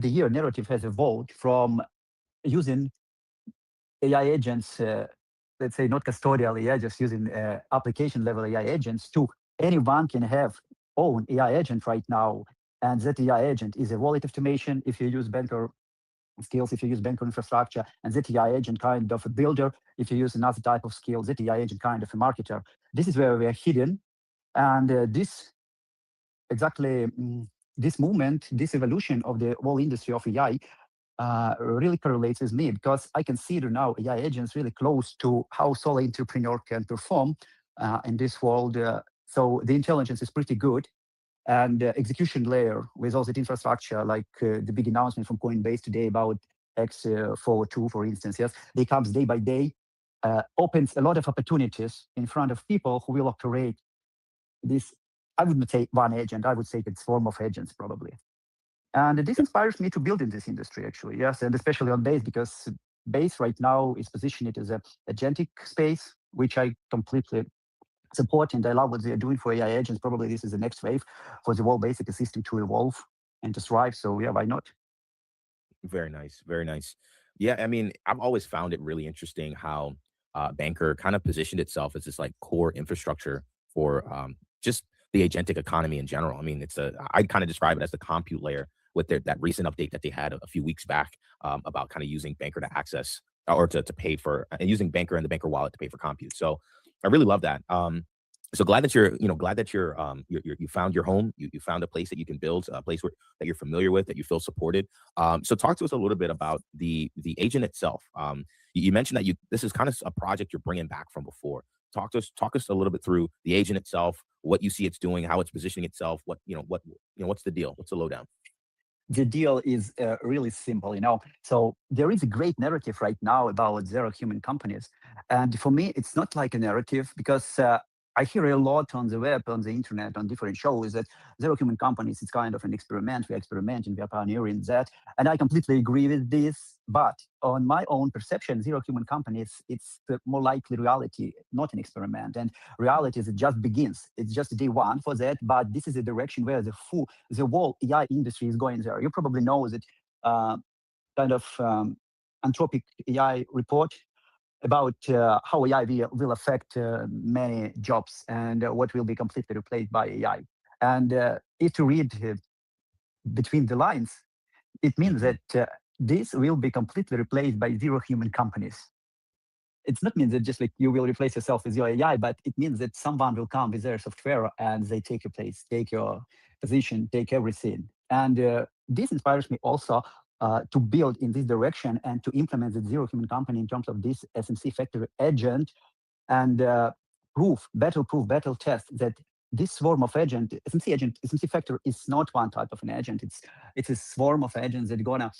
the year narrative has evolved from using AI agents, let's say not custodial AI, just using application level AI agents, to anyone can have own AI agent right now. And that AI agent is a wallet automation if you use Banker skills, if you use Banker infrastructure, and that AI agent kind of a builder if you use another type of skill, that AI agent kind of a marketer. This is where we are hidden. And this exactly this movement, this evolution of the whole industry of AI really correlates with me because I consider now AI agents really close to how solo entrepreneur can perform in this world. So the intelligence is pretty good. And execution layer with all that infrastructure, like the big announcement from Coinbase today about X42, for instance, yes, they comes day by day, opens a lot of opportunities in front of people who will operate this. I wouldn't say one agent, I would say it's form of agents probably. And this inspires me to build in this industry, actually, yes, and especially on Base, because Base right now is positioned as a agentic space, which I completely support, and I love what they're doing for AI agents. Probably this is the next wave for the whole basic ecosystem to evolve and to thrive. So yeah, why not? Very nice, very nice. Yeah, I mean, I've always found it really interesting how Banker kind of positioned itself as this like core infrastructure for just the agentic economy in general. I mean, I kind of describe it as the compute layer with that recent update that they had a few weeks back about kind of using Banker to access or to pay for and using Banker and the Banker wallet to pay for compute. So I really love that. So glad that you found your home. You found a place that you can build, a place that you're familiar with, that you feel supported. So talk to us a little bit about the agent itself. You mentioned that this is kind of a project you're bringing back from before. Talk us a little bit through the agent itself, what you see it's doing, how it's positioning itself. What's the deal? What's the lowdown? The deal is really simple, So there is a great narrative right now about zero human companies. And for me, it's not like a narrative because I hear a lot on the web, on the internet, on different shows that zero human companies is kind of an experiment. We're experimenting, we're pioneering that. And I completely agree with this. But on my own perception, zero human companies, it's the more likely reality, not an experiment. And reality is it just begins. It's just day one for that. But this is a direction where the whole AI industry is going there. You probably know that kind of Anthropic AI report about how AI will affect many jobs and what will be completely replaced by AI. And if you read between the lines, it means Hmm. that this will be completely replaced by zero human companies. It's not mean that just like you will replace yourself with your AI, but it means that someone will come with their software and they take your place, take your position, take everything. And this inspires me also to build in this direction and to implement the zero human company in terms of this SMC factory agent and battle test that this swarm of agent, SMC factor is not one type of an agent. It's a swarm of agents that are gonna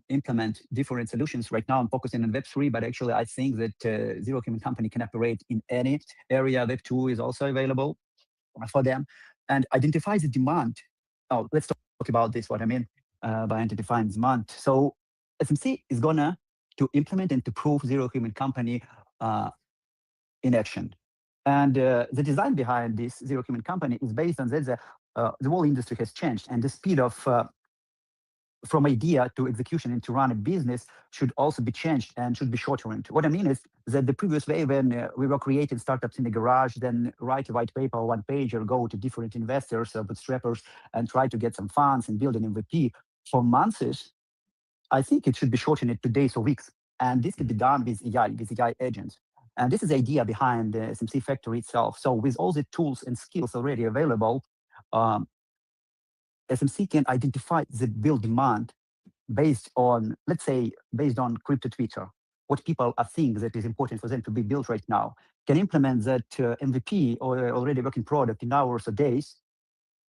implement different solutions. Right now, I'm focusing on Web3, but actually, I think that zero human company can operate in any area. Web2 is also available for them, and identify the demand. Oh, let's talk about this. What I mean by identifying demand. So SMC is gonna to implement and to prove zero human company uh, in action. And the design behind this zero human company is based on that the whole industry has changed, and the speed of from idea to execution and to run a business should also be changed and should be shortened. What I mean is that the previous way when we were creating startups in the garage, then write a white paper, one page, or go to different investors, bootstrappers, and try to get some funds and build an MVP for months, I think it should be shortened to days or weeks. And this can be done with AI agents. And this is the idea behind the SMC factory itself. So with all the tools and skills already available, um, SMC can identify the build demand based on, let's say, based on crypto Twitter, what people are seeing that is important for them to be built right now, can implement that MVP or already working product in hours or days,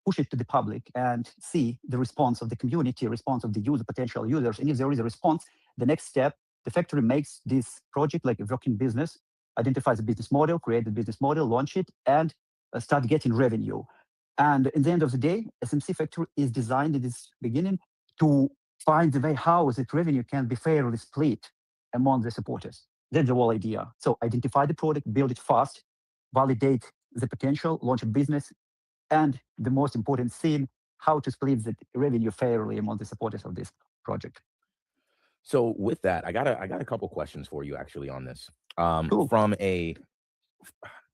push it to the public and see the response of the community, response of the user, potential users. And if there is a response, the next step, the factory makes this project like a working business, identifies a business model, create the business model, launch it, and start getting revenue. And in the end of the day, SMC factory is designed in its beginning to find the way how that revenue can be fairly split among the supporters. That's the whole idea. So identify the product, build it fast, validate the potential, launch a business, and the most important thing, how to split the revenue fairly among the supporters of this. project. So with that, I got a couple questions for you actually on this. Cool. From a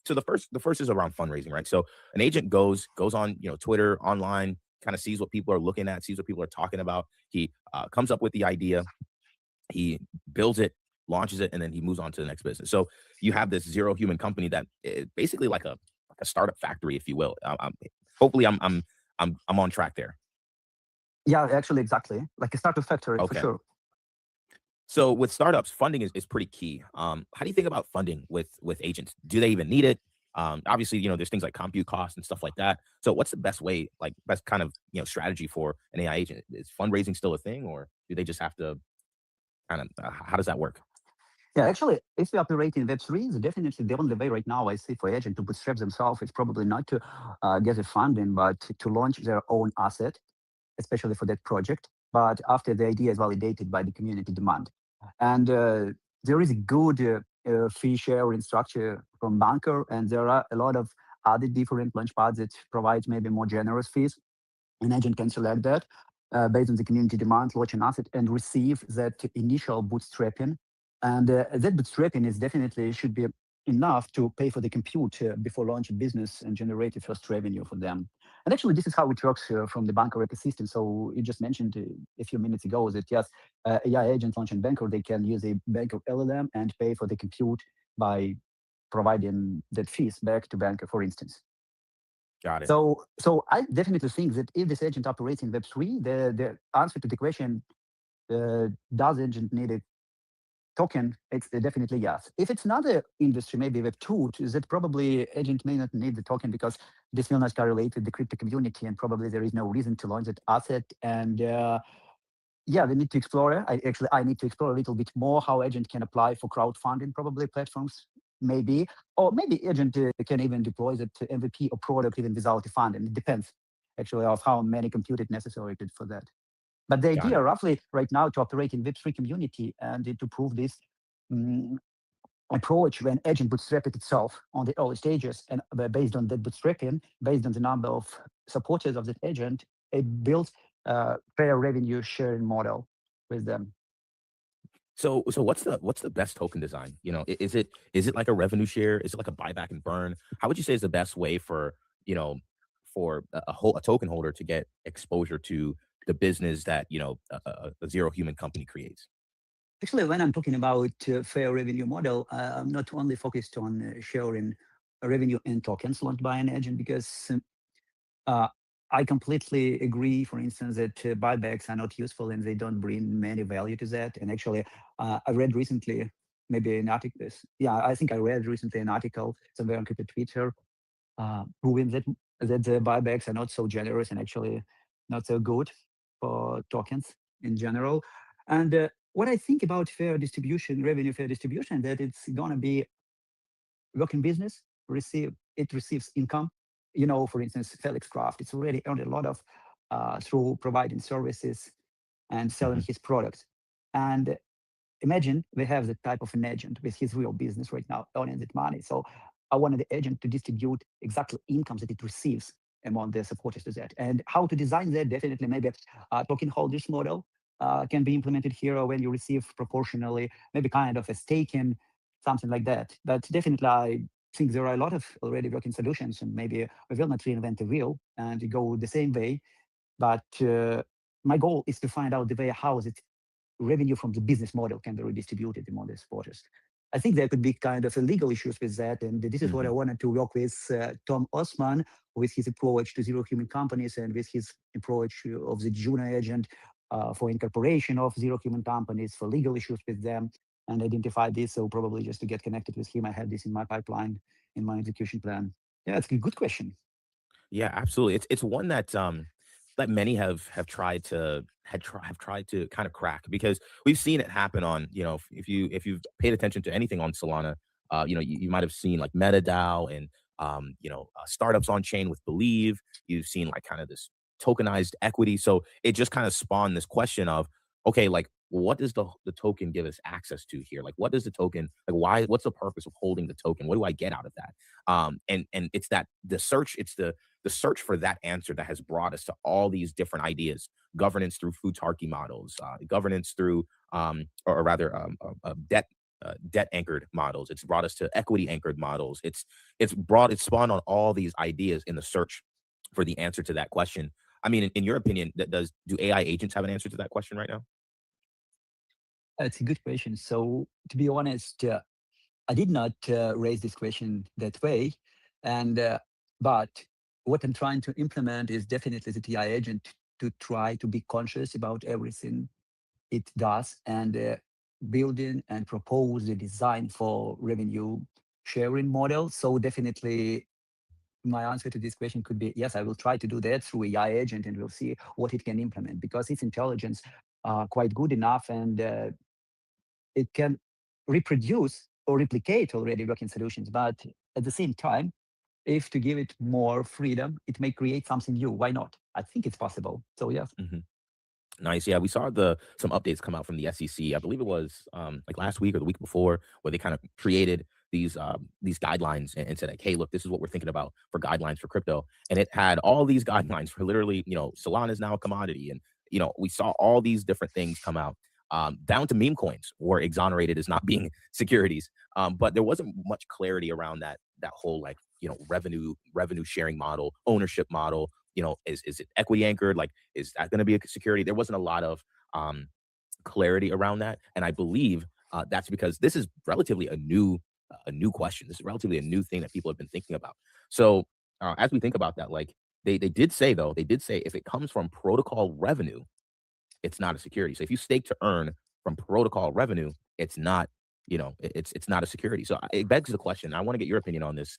So the first is around fundraising, right? So an agent goes on, Twitter, online, kind of sees what people are looking at, sees what people are talking about. He comes up with the idea, he builds it, launches it, and then he moves on to the next business. So you have this zero human company that is basically like a startup factory, if you will. Hopefully I'm on track there. Yeah, actually, exactly. Like a startup factory for Okay. sure. So with startups, funding is pretty key. How do you think about funding with agents? Do they even need it? Obviously, there's things like compute costs and stuff like that. So what's the best way, like best kind of strategy for an AI agent? Is fundraising still a thing, or do they just have to kind of how does that work? Yeah, actually, if we operate in Web3, it's definitely the only way right now I see for agent to bootstrap themselves is probably not to get the funding, but to launch their own asset, especially for that project. But after the idea is validated by the community demand. And there is a good fee sharing structure from Banker, and there are a lot of other different launchpads that provide maybe more generous fees. An agent can select that based on the community demand, launch an asset, and receive that initial bootstrapping. And that bootstrapping is definitely should be enough to pay for the compute before launch a business and generate the first revenue for them. And actually, this is how it works from the Banker ecosystem. So you just mentioned a few minutes ago that yes, AI agent launching Banker, they can use a Banker LLM and pay for the compute by providing that fees back to Banker, for instance. Got it. So I definitely think that if this agent operates in Web3, the answer to the question, does agent need a token? It's definitely yes. If it's another industry, maybe Web2, that probably agent may not need the token because this will not correlate with the crypto community and probably there is no reason to launch that asset. And yeah, we need to explore it. I need to explore a little bit more how agent can apply for crowdfunding, probably platforms, maybe, or maybe agent can even deploy that MVP or product even without the funding. It depends actually of how many compute it necessary for that. But the Got idea it. roughly right now to operate in Web3 community and to prove this mm, approach when agent bootstrap it itself on the early stages and based on that bootstrapping, based on the number of supporters of that agent, it builds a fair revenue sharing model with them. So what's the best token design? Is it like a revenue share? Is it like a buyback and burn? How would you say is the best way you know for a token holder to get exposure to the business that a zero human company creates? Actually, when I'm talking about fair revenue model, I'm not only focused on sharing revenue in tokens launched by an agent because uh, I completely agree, for instance, that buybacks are not useful and they don't bring many value to that. And actually, I read recently, maybe an article. Yeah, I think I read recently an article somewhere on Twitter proving that the buybacks are not so generous and actually not so good for tokens in general. And what I think about fair distribution, revenue fair distribution, that it's gonna be working business receives income. For instance, Felix Craft, it's already earned a lot of through providing services and selling Mhm. his products. And imagine we have that type of an agent with his real business right now earning that money. So I wanted the agent to distribute exactly incomes that it receives among the supporters to that. And how to design that, definitely maybe a token holders model can be implemented here when you receive proportionally, maybe kind of a staking, something like that. But definitely I think there are a lot of already working solutions and maybe we will not reinvent the wheel and go the same way. But my goal is to find out the way how it revenue from the business model can be redistributed among the supporters. I think there could be kind of legal issues with that, and this is what I Mhm. wanted to work with Tom Osman with his approach to zero human companies and with his approach of the Juno agent for incorporation of zero human companies, for legal issues with them, and identify this. So probably just to get connected with him, I have this in my pipeline, in my execution plan. Yeah, it's a good question. Yeah, absolutely. It's one that many have tried to kind of crack because we've seen it happen on, if you've paid attention to anything on Solana, you might have seen like MetaDAO and startups on chain with Believe. You've seen like kind of this tokenized equity. So it just kind of spawned this question of, okay, like what does the token give us access to here? Like what does the token like what's the purpose of holding the token? What do I get out of that? And it's that the search, it's the search for that answer that has brought us to all these different ideas. governance through futarchy models, governance through, or rather, debt anchored models. It's brought us to equity anchored models. It's spawned on all these ideas in the search for the answer to that question. I mean, in your opinion, do AI agents have an answer to that question right now? It's a good question. So to be honest, I did not raise this question that way, and but what I'm trying to implement is definitely the TI agent to try to be conscious about everything it does and building and propose the design for revenue sharing model. So definitely my answer to this question could be yes, I will try to do that through AI agent and we'll see what it can implement because its intelligence quite good enough and it can reproduce or replicate already working solutions. But at the same time, if to give it more freedom, it may create something new. Why not? I think it's possible. So yes. Mhm. Nice. Yeah, we saw some updates come out from the SEC. I believe it was like last week or the week before, where they kind of created these guidelines and said like, hey, look, this is what we're thinking about for guidelines for crypto. And it had all these guidelines for literally, Solana is now a commodity, and we saw all these different things come out. Down to meme coins were exonerated as not being securities. But there wasn't much clarity around that whole like revenue sharing model, ownership model. Is it equity anchored? Like, is that going to be a security? There wasn't a lot of clarity around that, and I believe that's because this is relatively a new question. This is relatively a new thing that people have been thinking about. So as we think about that, like they did say though, they did say if it comes from protocol revenue, it's not a security. So if you stake to earn from protocol revenue, it's not, it's not a security. So it begs the question. I want to get your opinion on this.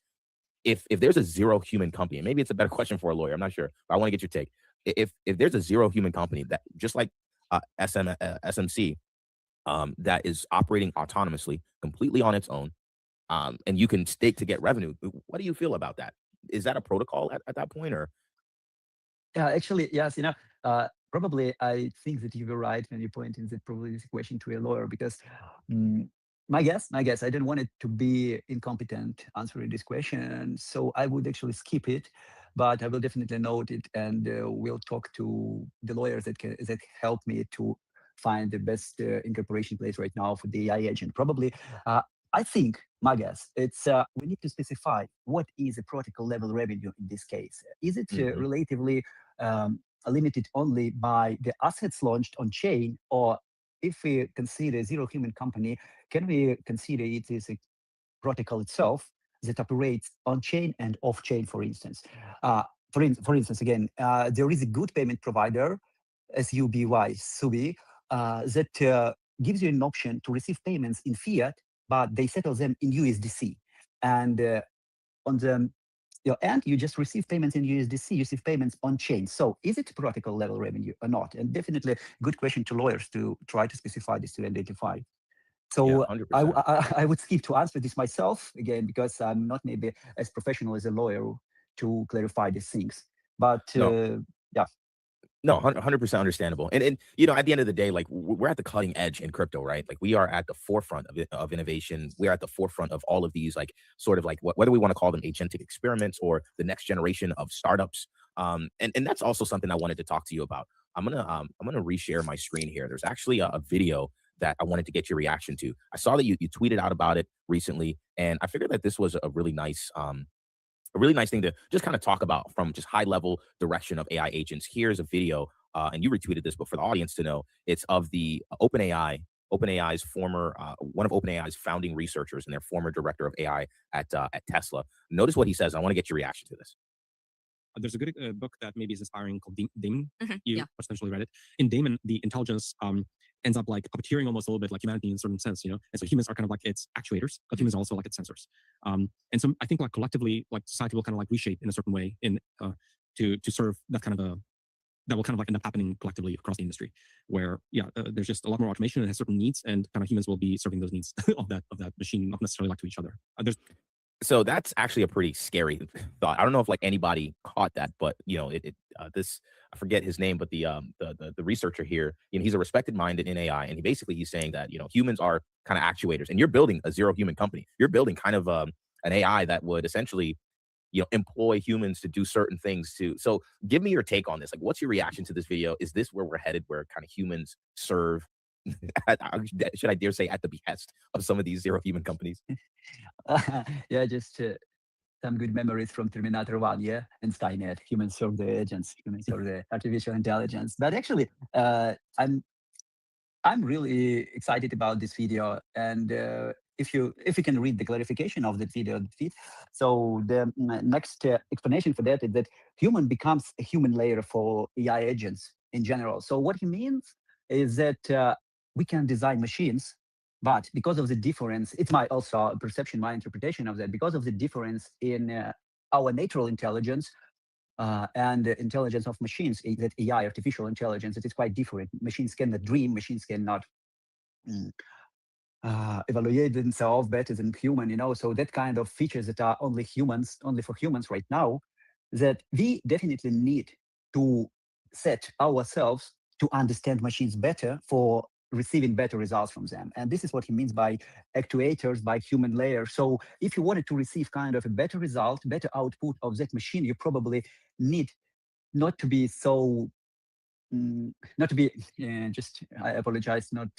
If there's a zero human company, and maybe it's a better question for a lawyer, I'm not sure, but I want to get your take. If there's a zero human company that just like SMC, that is operating autonomously, completely on its own, and you can stake to get revenue, what do you feel about that? Is that a protocol at that point, or? Yeah, actually, yes. Probably I think that you were right when you pointed that probably this question to a lawyer because mm, my guess, I didn't want it to be incompetent answering this question, so I would actually skip it. But I will definitely note it, and we'll talk to the lawyers that help me to find the best incorporation place right now for the AI agent. Probably, uh, I think my guess it's we need to specify what is a protocol level revenue in this case. Is it Mhm. relatively limited only by the assets launched on chain, or if we consider zero human company, can we consider it as a protocol itself that operates on chain and off chain, for instance? For instance, again, there is a good payment provider, SUBY, that gives you an option to receive payments in fiat, but they settle them in USDC. And on the your end, you just receive payments in USDC, you receive payments on chain. So is it protocol level revenue or not? And definitely good question to lawyers to try to specify this to identify. Yeah, So I, 100%. I would skip to answer this myself again because I'm not maybe as professional as a lawyer to clarify these things. But No, yeah, no, 100% understandable. And at the end of the day, like we're at the cutting edge in crypto, right? Like we are at the forefront of innovation. We're at the forefront of all of these, like sort of like whether we want to call them agentic experiments or the next generation of startups. And that's also something I wanted to talk to you about. I'm gonna reshare my screen here. There's actually a video that I wanted to get your reaction to. I saw that you tweeted out about it recently, and I figured that this was a really nice thing to just kind of talk about from just high level direction of AI agents. Here's a video, and you retweeted this, but for the audience to know, it's of the OpenAI's former, one of OpenAI's founding researchers and their former director of AI at Tesla. Notice what he says. I want to get your reaction to this. There's a good book that maybe is inspiring called Damon. You Yeah. potentially read it. In Damon, the intelligence ends up like puppeteering almost a little bit like humanity in a certain sense, And so humans are kind of like its actuators, but humans are also like its sensors. And so I think like collectively, like society will kind of like reshape in a certain way to serve that kind of that will kind of like end up happening collectively across the industry, where there's just a lot more automation and has certain needs, and kind of humans will be serving those needs of that machine, not necessarily like to each other. There's So that's actually a pretty scary thought. I don't know if like anybody caught that, but this, I forget his name, but the researcher here, he's a respected mind in AI, and he's saying that humans are kind of actuators, and you're building a zero human company. You're building kind of an AI that would essentially employ humans to do certain things too. So give me your take on this. Like, what's your reaction to this video? Is this where we're headed, where kind of humans serve, should I dare say, at the behest of some of these zero human companies? Yeah, just some good memories from Terminator 1, yeah, and Skynet. Humans serve the agents, humans serve the artificial intelligence. But actually, I'm really excited about this video, and if you can read the clarification of that video feed, so the next explanation for that is that human becomes a human layer for AI agents in general. So what he means is that we can design machines, but because of the difference, it's my also perception, my interpretation of that, because of the difference in our natural intelligence and the intelligence of machines, that AI, artificial intelligence, it is quite different. Machines cannot dream, machines cannot evaluate themselves better than human, so that kind of features that are only for humans right now, that we definitely need to set ourselves to understand machines better for receiving better results from them. And this is what he means by actuators, by human layer. So if you wanted to receive kind of a better result, better output of that machine, you probably need not to be so, not to be, I apologize, not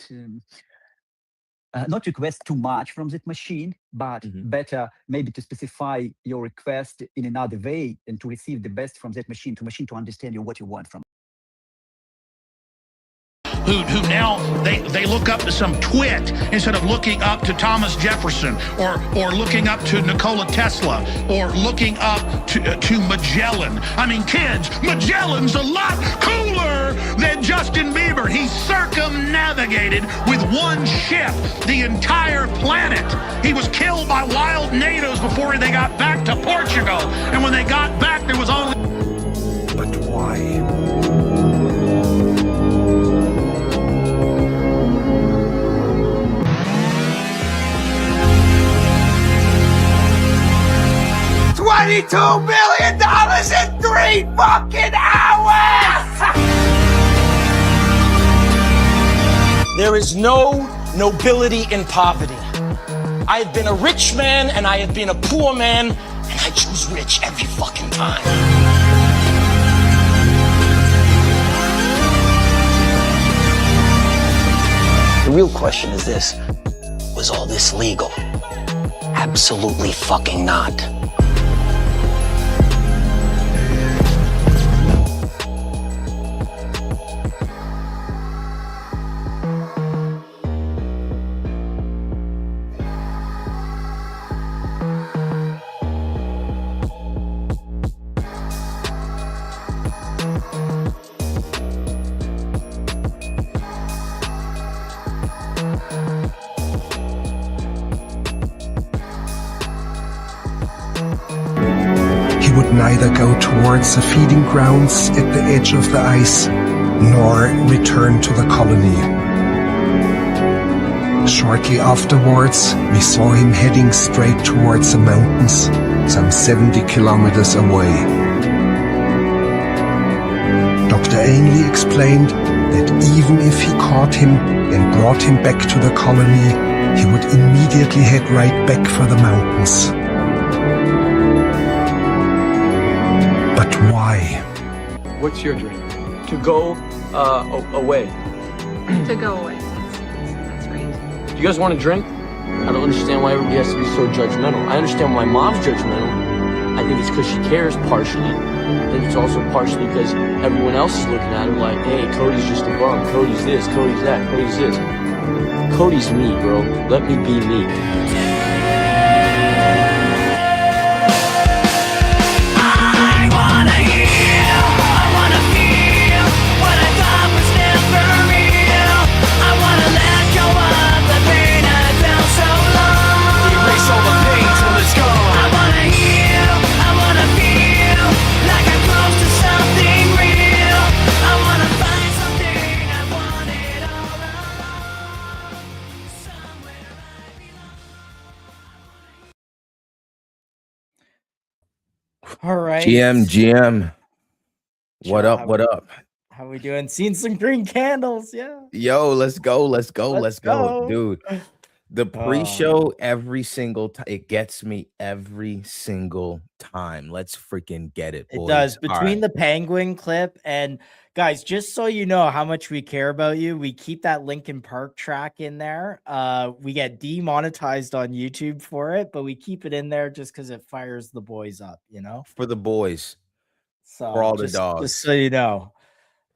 request too much from that machine, but better maybe to specify your request in another way and to receive the best from that machine to understand what you want from it. Who now they look up to some twit instead of looking up to Thomas Jefferson or looking up to Nikola Tesla or looking up to Magellan. I mean, kids, Magellan's a lot cooler than Justin Bieber. He circumnavigated with one ship the entire planet. He was killed by wild natives before they got back to Portugal. And when they got back, there was only... But why? 22 million in 3 fucking hours! There is no nobility in poverty. I have been a rich man and I have been a poor man, and I choose rich every fucking time. The real question is this: was all this legal? Absolutely fucking not. He would neither go towards the feeding grounds at the edge of the ice, nor return to the colony. Shortly afterwards, we saw him heading straight towards the mountains, some 70 kilometers away. Dr. Ainley explained that even if he caught him and brought him back to the colony, he would immediately head right back for the mountains. But why? What's your dream? To go away. To go away. That's right. Do you guys want to drink? I don't understand why everybody has to be so judgmental. I understand why mom's judgmental. I think it's because she cares partially. I think it's also partially because everyone else is looking at her like, hey, Cody's just a bum. Cody's this, Cody's that, Cody's this. Cody's me, bro. Let me be me. All right. GM. What up? What up? How we doing? Seeing some green candles. Yeah. Yo, let's go. Dude. The pre-show every single time, it gets me every single time. Let's freaking get it, boys. It does. All Between right. the penguin clip and guys, just so you know how much we care about you, we keep that Linkin Park track in there. We get demonetized on YouTube for it, but we keep it in there just because it fires the boys up, you know? For the boys, So for all the just dogs. so you know.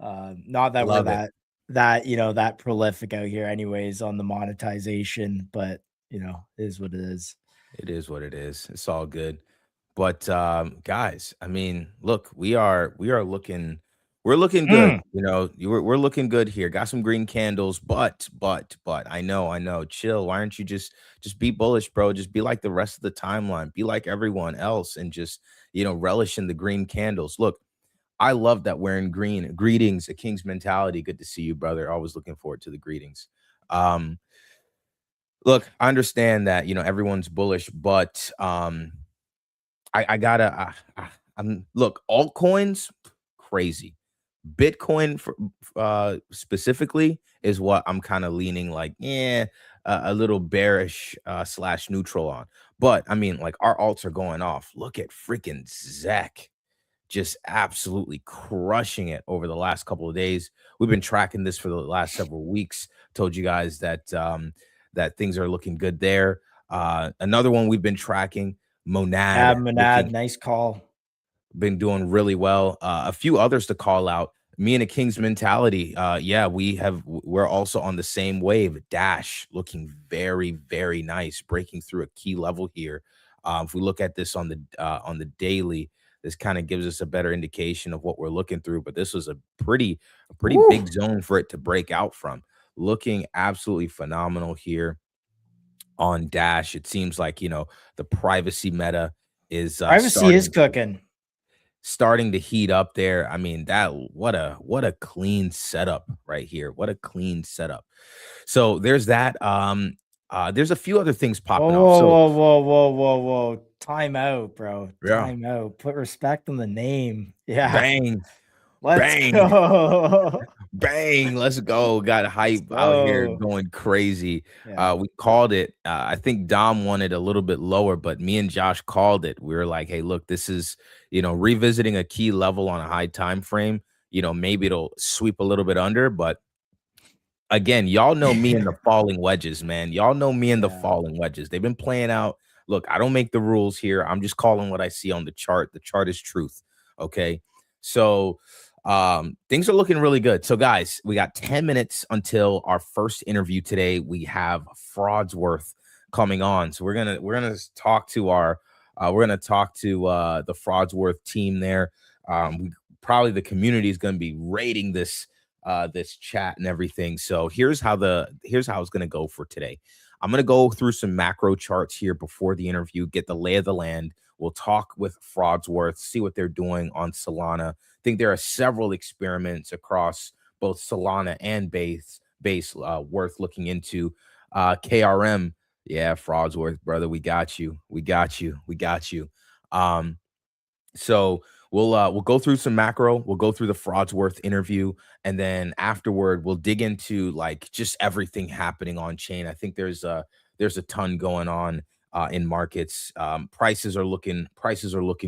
Not that Love we're it. that prolific out here anyways on the monetization, but it is what it is. It is what it is. It's all good. But guys, I mean, look, we're looking good. We're looking good here. Got some green candles, but I know. Chill. Why aren't you just be bullish, bro? Just be like the rest of the timeline. Be like everyone else and just, relish in the green candles. Look, I love that wearing green. Greetings, a king's mentality. Good to see you, brother. Always looking forward to the greetings. Look, I understand that, everyone's bullish, but I gotta. Look, altcoins, crazy. Bitcoin specifically is what I'm kind of leaning like, a little bearish / neutral on. But I mean, like our alts are going off. Look at freaking Zach, just absolutely crushing it over the last couple of days. We've been tracking this for the last several weeks. Told you guys that that things are looking good there. Another one we've been tracking. Monad, Nice call. been doing really well. A few others to call out. Me and a King's mentality. We're also on the same wave. Dash looking very, very nice, breaking through a key level here. If we look at this on the daily, this kind of gives us a better indication of what we're looking through. But this was a pretty big zone for it to break out from. Looking absolutely phenomenal here on Dash. It seems like, the privacy meta is cooking. Starting to heat up there. I mean, what a clean setup right here. What a clean setup. So there's that. There's a few other things popping off. So Whoa. Time out, bro. Yeah. Time out. Put respect on the name. Yeah. Bang. Let's go. Bang, let's go. Got hype out here going crazy. Yeah. We called it. I think Dom wanted a little bit lower, but me and Josh called it. We were like, hey, look, this is, revisiting a key level on a high time frame. Maybe it'll sweep a little bit under, but again, y'all know me and the falling wedges, man. Y'all know me and the falling wedges. They've been playing out. Look, I don't make the rules here. I'm just calling what I see on the chart. The chart is truth. Okay. So things are looking really good. So guys, we got 10 minutes until our first interview today. We have Fraudsworth coming on. So we're gonna talk to the Fraudsworth team there. Probably the community is going to be rating this chat and everything. So here's how it's going to go for today. I'm going to go through some macro charts here before the interview, get the lay of the land. We'll talk with Fraudsworth, see what they're doing on Solana. I think there are several experiments across both Solana and Base worth looking into. KRM, yeah, Fraudsworth, brother, we got you. So we'll go through some macro. We'll go through the Fraudsworth interview, and then afterward we'll dig into like just everything happening on chain. I think there's a ton going on in markets. Prices are looking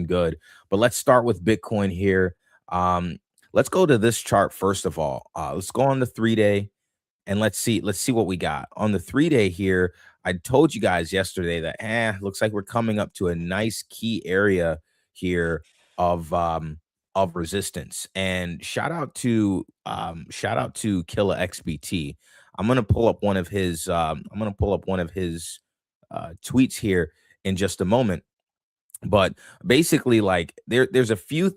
good. But let's start with Bitcoin here. Let's go to this chart first of all. Let's go on the 3-day and let's see what we got on the 3-day here. I told you guys yesterday that looks like we're coming up to a nice key area here of resistance. And shout out to Killa XBT. I'm gonna pull up one of his tweets here in just a moment. But basically, like there's a few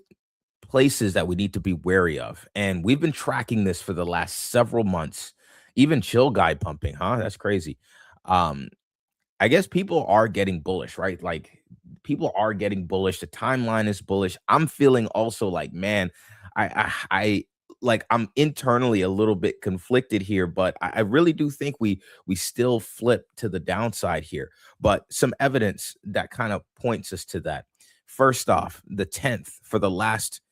places that we need to be wary of, and we've been tracking this for the last several months. Even Chill Guy pumping, huh? That's crazy. I guess people are getting bullish, right? Like people are getting bullish. The timeline is bullish. I'm feeling also like, man, I like I'm internally a little bit conflicted here, but I really do think we still flip to the downside here. But some evidence that kind of points us to that. First off, the 10th for the last,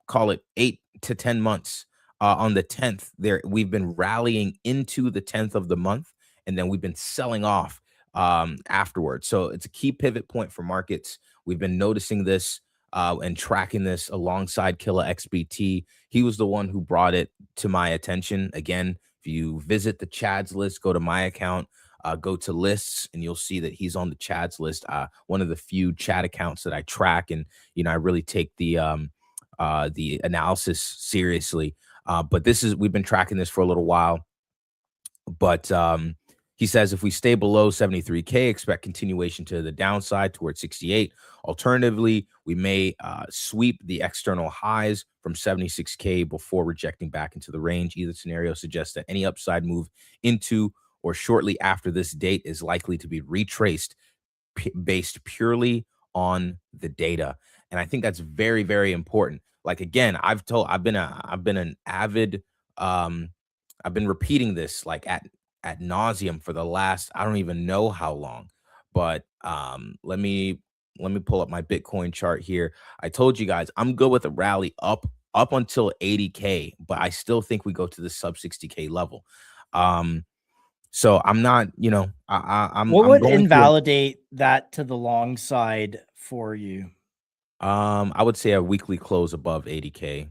call it 8 to 10 months. On the 10th, we've been rallying into the 10th of the month, and then we've been selling off afterwards. So it's a key pivot point for markets. We've been noticing this and tracking this alongside Killa XBT. He was the one who brought it to my attention. Again, if you visit the Chad's list, go to my account, go to lists, and you'll see that he's on the Chad's list. One of the few Chad accounts that I track, and I really take the analysis seriously. But we've been tracking this for a little while. But he says if we stay below 73K, expect continuation to the downside towards 68. Alternatively, we may sweep the external highs from 76K before rejecting back into the range. Either scenario suggests that any upside move into or shortly after this date is likely to be retraced based purely on the data. And I think that's very, very important. Like, again, I've been an avid, I've been repeating this like at nauseum for the last, I don't even know how long, but let me pull up my Bitcoin chart here. I told you guys I'm good with a rally up until 80K, but I still think we go to the sub 60K level. So I'm not, I'm What I'm would going invalidate that to the long side for you? I would say a weekly close above 80K, a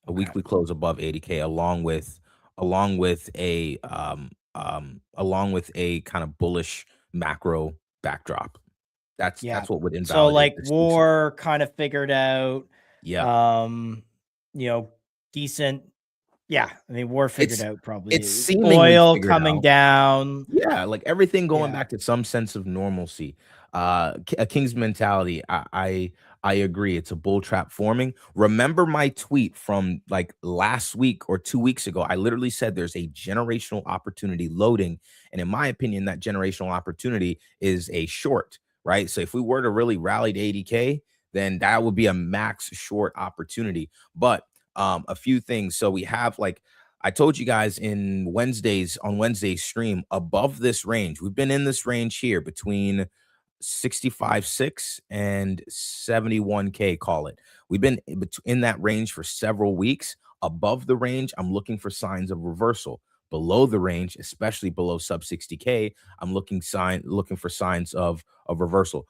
Okay. weekly close above 80K, along with a kind of bullish macro backdrop. That's what would invalidate. So like this war kind of figured out. Yeah. Decent. Yeah, I mean war figured out probably. It's seemingly oil figured coming out. down. Yeah, like everything going Yeah. back to some sense of normalcy. A king's mentality. I agree. It's a bull trap forming. Remember my tweet from like last week or 2 weeks ago. I literally said there's a generational opportunity loading, and in my opinion, that generational opportunity is a short, right? So if we were to really rally to 80K, then that would be a max short opportunity. But a few things. So we have, like I told you guys on Wednesday's stream, above this range. We've been in this range here between 65.6 and 71K, call it. We've been in that range for several weeks. Above the range, I'm looking for signs of reversal. Below the range, especially below sub 60K, I'm looking for signs of reversal.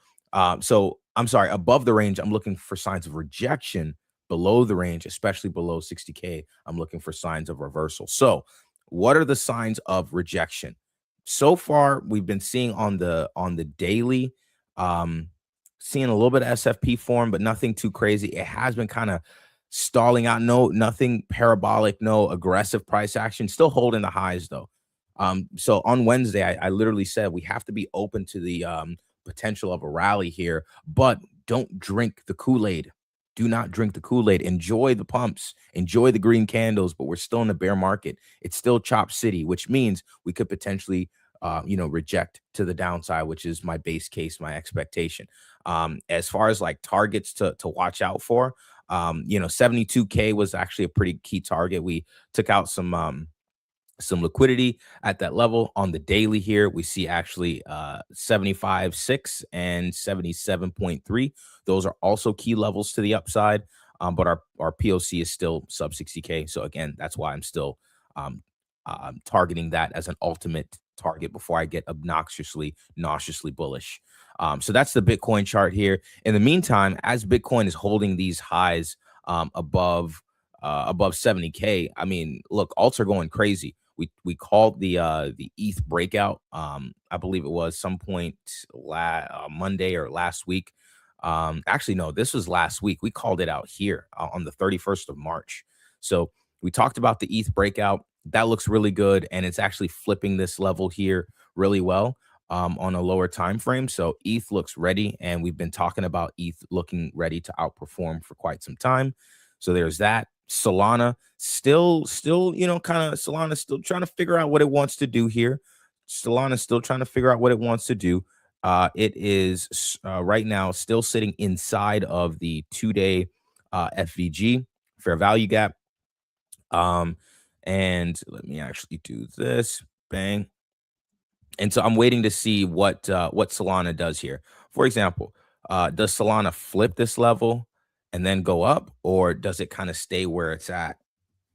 So I'm sorry, above the range, I'm looking for signs of rejection. Below the range, especially below 60K, I'm looking for signs of reversal. So what are the signs of rejection? So far, we've been seeing on the daily, seeing a little bit of SFP form, but nothing too crazy. It has been kind of stalling out. Nothing parabolic, no aggressive price action. Still holding the highs though. So on Wednesday, I literally said we have to be open to the potential of a rally here, but don't drink the Kool-Aid. Do not drink the Kool-Aid. Enjoy the pumps, enjoy the green candles, but we're still in a bear market. It's still chop city, which means we could potentially, reject to the downside, which is my base case, my expectation. As far as like targets to watch out for, 72K was actually a pretty key target. We took out some liquidity at that level. On the daily here, we see actually 75.6 and 77.3. Those are also key levels to the upside, but our POC is still sub 60K. So again, that's why I'm still targeting that as an ultimate target before I get obnoxiously, nauseously bullish. So that's the Bitcoin chart here. In the meantime, as Bitcoin is holding these highs above 70K, I mean, look, alts are going crazy. We called the ETH breakout. I believe it was some point Monday or last week. Actually, no, this was last week. We called it out here on the 31st of March. So we talked about the ETH breakout. That looks really good, and it's actually flipping this level here really well on a lower time frame. So ETH looks ready, and we've been talking about ETH looking ready to outperform for quite some time. So there's that. Solana still, Solana still trying to figure out what it wants to do here. Solana still trying to figure out what it wants to do. It is right now still sitting inside of the 2-day FVG, fair value gap. And let me actually do this. Bang. And so I'm waiting to see what Solana does here. For example, does Solana flip this level and then go up, or does it kind of stay where it's at?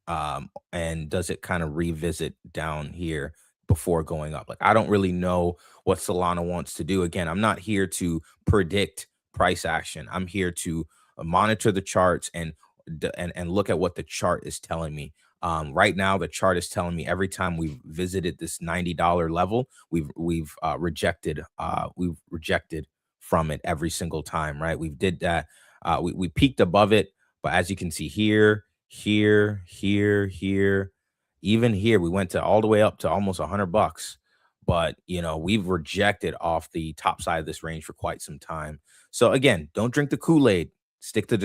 And does it kind of revisit down here before going up. Like, I don't really know what Solana wants to do. Again, I'm not here to predict price action. I'm here to monitor the charts and look at what the chart is telling me. Right now, the chart is telling me every time we've visited this $90 level, we've rejected from it every single time. Right? We did that. We peaked above it, but as you can see here, even here, we went to all the way up to almost $100. But we've rejected off the top side of this range for quite some time. So again, don't drink the Kool-Aid. Stick to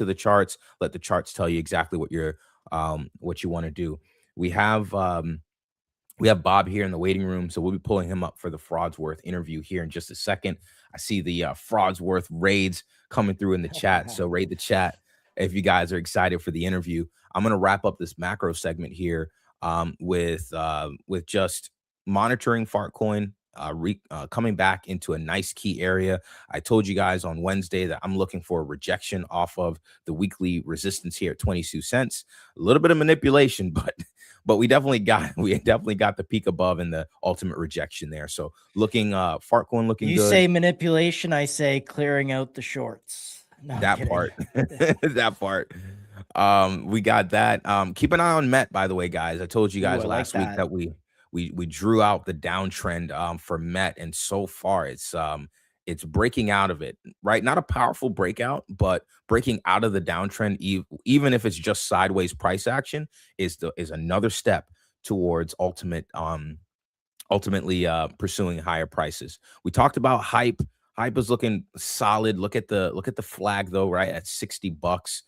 the charts. Let the charts tell you exactly what you want to do. We have Bob here in the waiting room, so we'll be pulling him up for the Fraudsworth interview here in just a second. I see the Fraudsworth raids coming through in the chat, so raid the chat if you guys are excited for the interview. I'm going to wrap up this macro segment here with just monitoring Fartcoin coming back into a nice key area. I told you guys on Wednesday that I'm looking for a rejection off of the weekly resistance here at 22 cents. A little bit of manipulation, but we definitely got the peak above and the ultimate rejection there. So looking Fartcoin looking you good. You say manipulation, I say clearing out the shorts. No, that part. That part. We got that. Keep an eye on Met, by the way, guys. I told you guys last week that we drew out the downtrend for Met, and so far it's breaking out of it, right? Not a powerful breakout, but breaking out of the downtrend, even if it's just sideways price action, is another step towards ultimately pursuing higher prices. We talked about hype. Hype is looking solid. Look at the flag though, right at $60.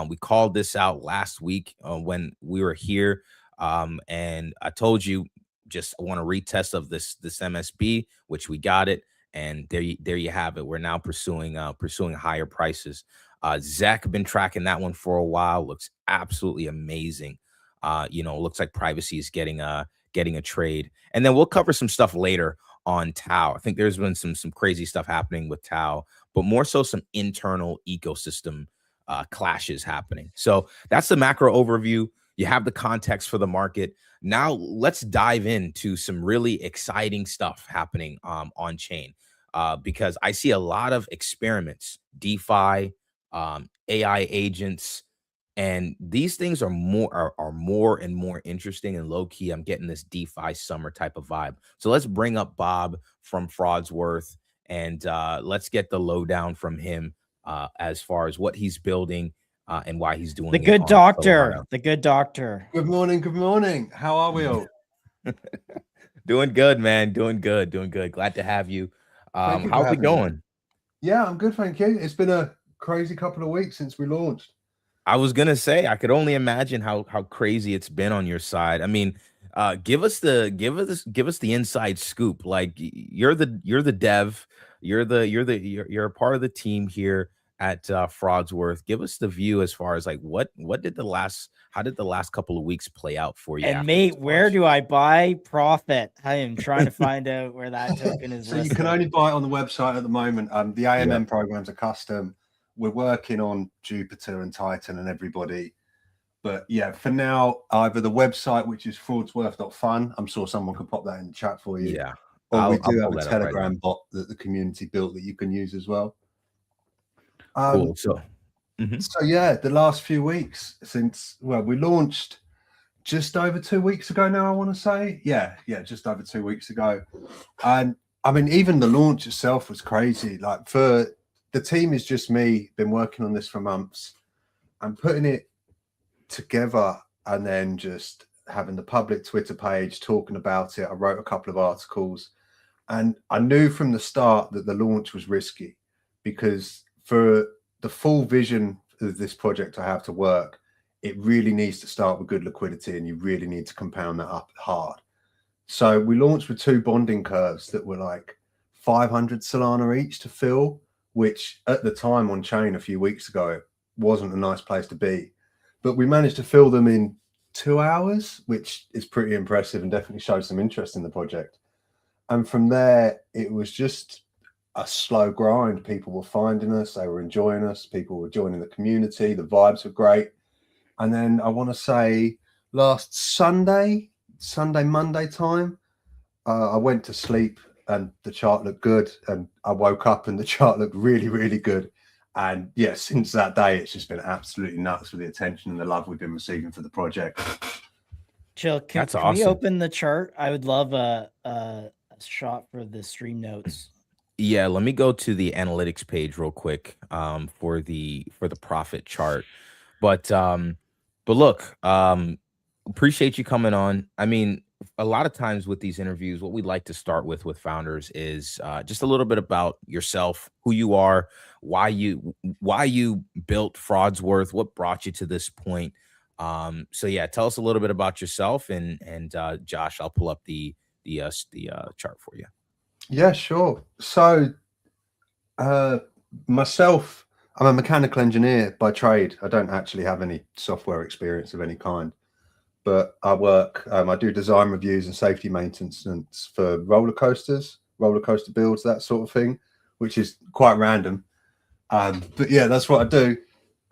We called this out last week when we were here, and I told you just want a retest of this MSB, which we got it, and there you have it. We're now pursuing higher prices. Zach been tracking that one for a while. Looks absolutely amazing. Looks like privacy is getting a trade, and then we'll cover some stuff later on Tau. I think there's been some crazy stuff happening with Tau, but more so some internal ecosystem clashes happening. So that's the macro overview. You have the context for the market. Now let's dive into some really exciting stuff happening on chain, because I see a lot of experiments, DeFi, AI agents, and these things are more and more interesting and low key. I'm getting this DeFi summer type of vibe. So let's bring up Bob from Fraudsworth, and let's get the lowdown from him as far as what he's building and why he's doing the it. Good doctor. The good doctor. Good morning. Good morning. How are we all? Doing good, man. Doing good. Glad to have you. How's it going? Yeah, I'm good, thank you. It's been a crazy couple of weeks since we launched. I was gonna say, I could only imagine how crazy it's been on your side. I mean, give us the inside scoop. Like, you're the dev, you're a part of the team here at Fraudsworth. Give us the view as far as like how did the last couple of weeks play out for you? And mate, where do I buy Profit? I am trying to find out where that token is. So listed. You can only buy it on the website at the moment. The AMM programs are custom. We're working on Jupiter and Titan and everybody. But yeah, for now, either the website, which is fraudsworth.fun. I'm sure someone could pop that in the chat for you. Yeah. Or we do have a Telegram bot that the community built that you can use as well. Cool. So yeah, the last few weeks since, we launched just over 2 weeks ago now, I want to say. Yeah, just over 2 weeks ago. And I mean, even the launch itself was crazy. Like, for the team is just me, been working on this for months. I'm putting it together and then just having the public Twitter page talking about it. I wrote a couple of articles, and I knew from the start that the launch was risky, because for the full vision of this project I have to work, it really needs to start with good liquidity, and you really need to compound that up hard. So we launched with 2 bonding curves that were like 500 Solana each to fill, which at the time on chain a few weeks ago wasn't a nice place to be. But we managed to fill them in 2 hours, which is pretty impressive and definitely shows some interest in the project. And from there, it was just a slow grind. People were finding us, they were enjoying us, people were joining the community, the vibes were great. And then I want to say last Sunday, Sunday, Monday time. I went to sleep and the chart looked good, and I woke up and the chart looked really, really good. And yeah, since that day, it's just been absolutely nuts with the attention and the love we've been receiving for the project. Chill. Can That's we awesome. open the chart? I would love a shot for the stream notes. Yeah, let me go to the analytics page real quick for the profit chart. But look, appreciate you coming on. I mean, a lot of times with these interviews, what we like to start with founders is just a little bit about yourself, who you are, why you built Fraudsworth, what brought you to this point. So yeah, tell us a little bit about yourself, and Josh, I'll pull up the chart for you. Yeah, sure. So myself, I'm a mechanical engineer by trade. I don't actually have any software experience of any kind, but I work, I do design reviews and safety maintenance for roller coaster builds, that sort of thing, which is quite random. But yeah, that's what I do.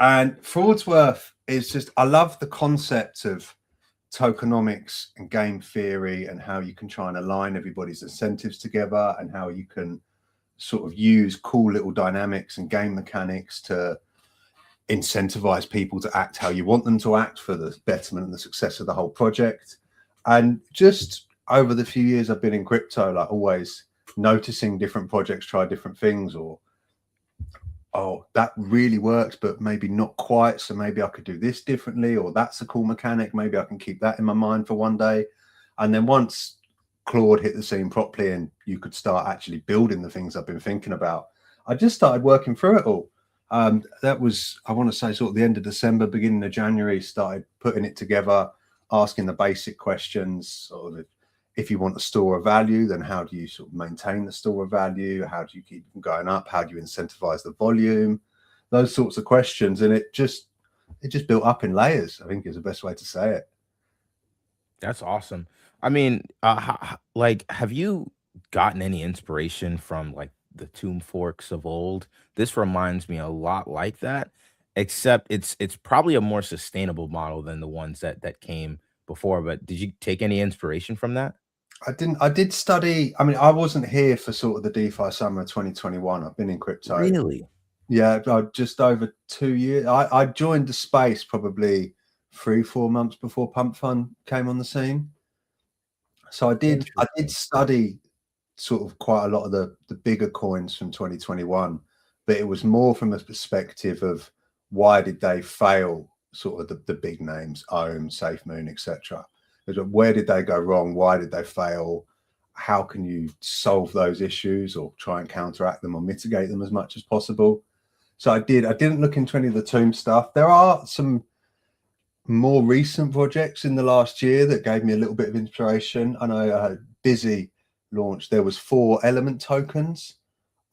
And Fraudsworth is just, I love the concept of tokenomics and game theory and how you can try and align everybody's incentives together and how you can sort of use cool little dynamics and game mechanics to incentivize people to act how you want them to act for the betterment and the success of the whole project. And just over the few years I've been in crypto, like always noticing different projects try different things, or oh, that really works, but maybe not quite, so maybe I could do this differently, or that's a cool mechanic, maybe I can keep that in my mind for one day. And then once Claude hit the scene properly and you could start actually building the things I've been thinking about, I just started working through it all. That was, I want to say, sort of the end of December, beginning of January, started putting it together, asking the basic questions, sort of if you want to store a value, then how do you sort of maintain the store of value? How do you keep them going up? How do you incentivize the volume? Those sorts of questions. And it just built up in layers, I think is the best way to say it. That's awesome. I mean, like, have you gotten any inspiration from like the tomb forks of old? This reminds me a lot like that, except it's probably a more sustainable model than the ones that came before. But did you take any inspiration from that? I did study. I mean, I wasn't here for sort of the DeFi summer of 2021. I've been in crypto. Really? Yeah, just over 2 years. I joined the space probably 3-4 months before Pump Fund came on the scene. So I did study sort of quite a lot of the bigger coins from 2021, but it was more from a perspective of why did they fail, sort of the big names, Ohm, SafeMoon, etc. Where did they go wrong? Why did they fail? How can you solve those issues or try and counteract them or mitigate them as much as possible? So I didn't look into any of the tomb stuff. There are some more recent projects in the last year that gave me a little bit of inspiration. I know Busy launched, there was 4 element tokens.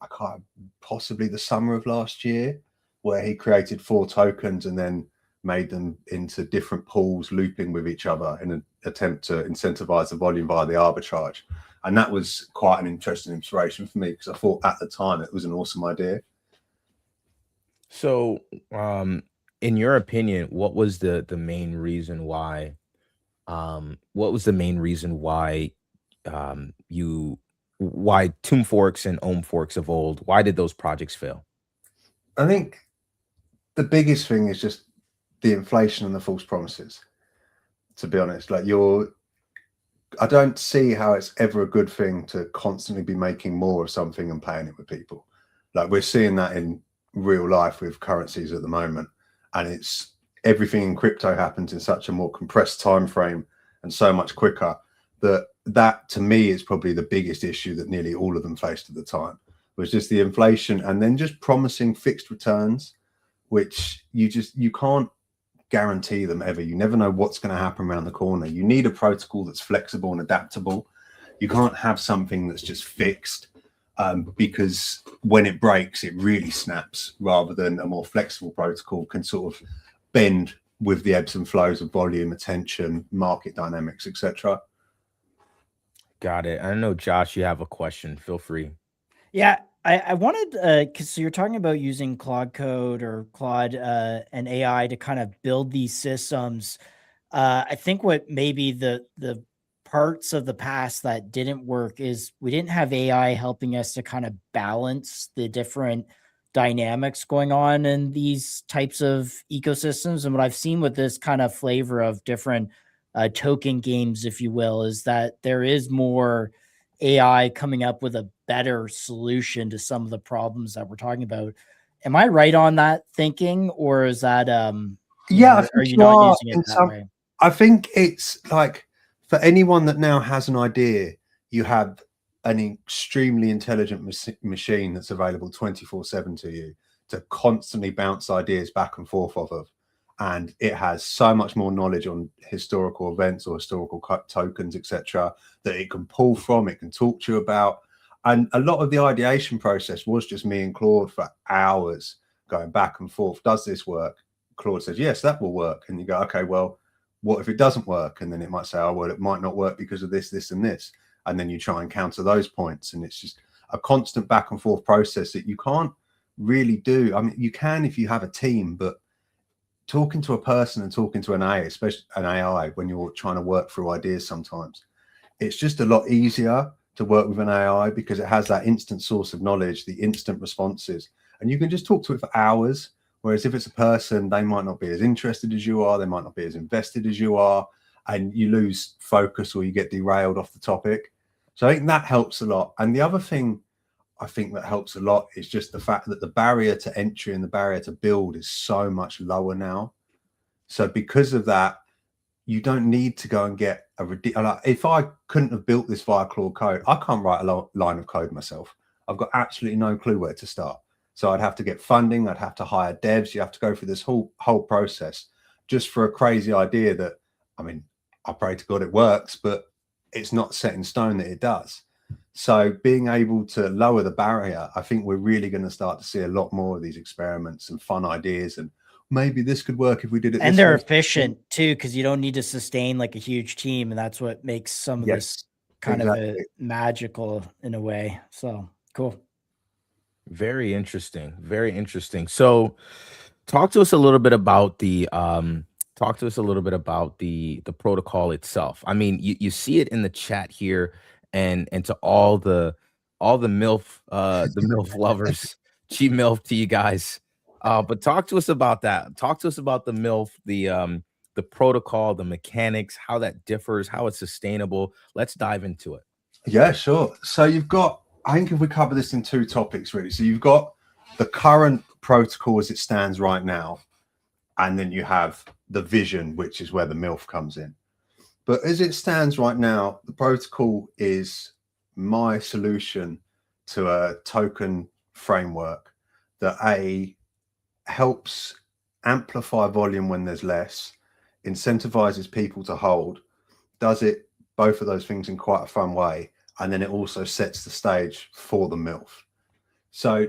I can't, possibly the summer of last year, where he created 4 tokens and then made them into different pools looping with each other in an attempt to incentivize the volume via the arbitrage. And that was quite an interesting inspiration for me because I thought at the time it was an awesome idea. So, in your opinion, what was the main reason why? What was the main reason why why tomb forks and ohm forks of old? Why did those projects fail? I think the biggest thing is just the inflation and the false promises. To be honest, like I don't see how it's ever a good thing to constantly be making more of something and paying it with people. Like we're seeing that in real life with currencies at the moment, and it's everything in crypto happens in such a more compressed time frame and so much quicker that to me is probably the biggest issue that nearly all of them faced at the time, was just the inflation and then just promising fixed returns, which you can't guarantee them ever. You never know what's going to happen around the corner. You need a protocol that's flexible and adaptable. You can't have something that's just fixed, because when it breaks, it really snaps, rather than a more flexible protocol can sort of bend with the ebbs and flows of volume, attention, market dynamics, etc. Got it. I know, Josh, you have a question. Feel free. Yeah, I wanted, because so you're talking about using Claude Code or Claude and AI to kind of build these systems. I think what maybe the parts of the past that didn't work is we didn't have AI helping us to kind of balance the different dynamics going on in these types of ecosystems. And what I've seen with this kind of flavor of different token games, if you will, is that there is more AI coming up with a better solution to some of the problems that we're talking about. Am I right on that thinking, or is that Yeah, are you not using it that way? I think it's like, for anyone that now has an idea, you have an extremely intelligent machine that's available 24/7 to you to constantly bounce ideas back and forth off of. And it has so much more knowledge on historical events or historical tokens, etc., that it can pull from, it can talk to you about. And a lot of the ideation process was just me and Claude for hours going back and forth. Does this work? Claude says, yes, that will work. And you go, okay, well, what if it doesn't work? And then it might say, oh, well, it might not work because of this, this, and this. And then you try and counter those points. And it's just a constant back and forth process that you can't really do. I mean, you can if you have a team, but talking to a person and talking to an AI, especially an AI, when you're trying to work through ideas, sometimes it's just a lot easier to work with an AI because it has that instant source of knowledge, the instant responses, and you can just talk to it for hours. Whereas if it's a person, they might not be as interested as you are, they might not be as invested as you are, and you lose focus or you get derailed off the topic. So I think that helps a lot. And the other thing I think that helps a lot is just the fact that the barrier to entry and the barrier to build is so much lower now. So because of that, you don't need to go and get a ridiculous. If I couldn't have built this via Claude Code, I can't write a line of code myself. I've got absolutely no clue where to start. So I'd have to get funding. I'd have to hire devs. You have to go through this whole process just for a crazy idea that, I mean, I pray to God it works, but it's not set in stone that it does. So being able to lower the barrier, I think we're really going to start to see a lot more of these experiments and fun ideas. And maybe this could work if we did it. And they're efficient too, because you don't need to sustain like a huge team. And that's what makes some of this kind of magical in a way. So cool. Very interesting. Very interesting. So talk to us a little bit about the protocol itself. I mean, you see it in the chat here, and to all the MILF the MILF lovers, cheap MILF to you guys. But talk to us about that. Talk to us about the MILF, the protocol, the mechanics, how that differs, how it's sustainable. Let's dive into it. Yeah, sure. So you've got, I think if we cover this in two topics, really. So you've got the current protocol as it stands right now, and then you have the vision, which is where the MILF comes in. But as it stands right now, the protocol is my solution to a token framework that helps amplify volume when there's less, incentivizes people to hold, does it both of those things in quite a fun way, and then it also sets the stage for the MILF. So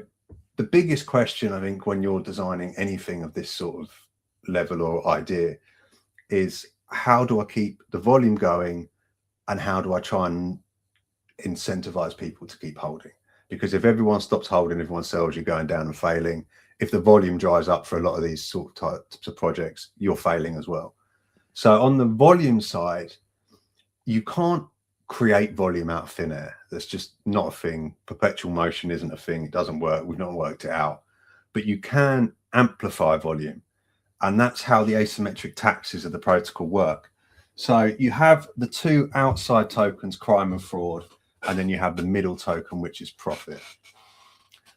the biggest question, I think, when you're designing anything of this sort of level or idea is, how do I keep the volume going, and how do I try and incentivize people to keep holding? Because if everyone stops holding, everyone sells, you're going down and failing. If the volume dries up for a lot of these sort of types of projects, you're failing as well. So on the volume side, you can't create volume out of thin air. That's just not a thing. Perpetual motion isn't a thing. It doesn't work. We've not worked it out. But you can amplify volume. And that's how the asymmetric taxes of the protocol work. So you have the two outside tokens, crime and fraud, and then you have the middle token, which is profit.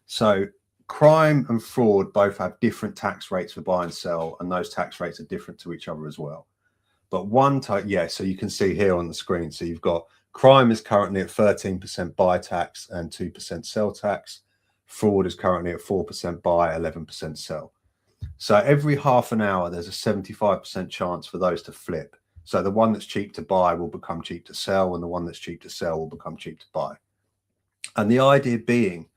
So crime and fraud both have different tax rates for buy and sell, and those tax rates are different to each other as well. But one type, so you can see here on the screen. So you've got crime is currently at 13% buy tax and 2% sell tax. Fraud is currently at 4% buy, 11% sell. So every half an hour, there's a 75% chance for those to flip. So the one that's cheap to buy will become cheap to sell, and the one that's cheap to sell will become cheap to buy. And the idea being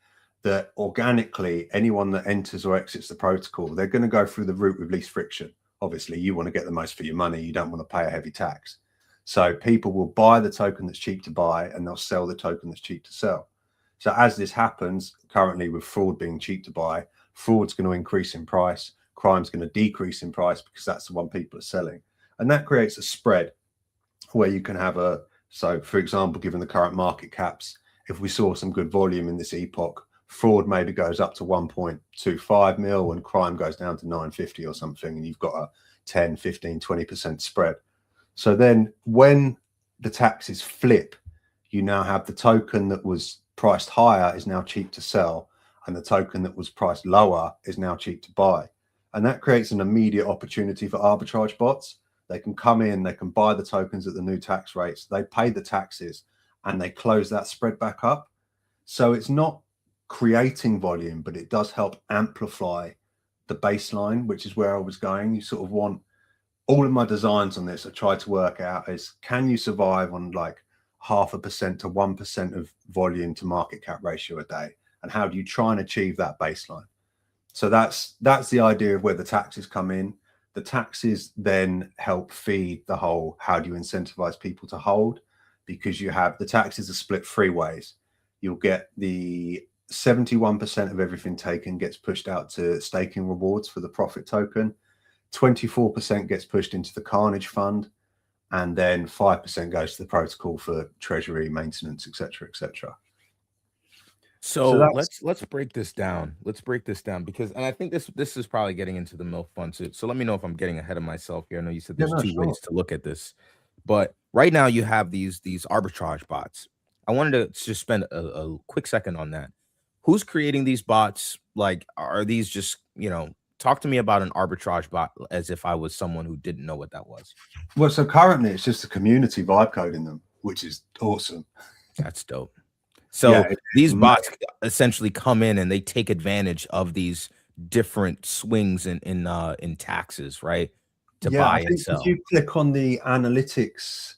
that organically, anyone that enters or exits the protocol, they're going to go through the route with least friction. Obviously, you want to get the most for your money. You don't want to pay a heavy tax. So people will buy the token that's cheap to buy, and they'll sell the token that's cheap to sell. So as this happens, currently with fraud being cheap to buy, fraud's going to increase in price. Crime's going to decrease in price because that's the one people are selling. And that creates a spread where you can have a So, for example, given the current market caps, if we saw some good volume in this epoch, fraud maybe goes up to 1.25 mil and crime goes down to 950 or something, and you've got a 10, 15, 20% spread. So then when the taxes flip, you now have the token that was priced higher is now cheap to sell, and the token that was priced lower is now cheap to buy. And that creates an immediate opportunity for arbitrage bots. They can come in, they can buy the tokens at the new tax rates, they pay the taxes, and they close that spread back up. So it's not creating volume, but it does help amplify the baseline, which is where I was going. You sort of want, all of my designs on this, I tried to work out is, can you survive on like 0.5% to 1% of volume to market cap ratio a day? And how do you try and achieve that baseline? So that's the idea of where the taxes come in. The taxes then help feed the whole, how do you incentivize people to hold? Because you have, the taxes are split three ways. You'll get the 71% of everything taken gets pushed out to staking rewards for the profit token. 24% gets pushed into the Carnage fund, and then 5% goes to the protocol for treasury maintenance, etc., etc. So let's break this down. Let's break this down, because, and I think this is probably getting into the MILF fund too. So let me know if I'm getting ahead of myself here. I know you said there's two ways to look at this, but right now you have these arbitrage bots. I wanted to just spend a quick second on that. Who's creating these bots? Like, are these just, you know, talk to me about an arbitrage bot as if I was someone who didn't know what that was. Well, so currently it's just a community vibe coding them, which is awesome. That's dope. So these bots essentially come in and they take advantage of these different swings in taxes, right? To buy and sell. If you click on the analytics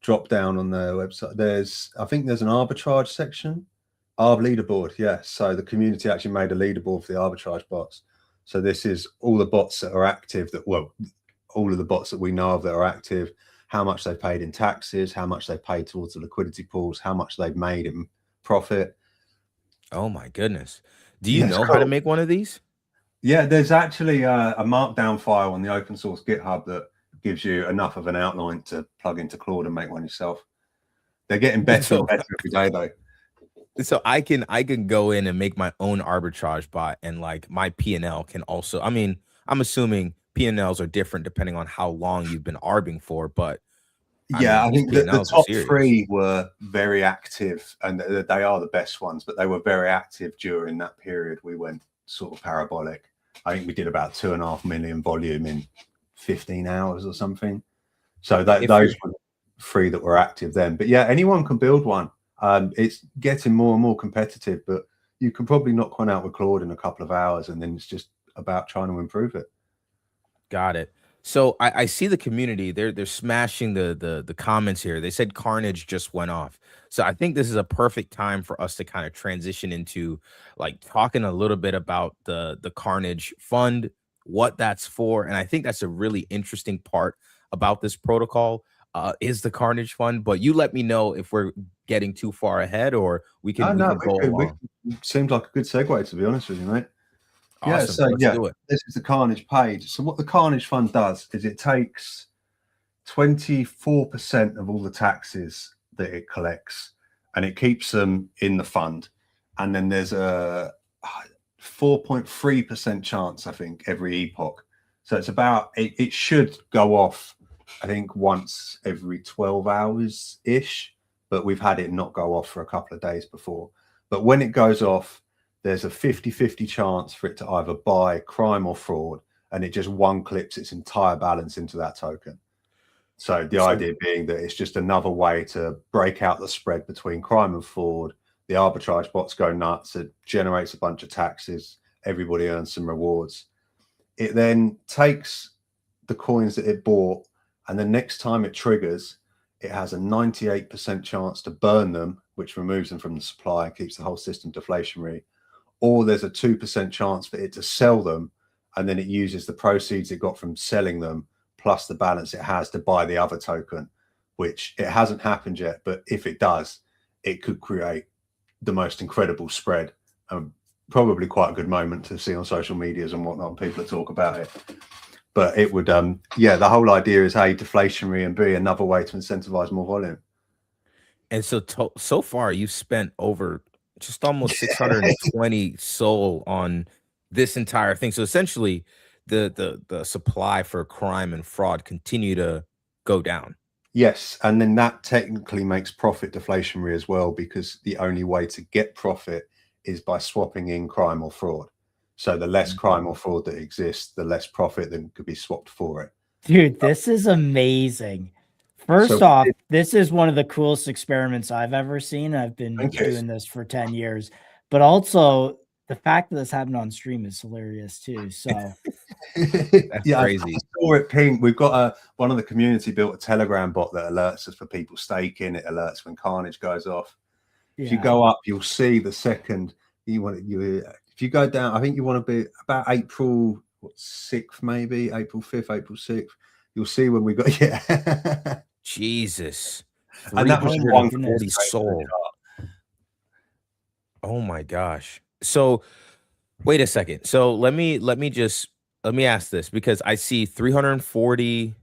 drop down on their website, I think there's an arbitrage section. Arb leaderboard, yes. So the community actually made a leaderboard for the arbitrage bots. So this is all the bots that are active, all of the bots that we know of that are active, how much they paid in taxes, how much they paid towards the liquidity pools, how much they've made in profit. Oh my goodness. Do you know how to make one of these? Yeah, there's actually a markdown file on the open source GitHub that gives you enough of an outline to plug into Claude and make one yourself. They're getting better and better every day though. So I can go in and make my own arbitrage bot, and like my P&L can also, I mean, I'm assuming P&Ls are different depending on how long you've been arbing for, but I think the top three were very active, and they are the best ones, but they were very active during that period. We went sort of parabolic. I think we did about 2.5 million volume in 15 hours or something. So those were three that were active then. But yeah, anyone can build one. It's getting more and more competitive, but you can probably knock one out with Claude in a couple of hours, and then it's just about trying to improve it. Got it. So I see the community, they're smashing the comments here. They said Carnage just went off. So I think this is a perfect time for us to kind of transition into like talking a little bit about the Carnage fund, what that's for. And I think that's a really interesting part about this protocol. Is the Carnage fund, but you let me know if we're getting too far ahead, or we can, go along. Seems like a good segue, to be honest with you, mate. Awesome. Let's do it. This is the Carnage page. So what the Carnage fund does is it takes 24% of all the taxes that it collects, and it keeps them in the fund. And then there's a 4.3% chance, I think, every epoch. So it's about, it should go off, I think, once every 12 hours ish, but we've had it not go off for a couple of days before. But when it goes off, there's a 50-50 chance for it to either buy crime or fraud, and it just one clips its entire balance into that token. So the idea being that it's just another way to break out the spread between crime and fraud. The arbitrage bots go nuts. It generates a bunch of taxes. Everybody earns some rewards. It then takes the coins that it bought, and the next time it triggers, it has a 98% chance to burn them, which removes them from the supply and keeps the whole system deflationary. Or there's a 2% chance for it to sell them, and then it uses the proceeds it got from selling them plus the balance it has to buy the other token, which it hasn't happened yet. But if it does, it could create the most incredible spread. Probably quite a good moment to see on social medias and whatnot. People talk about it. But it would, the whole idea is A, deflationary, and B, another way to incentivize more volume. And so far, you've spent over just almost 620 SOL on this entire thing. So essentially, the supply for crime and fraud continue to go down. Yes, and then that technically makes profit deflationary as well, because the only way to get profit is by swapping in crime or fraud. So the less crime or fraud that exists, the less profit that could be swapped for it. Dude, this is amazing. First off, this is one of the coolest experiments I've ever seen. I've been doing this for 10 years, but also the fact that this happened on stream is hilarious too. So that's crazy. I saw it ping. We've got one of the community built a Telegram bot that alerts us for people staking. It alerts when carnage goes off. If you go up, you'll see the second if you go down, I think you want to be about April 6th, maybe April 5th, April 6th. You'll see when we got Jesus. And that was 140 SOL. Oh my gosh. So wait a second. So let me ask this, because I see 340,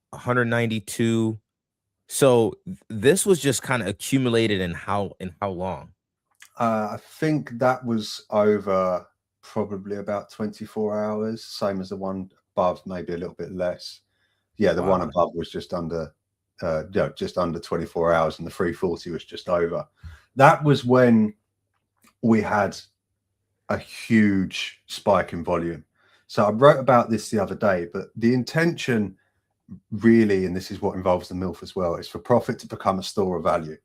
192. So this was just kind of accumulated in how long? I think that was over probably about 24 hours, same as the one above, maybe a little bit less. Yeah, the one above was just under just under 24 hours, and the 340 was just over. That was when we had a huge spike in volume. So I wrote about this the other day, but the intention really, and this is what involves the MILF as well, is for profit to become a store of value.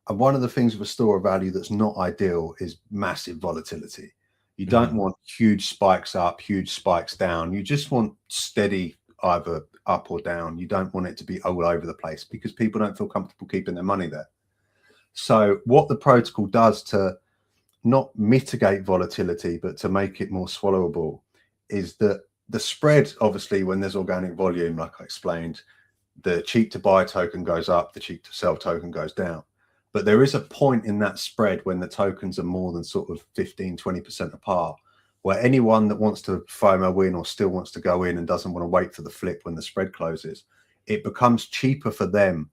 And one of the things with a store of value that's not ideal is massive volatility. You don't want huge spikes up, huge spikes down. You just want steady, either up or down. You don't want it to be all over the place, because people don't feel comfortable keeping their money there. So what the protocol does to not mitigate volatility, but to make it more swallowable, is that the spread, obviously, when there's organic volume, like I explained, the cheap to buy token goes up, the cheap to sell token goes down. But there is a point in that spread when the tokens are more than sort of 15, 20% apart, where anyone that wants to FOMO in or still wants to go in and doesn't want to wait for the flip when the spread closes, it becomes cheaper for them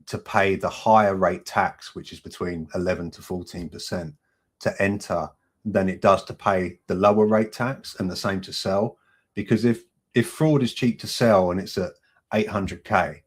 to pay the higher rate tax, which is between 11 to 14%, to enter than it does to pay the lower rate tax, and the same to sell. Because if fraud is cheap to sell and it's at 800K,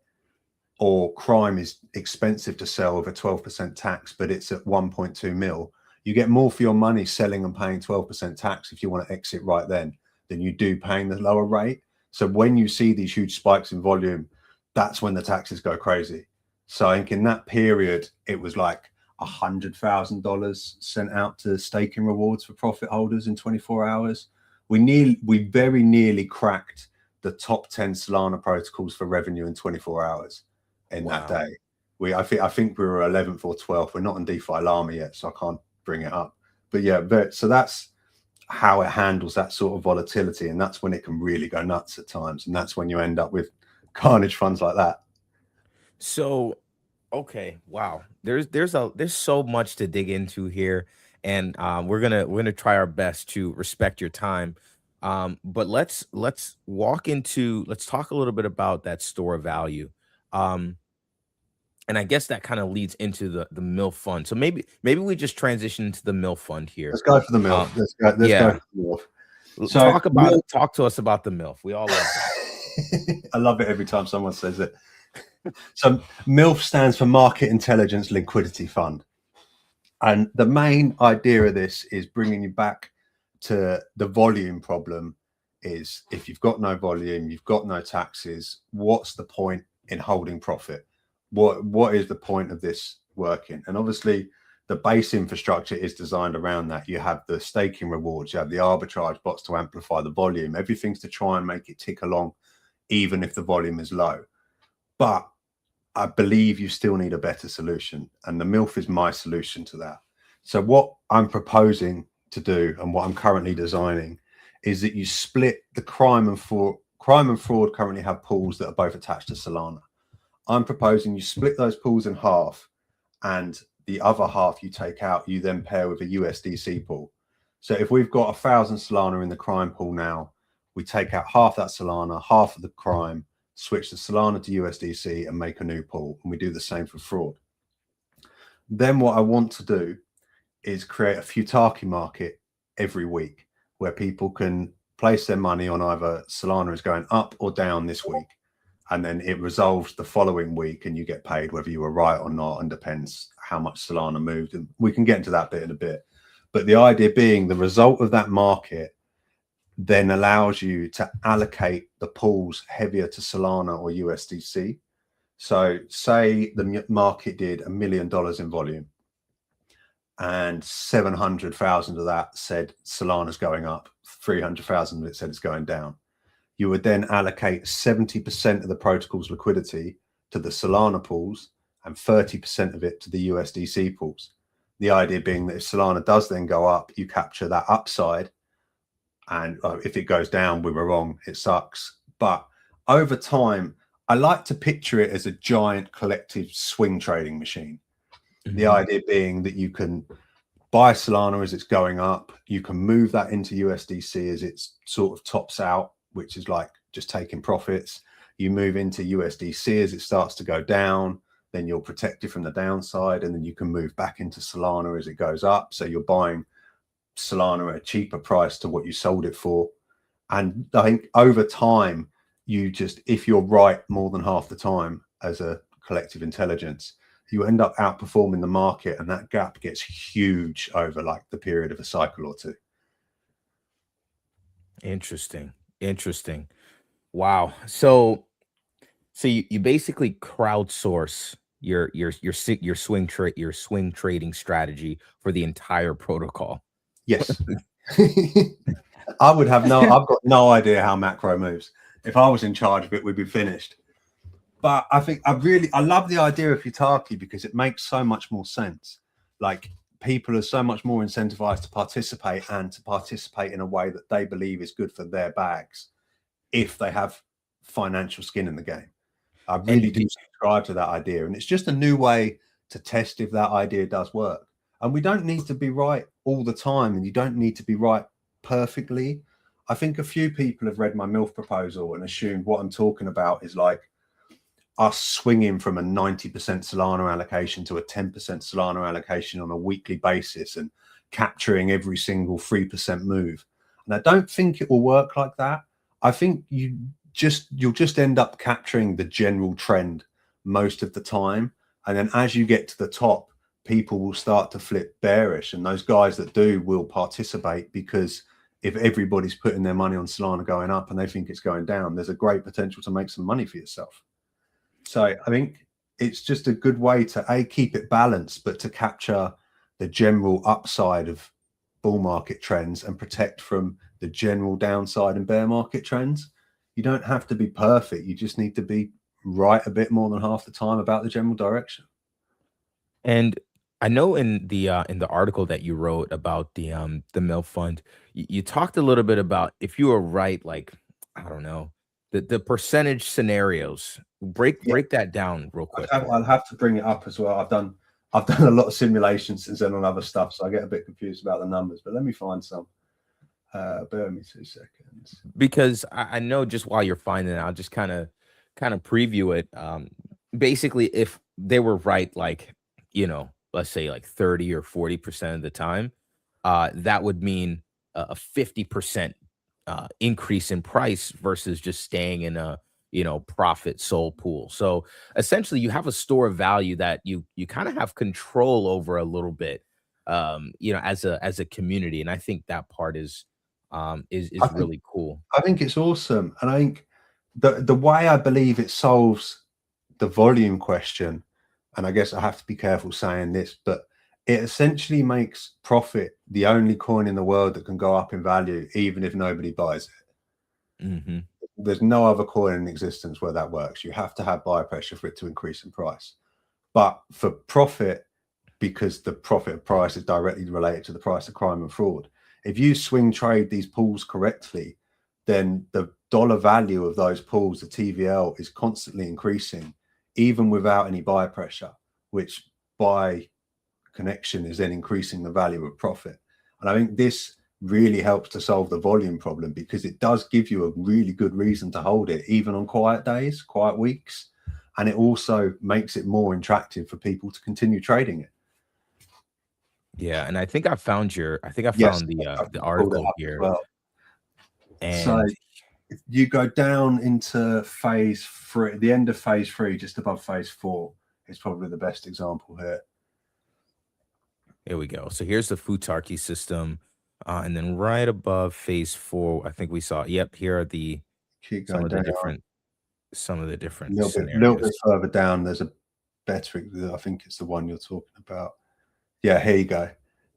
or crime is expensive to sell with a 12% tax, but it's at 1.2 mil, you get more for your money selling and paying 12% tax if you want to exit right then than you do paying the lower rate. So when you see these huge spikes in volume, that's when the taxes go crazy. So I think in that period, it was like $100,000 sent out to staking rewards for profit holders in 24 hours. We very nearly cracked the top 10 Solana protocols for revenue in 24 hours in that day. I think we were 11th or 12th. We're not on DeFi Llama yet, so I can't bring it up. But yeah, so that's how it handles that sort of volatility, and that's when it can really go nuts at times, and that's when you end up with carnage funds like that. So, okay, wow. There's so much to dig into here, and we're gonna try our best to respect your time. But let's talk a little bit about that store of value. And I guess that kind of leads into the MILF fund. So maybe we just transition into the MILF fund here. Let's go for the MILF. Let's go for the MILF. So talk to us about the MILF. We all love it. I love it every time someone says it. So MILF stands for Market Intelligence Liquidity Fund. And the main idea of this is bringing you back to the volume problem. Is if you've got no volume, you've got no taxes, what's the point in holding profit? What is the point of this working? And obviously the base infrastructure is designed around that. You have the staking rewards, you have the arbitrage bots to amplify the volume. Everything's to try and make it tick along, even if the volume is low. But I believe you still need a better solution, and the MILF is my solution to that. So what I'm proposing to do, and what I'm currently designing, is that you split the crime and fraud. Crime and fraud currently have pools that are both attached to Solana. I'm proposing you split those pools in half, and the other half you take out, you then pair with a USDC pool. So if we've got 1,000 Solana in the crime pool now, we take out half that Solana, half of the crime, switch the Solana to USDC and make a new pool. And we do the same for fraud. Then what I want to do is create a Futaki market every week where people can place their money on either Solana is going up or down this week. And then it resolves the following week and you get paid whether you were right or not, and depends how much Solana moved. And we can get into that bit in a bit. But the idea being the result of that market then allows you to allocate the pools heavier to Solana or USDC. So say the market did $1 million in volume and 700,000 of that said Solana's going up, 300,000 of it said it's going down. You would then allocate 70% of the protocol's liquidity to the Solana pools and 30% of it to the USDC pools. The idea being that if Solana does then go up, you capture that upside. And if it goes down, we were wrong, it sucks. But over time, I like to picture it as a giant collective swing trading machine. Mm-hmm. The idea being that you can buy Solana as it's going up. You can move that into USDC as it sort of tops out, which is like just taking profits. You move into USDC as it starts to go down, then you're protected from the downside, and then you can move back into Solana as it goes up. So you're buying Solana at a cheaper price to what you sold it for. And I think over time, you just, if you're right more than half the time as a collective intelligence, you end up outperforming the market, and that gap gets huge over like the period of a cycle or two. Interesting. Wow. So you basically crowdsource your swing trading strategy for the entire protocol. Yes. I've got no idea how macro moves. If I was in charge of it, we'd be finished. But I think I love the idea of Futaki because it makes so much more sense. Like, people are so much more incentivized to participate, and to participate in a way that they believe is good for their bags if they have financial skin in the game. I really do subscribe to that idea. And it's just a new way to test if that idea does work. And we don't need to be right all the time, and you don't need to be right perfectly. I think a few people have read my MILF proposal and assumed what I'm talking about is like us swinging from a 90% Solana allocation to a 10% Solana allocation on a weekly basis and capturing every single 3% move. And I don't think it will work like that. I think you'll just end up capturing the general trend most of the time. And then as you get to the top, people will start to flip bearish. And those guys that do will participate, because if everybody's putting their money on Solana going up and they think it's going down, there's a great potential to make some money for yourself. So I think it's just a good way to keep it balanced, but to capture the general upside of bull market trends and protect from the general downside and bear market trends. You don't have to be perfect. You just need to be right a bit more than half the time about the general direction. And I know in the article that you wrote about the MILF fund, you talked a little bit about if you were right, like, I don't know, the percentage scenarios. Break that down real quick. I'll have to bring it up as well. I've done a lot of simulations since then on other stuff, so I get a bit confused about the numbers. But let me find some. Bear with me 2 seconds. Because I know, just while you're finding it, I'll just kind of preview it. Basically, if they were right, like, let's say like 30 or 40% of the time, that would mean a 50% increase in price versus just staying in a profit sold pool. So essentially, you have a store of value that you kind of have control over a little bit, as a community. And I think that part is really cool. I think it's awesome. And I think the way I believe it solves the volume question, and I guess I have to be careful saying this, but it essentially makes profit the only coin in the world that can go up in value, even if nobody buys it. Mm-hmm. There's no other coin in existence where that works. You have to have buyer pressure for it to increase in price. But for profit, because the profit of price is directly related to the price of crime and fraud, if you swing trade these pools correctly, then the dollar value of those pools, the TVL, is constantly increasing, even without any buyer pressure, which by connection is then increasing the value of profit. And I think this really helps to solve the volume problem, because it does give you a really good reason to hold it, even on quiet days, quiet weeks. And it also makes it more attractive for people to continue trading it. Yeah, and I think I found the article here. Well. And so if you go down into phase 3, the end of phase 3, just above phase 4, is probably the best example here. Here we go. So here's the Futarki system. And then right above phase 4, I think we saw, yep, here are some of the different scenarios. A little bit further down, there's a better, I think it's the one you're talking about. Yeah, here you go.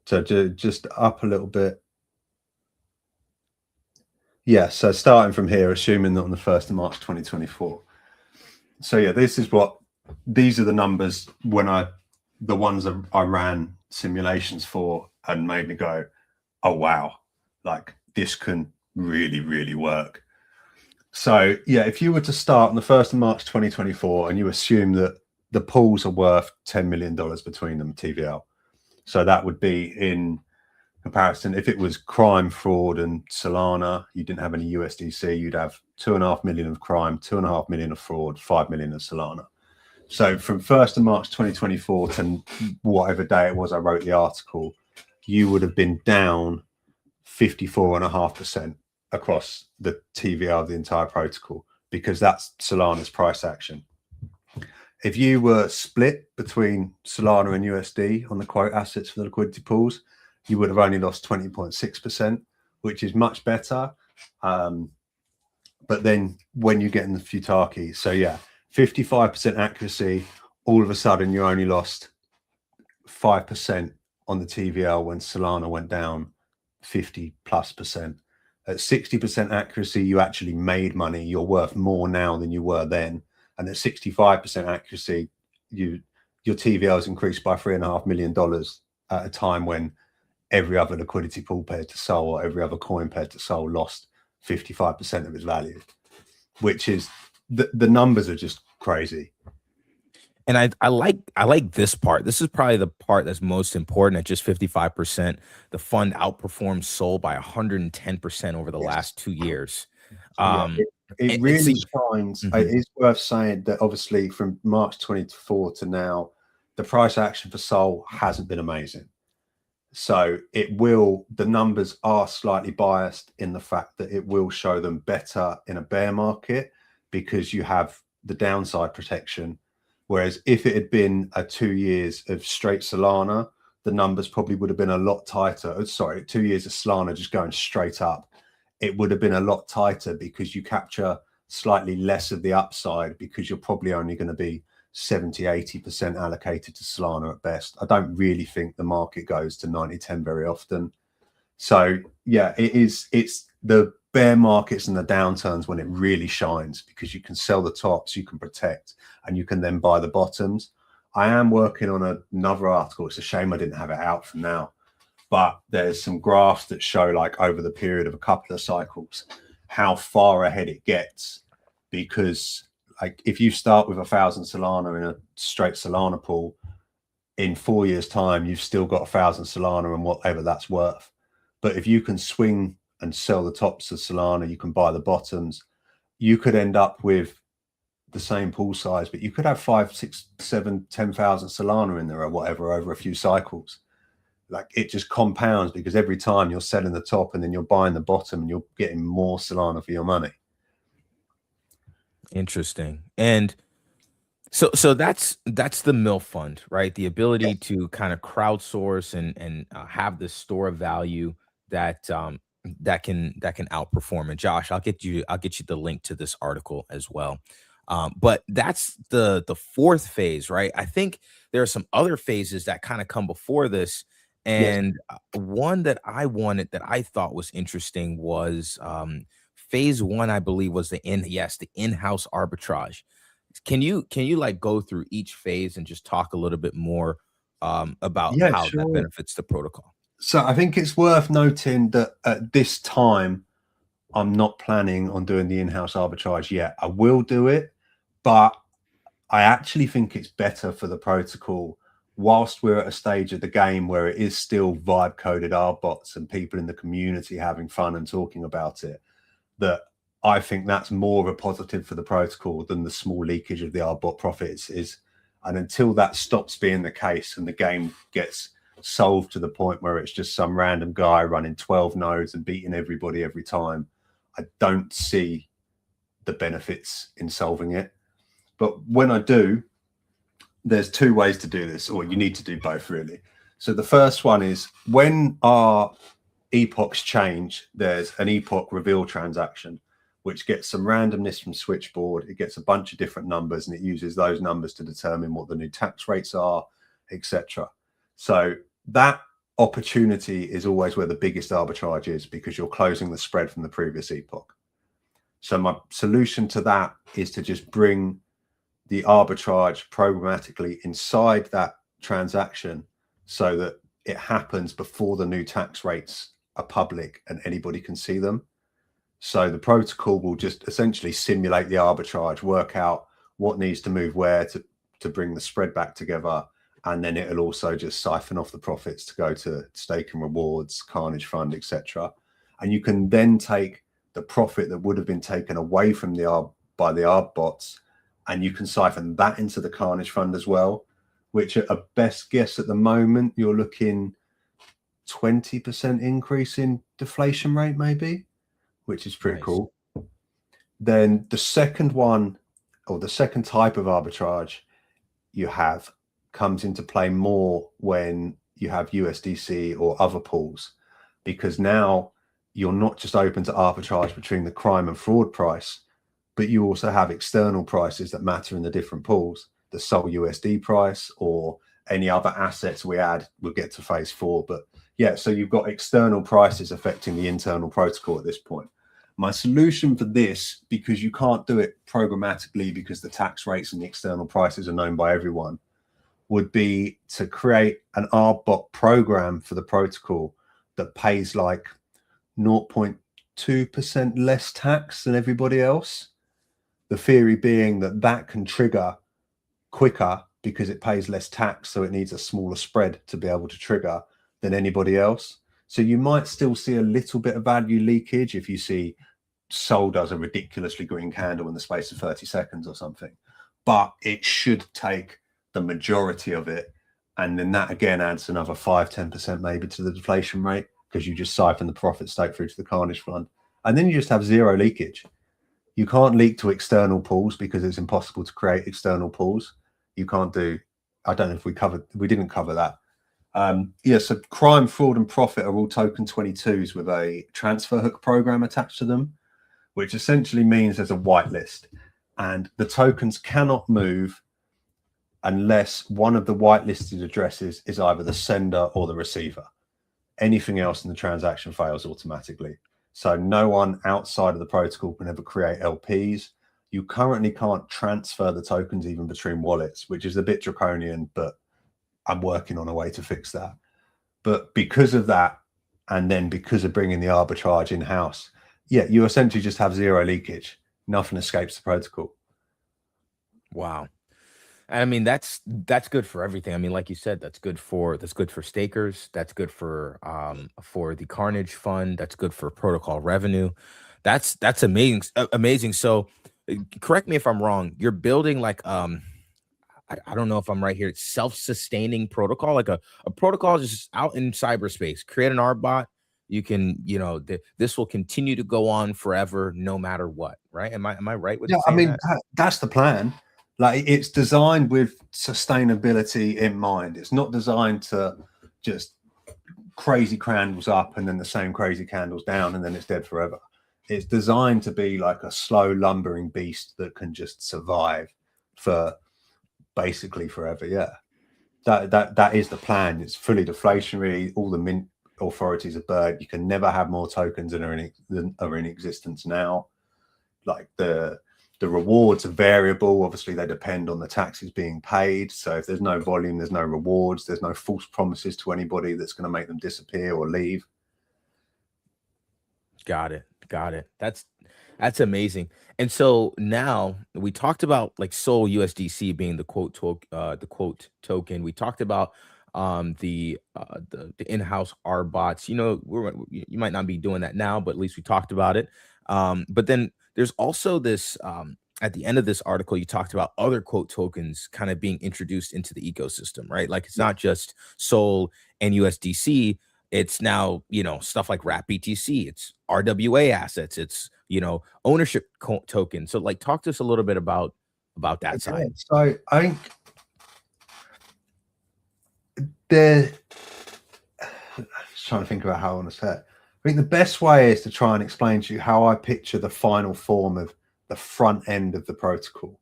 So just up a little bit. Yeah, so starting from here, assuming that on the 1st of March 2024. So yeah, these are the numbers the ones that I ran simulations for and made me go, oh wow, like this can really, really work. So yeah, if you were to start on the 1st of March 2024 and you assume that the pools are worth $10 million between them, TVL. So that would be in comparison, if it was crime, fraud, and Solana, you didn't have any USDC, you'd have 2.5 million of crime, 2.5 million of fraud, 5 million of Solana. So from 1st of March 2024 to whatever day it was I wrote the article, you would have been down 54.5% across the TVL of the entire protocol, because that's Solana's price action. If you were split between Solana and USD on the quote assets for the liquidity pools, you would have only lost 20.6%, which is much better. But then when you get in the Futarki, so yeah, 55% accuracy, all of a sudden you only lost 5% on the TVL when Solana went down 50+%. At 60% accuracy, you actually made money. You're worth more now than you were then. And at 65% accuracy, your TVL has increased by $3.5 million at a time when every other liquidity pool paired to Sol or every other coin paired to Sol lost 55% of its value, which is the numbers are just crazy. And I like this part. This is probably the part that's most important. At just 55%, the fund outperformed Sol by 110% over the last 2 years. It really shines. It is worth saying that obviously from March 24 to now, the price action for Sol hasn't been amazing. So the numbers are slightly biased in the fact that it will show them better in a bear market because you have the downside protection. Whereas if it had been 2 years of straight Solana, the numbers probably would have been a lot tighter. Sorry, 2 years of Solana just going straight up. It would have been a lot tighter because you capture slightly less of the upside because you're probably only going to be 70-80% allocated to Solana at best. I don't really think the market goes to 90-10 very often. So yeah, it's the bear markets and the downturns when it really shines because you can sell the tops, you can protect, and you can then buy the bottoms. I am working on another article. It's a shame I didn't have it out for now, but there's some graphs that show like over the period of a couple of cycles, how far ahead it gets. Because like if you start with 1,000 Solana in a straight Solana pool, in 4 years' time, you've still got 1,000 Solana and whatever that's worth. But if you can swing and sell the tops of Solana, you can buy the bottoms, you could end up with the same pool size, but you could have 5, 6, 7, 10,000 Solana in there or whatever over a few cycles. Like it just compounds because every time you're selling the top and then you're buying the bottom and you're getting more Solana for your money. Interesting. And so that's the MIL fund, right? The ability to kind of crowdsource and have this store of value that that can outperform. And Josh, I'll get you the link to this article as well. But that's the fourth phase, right? I think there are some other phases that kind of come before this. And one that I thought was interesting was phase 1, I believe, was the in-house arbitrage. Can you like go through each phase and just talk a little bit more about how that benefits the protocol? So I think it's worth noting that at this time, I'm not planning on doing the in-house arbitrage yet. I will do it, but I actually think it's better for the protocol whilst we're at a stage of the game where it is still vibe coded R bots and people in the community having fun and talking about it, that I think that's more of a positive for the protocol than the small leakage of the R bot profits is. And until that stops being the case and the game gets solved to the point where it's just some random guy running 12 nodes and beating everybody every time, I don't see the benefits in solving it. But when I do, there's two ways to do this, or you need to do both really. So the first one is when our epochs change, there's an epoch reveal transaction, which gets some randomness from Switchboard. It gets a bunch of different numbers and it uses those numbers to determine what the new tax rates are, etc. So that opportunity is always where the biggest arbitrage is, because you're closing the spread from the previous epoch. So my solution to that is to just bring the arbitrage programmatically inside that transaction so that it happens before the new tax rates are public and anybody can see them. So the protocol will just essentially simulate the arbitrage, work out what needs to move where to bring the spread back together. And then it'll also just siphon off the profits to go to stake and rewards, Carnage Fund, etc. And you can then take the profit that would have been taken away from the ARB by the ARB bots, and you can siphon that into the Carnage Fund as well, which at a best guess at the moment, you're looking 20% increase in deflation rate, maybe, which is pretty cool. Then the second one, or the second type of arbitrage you have, comes into play more when you have USDC or other pools, because now you're not just open to arbitrage between the crime and fraud price, but you also have external prices that matter in the different pools, the Sol USD price or any other assets we add. We'll get to phase 4, but yeah, so you've got external prices affecting the internal protocol at this point. My solution for this, because you can't do it programmatically because the tax rates and the external prices are known by everyone, would be to create an RBot program for the protocol that pays like 0.2% less tax than everybody else. The theory being that that can trigger quicker because it pays less tax, so it needs a smaller spread to be able to trigger than anybody else. So you might still see a little bit of value leakage if you see Sol does a ridiculously green candle in the space of 30 seconds or something, but it should take the majority of it, and then that again adds another 5-10% maybe to the deflation rate, because you just siphon the profit stake through to the Carnage Fund, and then you just have zero leakage. You can't leak to external pools because it's impossible to create external pools. You can't do, I don't know if we didn't cover that. Yeah, so crime, fraud, and profit are all token 22s with a transfer hook program attached to them, which essentially means there's a whitelist, and the tokens cannot move unless one of the whitelisted addresses is either the sender or the receiver. Anything else in the transaction fails automatically. So no one outside of the protocol can ever create LPs. You currently can't transfer the tokens even between wallets, which is a bit draconian, but I'm working on a way to fix that. But because of that, and then because of bringing the arbitrage in-house, yeah, you essentially just have zero leakage. Nothing escapes the protocol. Wow. I mean, that's good for everything. I mean, like you said, that's good for stakers. That's good for the Carnage Fund. That's good for protocol revenue. That's amazing. Amazing. So, correct me if I'm wrong. You're building like I don't know if I'm right here. It's self-sustaining protocol, like a protocol just out in cyberspace. Create an RBot. You can, this will continue to go on forever, no matter what. Right? Am I right with? Yeah, I mean that's the plan. Like, it's designed with sustainability in mind. It's not designed to just crazy candles up and then the same crazy candles down and then it's dead forever. It's designed to be like a slow lumbering beast that can just survive for basically forever. Yeah, that is the plan. It's fully deflationary. All the mint authorities are bird. You can never have more tokens than are in existence now. Like the rewards are variable. Obviously, they depend on the taxes being paid. So if there's no volume, there's no rewards. There's no false promises to anybody that's going to make them disappear or leave. Got it. That's That's amazing. And so now we talked about like Sol USDC being the quote token. We talked about the in-house R bots. You know, you might not be doing that now, but at least we talked about it. But then there's also this at the end of this article, you talked about other quote tokens kind of being introduced into the ecosystem, right? Like it's not just Sol and USDC. It's now, you know, stuff like Wrap BTC, it's RWA assets, it's, you know, ownership token. So like talk to us a little bit about that side. So I think there, trying to think about how I want to say it. I think the best way is to try and explain to you how I picture the final form of the front end of the protocol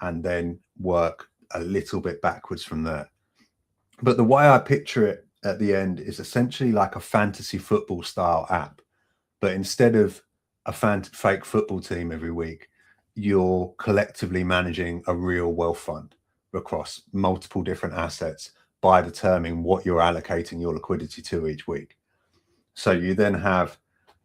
and then work a little bit backwards from there. But the way I picture it at the end is essentially like a fantasy football style app. But instead of a fake football team every week, you're collectively managing a real wealth fund across multiple different assets by determining what you're allocating your liquidity to each week. So you then have,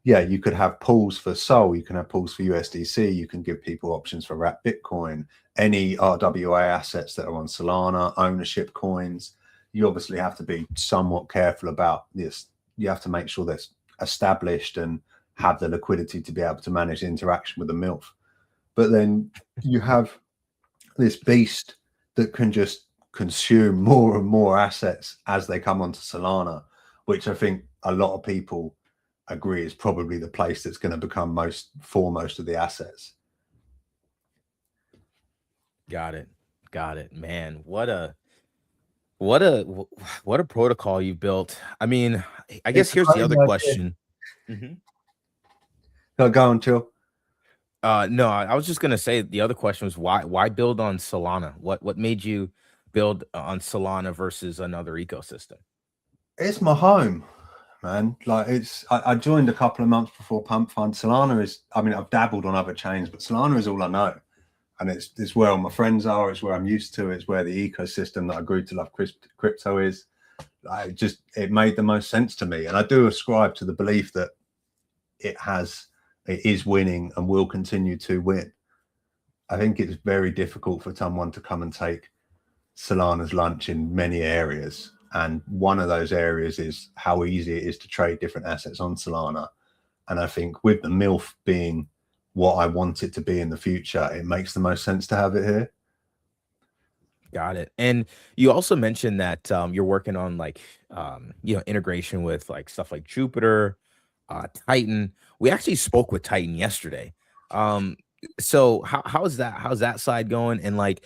you could have pools for Sol, you can have pools for USDC, you can give people options for Wrap Bitcoin, any RWA assets that are on Solana, ownership coins. You obviously have to be somewhat careful about this. You have to make sure that's established and have the liquidity to be able to manage the interaction with the MILF. But then you have this beast that can just consume more and more assets as they come onto Solana, which I think a lot of people agree is probably the place that's going to become foremost of the assets. Got it. Man, what a protocol you built. I mean, I guess here's the other question. No, go on, Chill. No, I was just gonna say the other question was why build on Solana? What made you build on Solana versus another ecosystem? It's my home, man. Like I joined a couple of months before Pump Fund. Solana is, I mean, I've dabbled on other chains, but Solana is all I know. And it's where all my friends are. It's where I'm used to. It's where the ecosystem that I grew to love crypto is. It made the most sense to me. And I do ascribe to the belief that it is winning and will continue to win. I think it's very difficult for someone to come and take Solana's lunch in many areas. And one of those areas is how easy it is to trade different assets on Solana. And I think with the MILF being what I want it to be in the future, it makes the most sense to have it here. Got it. And you also mentioned that you're working on like integration with like stuff like Jupiter, Titan. We actually spoke with Titan yesterday. So how's that side going? And like,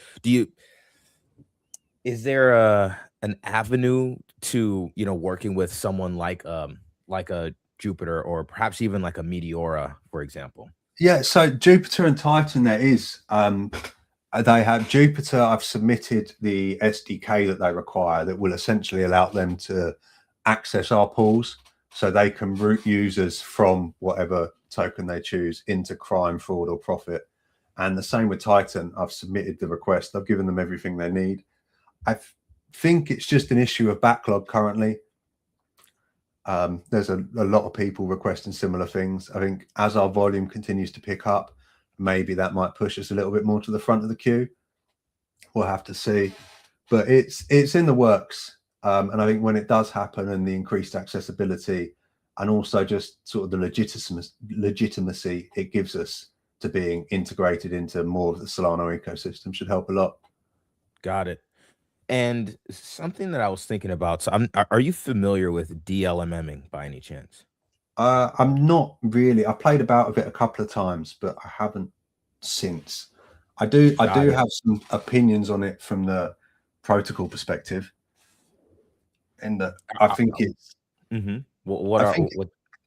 is there an avenue to working with someone like a Jupiter or perhaps even like a Meteora, for example? Yeah, so Jupiter and Titan, there is. They have Jupiter. I've submitted the SDK that they require that will essentially allow them to access our pools, so they can route users from whatever token they choose into crime, fraud, or profit. And the same with Titan. I've submitted the request. I've given them everything they need. I think it's just an issue of backlog currently. There's a lot of people requesting similar things. I think as our volume continues to pick up, maybe that might push us a little bit more to the front of the queue. We'll have to see, but it's in the works. And I think when it does happen, and the increased accessibility, and also just sort of the legitimacy it gives us to being integrated into more of the Solana ecosystem, should help a lot. Got it. And something that I was thinking about, so are you familiar with DLMMing by any chance? I'm not really. I played about with it a couple of times, but I haven't since. I do have some opinions on it from the protocol perspective, and that I think it's.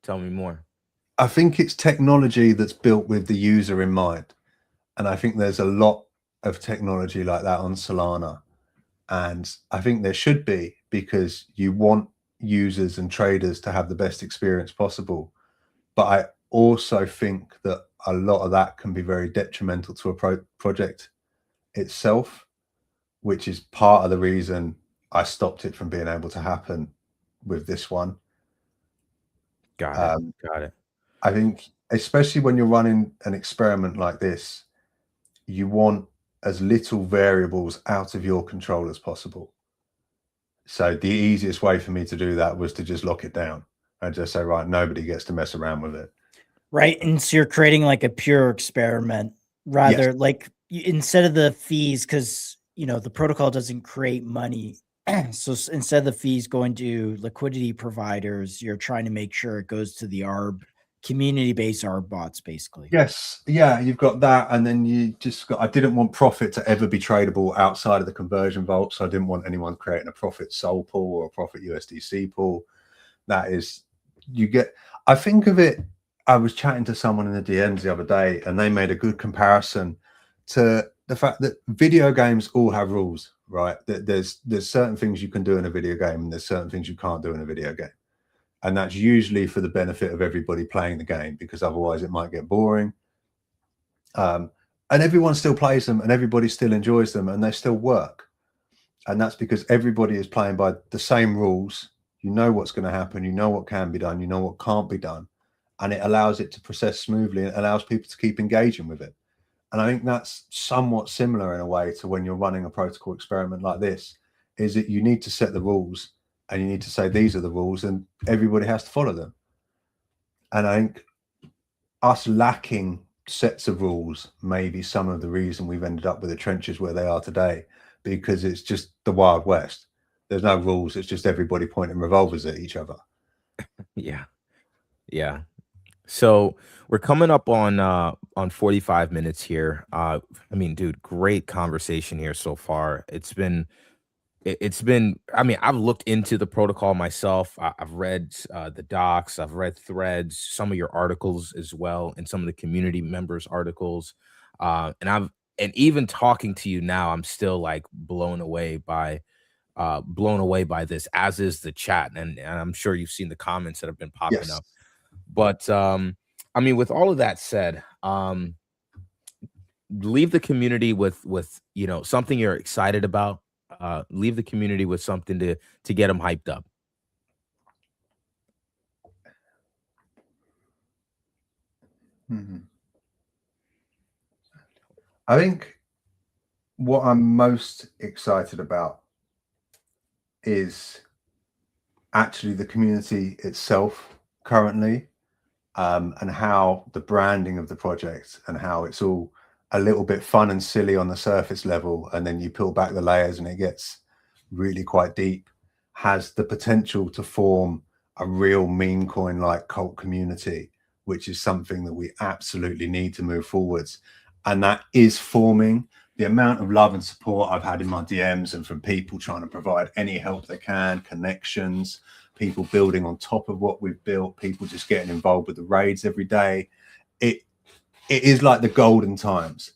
Tell me more. I think it's technology that's built with the user in mind, and I think there's a lot of technology like that on Solana. And I think there should be, because you want users and traders to have the best experience possible. But I also think that a lot of that can be very detrimental to a project itself, which is part of the reason I stopped it from being able to happen with this one. Got it. I think especially when you're running an experiment like this, you want as little variables out of your control as possible. So the easiest way for me to do that was to just lock it down and just say, right, nobody gets to mess around with it. Right. And so you're creating like a pure experiment rather like instead of the fees, because, you know, the protocol doesn't create money. So instead of the fees going to liquidity providers, you're trying to make sure it goes to the ARB community-based ARB bots, basically. Yes. Yeah, you've got that. And then you just got, I didn't want profit to ever be tradable outside of the conversion vault. So I didn't want anyone creating a profit SOL pool or a profit USDC pool. That is, you get, I think of it, I was chatting to someone in the DMs the other day and they made a good comparison to the fact that video games all have rules, right? That there's certain things you can do in a video game and there's certain things you can't do in a video game. And that's usually for the benefit of everybody playing the game, because otherwise it might get boring. And everyone still plays them and everybody still enjoys them and they still work. And that's because everybody is playing by the same rules. You know what's going to happen. You know what can be done. You know what can't be done. And it allows it to process smoothly and allows people to keep engaging with it. And I think that's somewhat similar in a way to when you're running a protocol experiment like this, is that you need to set the rules and you need to say, these are the rules and everybody has to follow them. And I think us lacking sets of rules may be some of the reason we've ended up with the trenches where they are today, because it's just the Wild West. There's no rules. It's just everybody pointing revolvers at each other. Yeah. Yeah. So we're coming up on 45 minutes here. I mean, dude, great conversation here so far. It's been, I mean, I've looked into the protocol myself. I've read the docs, I've read threads, some of your articles as well, and some of the community members' articles. And even talking to you now, I'm still like blown away by this, as is the chat. And I'm sure you've seen the comments that have been popping up. But I mean, with all of that said, leave the community with you know, something you're excited about. Leave the community with something to get them hyped up. I think what I'm most excited about is actually the community itself currently, and how the branding of the project and how it's all a little bit fun and silly on the surface level, and then you peel back the layers and it gets really quite deep, has the potential to form a real meme coin like cult community, which is something that we absolutely need to move forwards. And that is forming. The amount of love and support I've had in my DMs and from people trying to provide any help they can, connections, people building on top of what we've built, people just getting involved with the raids every day. It is like the golden times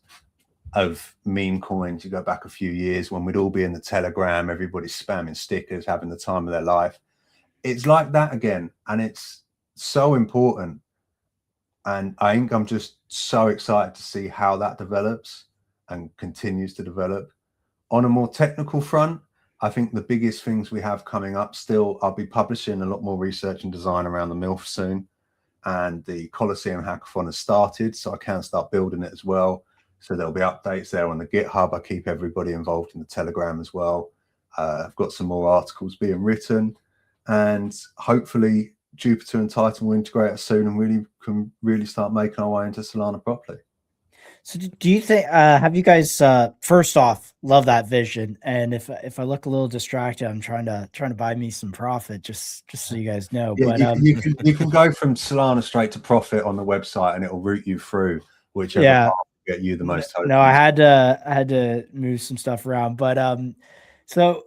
of meme coins. You go back a few years when we'd all be in the Telegram, everybody's spamming stickers, having the time of their life. It's like that again, and it's so important. And I think I'm just so excited to see how that develops and continues to develop. On a more technical front, I think the biggest things we have coming up still, I'll be publishing a lot more research and design around the MILF soon. And the Coliseum Hackathon has started, so I can start building it as well. So there'll be updates there on the GitHub. I keep everybody involved in the Telegram as well. I've got some more articles being written, and hopefully Jupiter and Titan will integrate us soon and really start making our way into Solana properly. So do you think, have you guys, first off, love that vision. And if I look a little distracted, I'm trying to buy me some profit, just so you guys know. Yeah, but you can go from Solana straight to profit on the website and it'll route you through whichever path will get you the most tokens. No, I had to move some stuff around, but so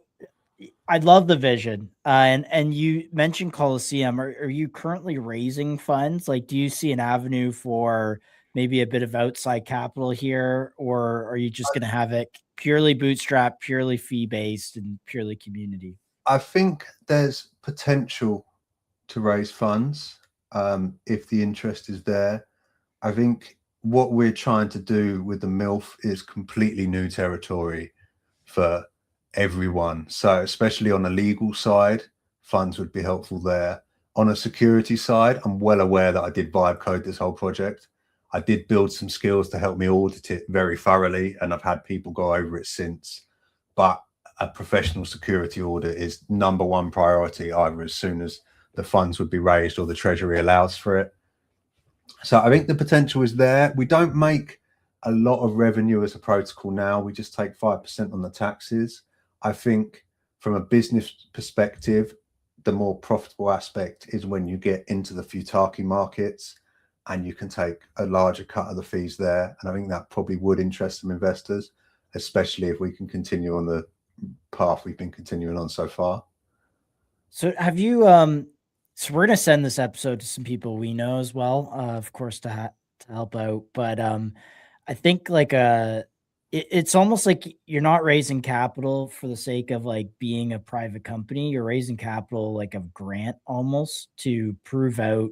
I love the vision. And you mentioned Coliseum. Are you currently raising funds? Like, do you see an avenue for maybe a bit of outside capital here, or are you just going to have it purely bootstrap, purely fee-based, and purely community? I think there's potential to raise funds if the interest is there. I think what we're trying to do with the MILF is completely new territory for everyone. So especially on the legal side, funds would be helpful there. On a security side, I'm well aware that I did vibe code this whole project. I did build some skills to help me audit it very thoroughly, and I've had people go over it since. But a professional security audit is #1 priority, either as soon as the funds would be raised or the Treasury allows for it. So I think the potential is there. We don't make a lot of revenue as a protocol now. We just take 5% on the taxes. I think from a business perspective, the more profitable aspect is when you get into the Futaki markets and you can take a larger cut of the fees there. And I think that probably would interest some investors, especially if we can continue on the path we've been continuing on so far. So have you, so we're going to send this episode to some people we know as well, of course, to help out. But I think like it's almost like you're not raising capital for the sake of like being a private company. You're raising capital like a grant almost to prove out,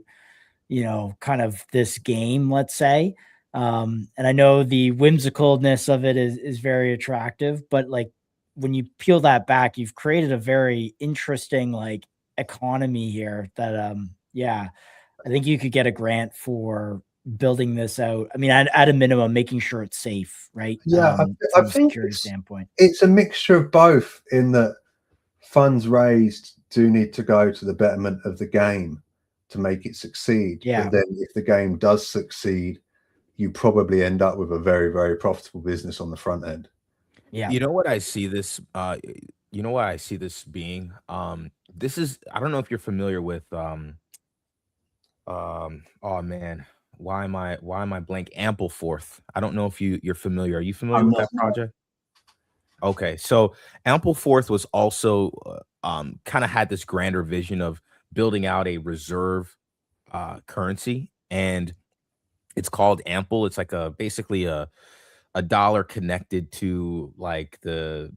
you know, kind of this game, let's say. And I know the whimsicalness of it is very attractive, but like when you peel that back, you've created a very interesting like economy here that yeah, I think you could get a grant for building this out. I mean, at a minimum, making sure it's safe, right? Yeah, From I a think security standpoint. it's a mixture of both, in that funds raised do need to go to the betterment of the game to make it succeed. Yeah. But then if the game does succeed, you probably end up with a very, very profitable business on the front end. Yeah. You know what I see this you know what I see this being? This is, I don't know if you're familiar with oh man, why am I blank? Ampleforth. I don't know if you're familiar. Are you familiar with that project? Okay, so Ampleforth was also kind of had this grander vision of building out a reserve currency, and it's called Ample. It's like basically a dollar connected to like the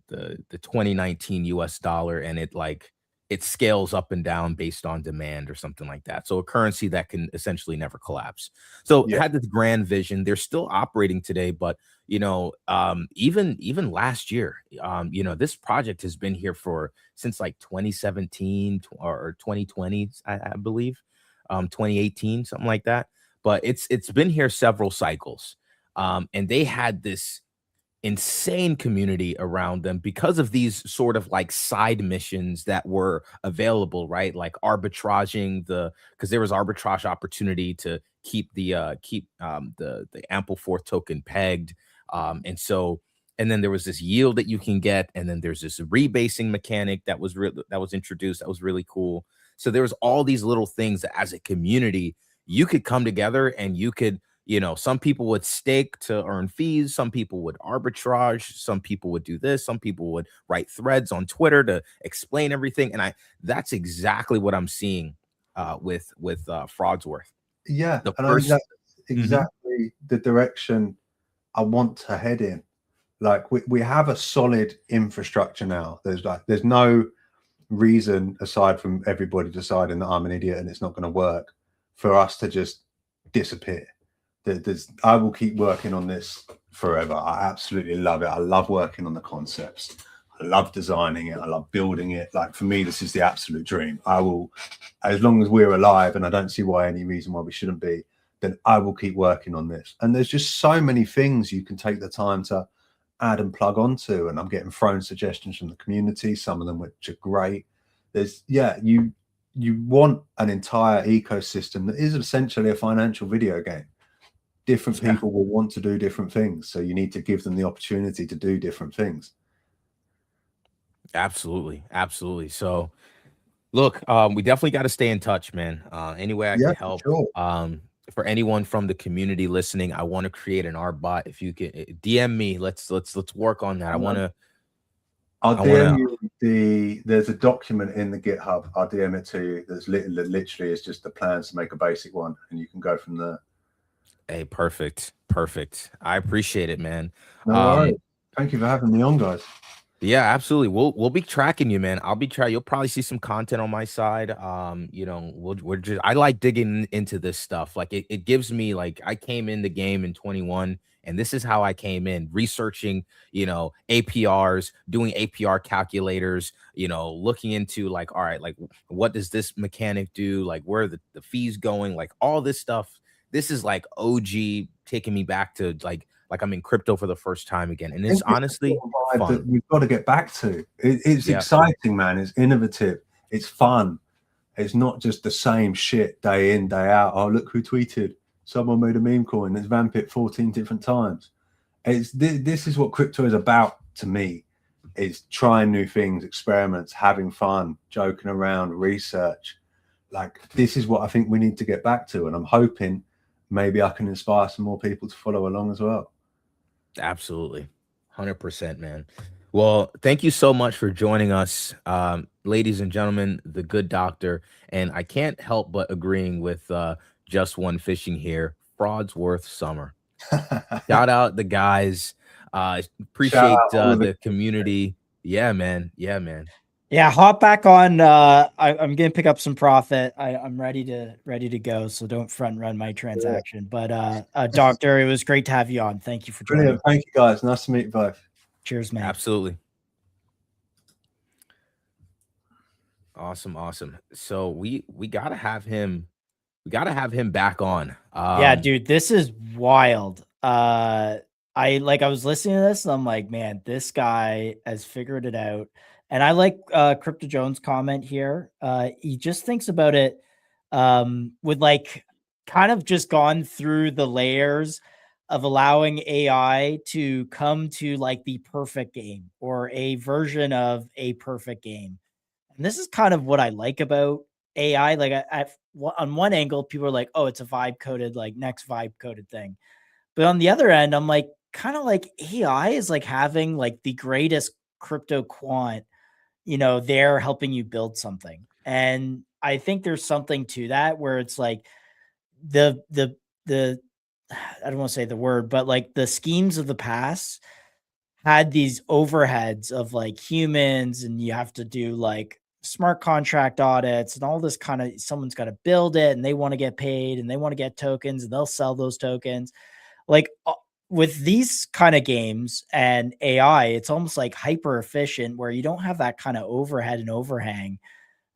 2019 US dollar, and it scales up and down based on demand or something like that. So a currency that can essentially never collapse. So it had this grand vision. They're still operating today, but you know, even last year, you know, this project has been here since like 2017 or 2020, I believe, 2018, something like that. But it's been here several cycles. And they had this insane community around them because of these sort of like side missions that were available, right? Like arbitraging because there was arbitrage opportunity to keep the Ampleforth token pegged. And then there was this yield that you can get, and then there's this rebasing mechanic that was introduced that was really cool. So there was all these little things that as a community you could come together and you could, you know, some people would stake to earn fees, some people would arbitrage, some people would do this, some people would write threads on Twitter to explain everything. And that's exactly what I'm seeing with Frogsworth. Yeah, and I think that's exactly the direction I want to head in. Like we have a solid infrastructure now. There's no reason, aside from everybody deciding that I'm an idiot and it's not going to work, for us to just disappear. I will keep working on this forever. I absolutely love it. I love working on the concepts. I love designing it. I love building it. Like for me, this is the absolute dream. I will, as long as we're alive, and I don't see any reason why we shouldn't be, then I will keep working on this. And there's just so many things you can take the time to add and plug onto. And I'm getting thrown suggestions from the community, some of them which are great. You want an entire ecosystem that is essentially a financial video game. Different people will want to do different things, so you need to give them the opportunity to do different things. Absolutely. So look, we definitely got to stay in touch, man. Any way I can help. Sure. For anyone from the community listening, I want to create an art bot. If you can DM me, let's work on that. I'll DM you there's a document in the GitHub. I'll DM it to you. There's literally is just the plans to make a basic one, and you can go from there. Hey, perfect. I appreciate it, man. No worries. Thank you for having me on, guys. Yeah, absolutely. We'll be tracking you, man. I'll be trying. You'll probably see some content on my side. You know, we're just I like digging into this stuff. Like it gives me like I came in the game in 21, and this is how I came in, researching, you know, APRs, doing APR calculators, you know, looking into like, all right, like what does this mechanic do? Like where are the fees going? Like all this stuff. This is like OG taking me back to like I'm in crypto for the first time again. And I it's think it's honestly the vibe fun. that we've got to get back to. It's Yeah. exciting, man. It's innovative. It's fun. It's not just the same shit day in, day out. Oh, look who tweeted. Someone made a meme coin. Let's vamp it 14 different times. This is what crypto is about to me. Is trying new things, experiments, having fun, joking around, research. Like this is what I think we need to get back to. And I'm hoping maybe I can inspire some more people to follow along as well. Absolutely. 100%, man. Well, thank you so much for joining us, ladies and gentlemen, the good doctor. And I can't help but agreeing with Just One Fishing here. Frauds worth summer. Shout out the guys. Appreciate the community. Yeah, man. Yeah, man. Yeah, hop back on. I'm gonna pick up some profit. I'm ready to go. So don't front run my transaction. But doctor, it was great to have you on. Thank you for joining. Brilliant. Thank you guys. Nice to meet you both. Cheers, man. Absolutely. Awesome. So we gotta have him. We gotta have him back on. Yeah, dude, this is wild. I was listening to this and I'm like, man, this guy has figured it out. And I like Crypto Jones' comment here. He just thinks about it with like kind of just gone through the layers of allowing AI to come to like the perfect game or a version of a perfect game. And this is kind of what I like about AI. Like on one angle, people are like, oh, it's a vibe coded, like next vibe coded thing. But on the other end, I'm like, kind of like AI is like having like the greatest crypto quant, you know, they're helping you build something. And I think there's something to that where it's like the I don't want to say the word, but like the schemes of the past had these overheads of like humans, and you have to do like smart contract audits and all this kind of, someone's got to build it and they want to get paid and they want to get tokens and they'll sell those tokens. Like with these kind of games and AI, it's almost like hyper efficient where you don't have that kind of overhead and overhang.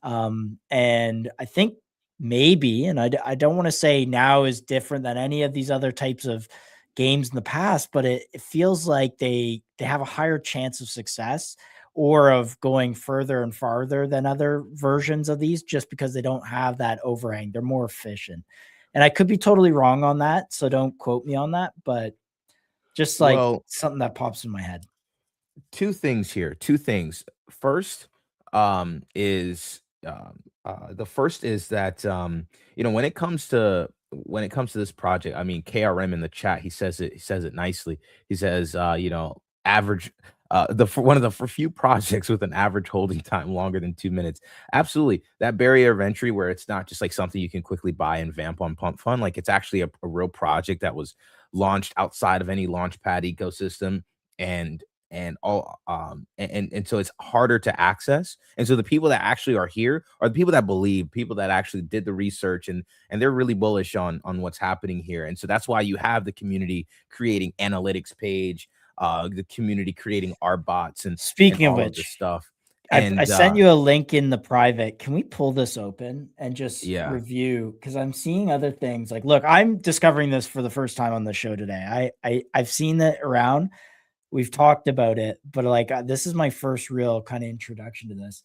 And I think maybe, and I don't want to say now is different than any of these other types of games in the past, but it feels like they have a higher chance of success or of going further and farther than other versions of these just because they don't have that overhang. They're more efficient. And I could be totally wrong on that, so don't quote me on that, but just like something that pops in my head. Two things here. Two things. First, is the first is that you know, when it comes to this project, I mean, KRM in the chat, he says it nicely. He says, you know, average one of the few projects with an average holding time longer than 2 minutes. Absolutely, that barrier of entry where it's not just like something you can quickly buy and vamp on Pump Fund. Like it's actually a real project that was launched outside of any launchpad ecosystem, and all and so it's harder to access. And so the people that actually are here are the people that believe, people that actually did the research, and they're really bullish on what's happening here. And so that's why you have the community creating analytics page, the community creating our bots, and speaking and of all which, this stuff. I sent you a link in the private. Can we pull this open and just review? Because I'm seeing other things. Like, look, I'm discovering this for the first time on the show today. I've seen it around. We've talked about it, but like this is my first real kind of introduction to this.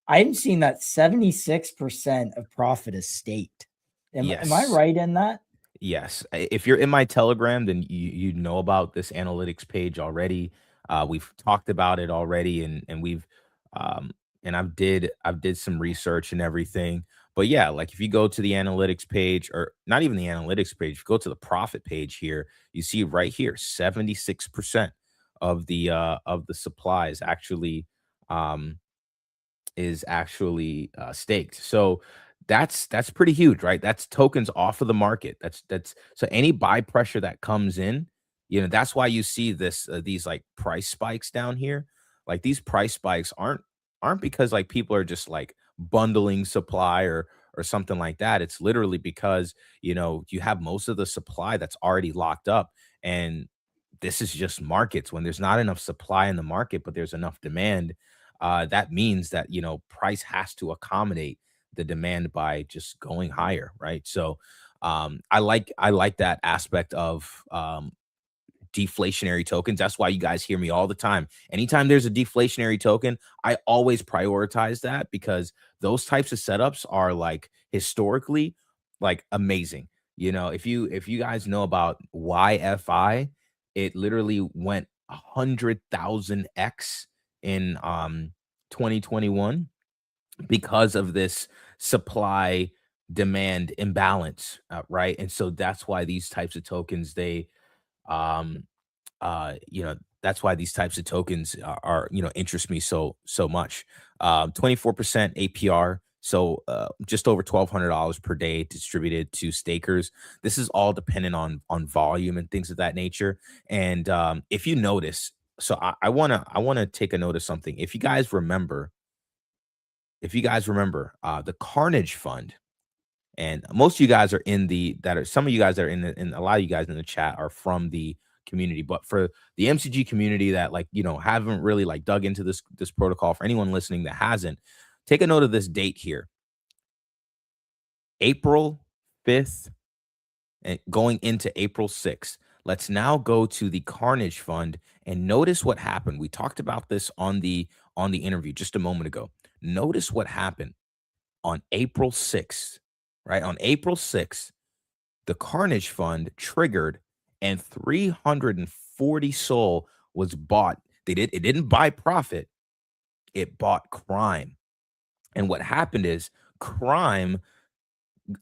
I'm seeing that 76% of profit is staked. Am I right in that? Yes. If you're in my Telegram, then you know about this analytics page already. We've talked about it already, and we've and I've did some research and everything. But yeah, like if you go to the analytics page, or not even the analytics page, if you go to the profit page here, you see right here 76% of the supply is actually staked. So that's pretty huge, right? That's tokens off of the market. That's so any buy pressure that comes in, you know, that's why you see this these like price spikes down here. Like these price spikes aren't because like people are just like bundling supply or something like that. It's literally because, you know, you have most of the supply that's already locked up. And this is just markets. When there's not enough supply in the market, but there's enough demand, that means that, you know, price has to accommodate the demand by just going higher, right? So I like that aspect of deflationary tokens. That's why you guys hear me all the time. Anytime there's a deflationary token, I always prioritize that, because those types of setups are like historically like amazing. You know, if you guys know about YFI, it literally went 100,000x in 2021 because of this supply demand imbalance, right? And so that's why these types of tokens, they um you know, that's why these types of tokens are, you know, interest me so much. 24% APR, so just over $1,200 per day distributed to stakers. This is all dependent on volume and things of that nature. And if you notice, so I want to take a note of something. If you guys remember, the Carnage Fund, and most of you guys are in the that are some of you guys that are in the, and a lot of you guys in the chat are from the community, but for the MCG community that, like, you know, haven't really like dug into this protocol, for anyone listening that hasn't, take a note of this date here. April 5th and going into April 6th. Let's now go to the Carnage Fund and notice what happened. We talked about this on the interview just a moment ago. Notice what happened on April 6th, right? On April 6th, the Carnage Fund triggered and 340 SOL was bought. It didn't buy profit, it bought crime. And what happened is crime,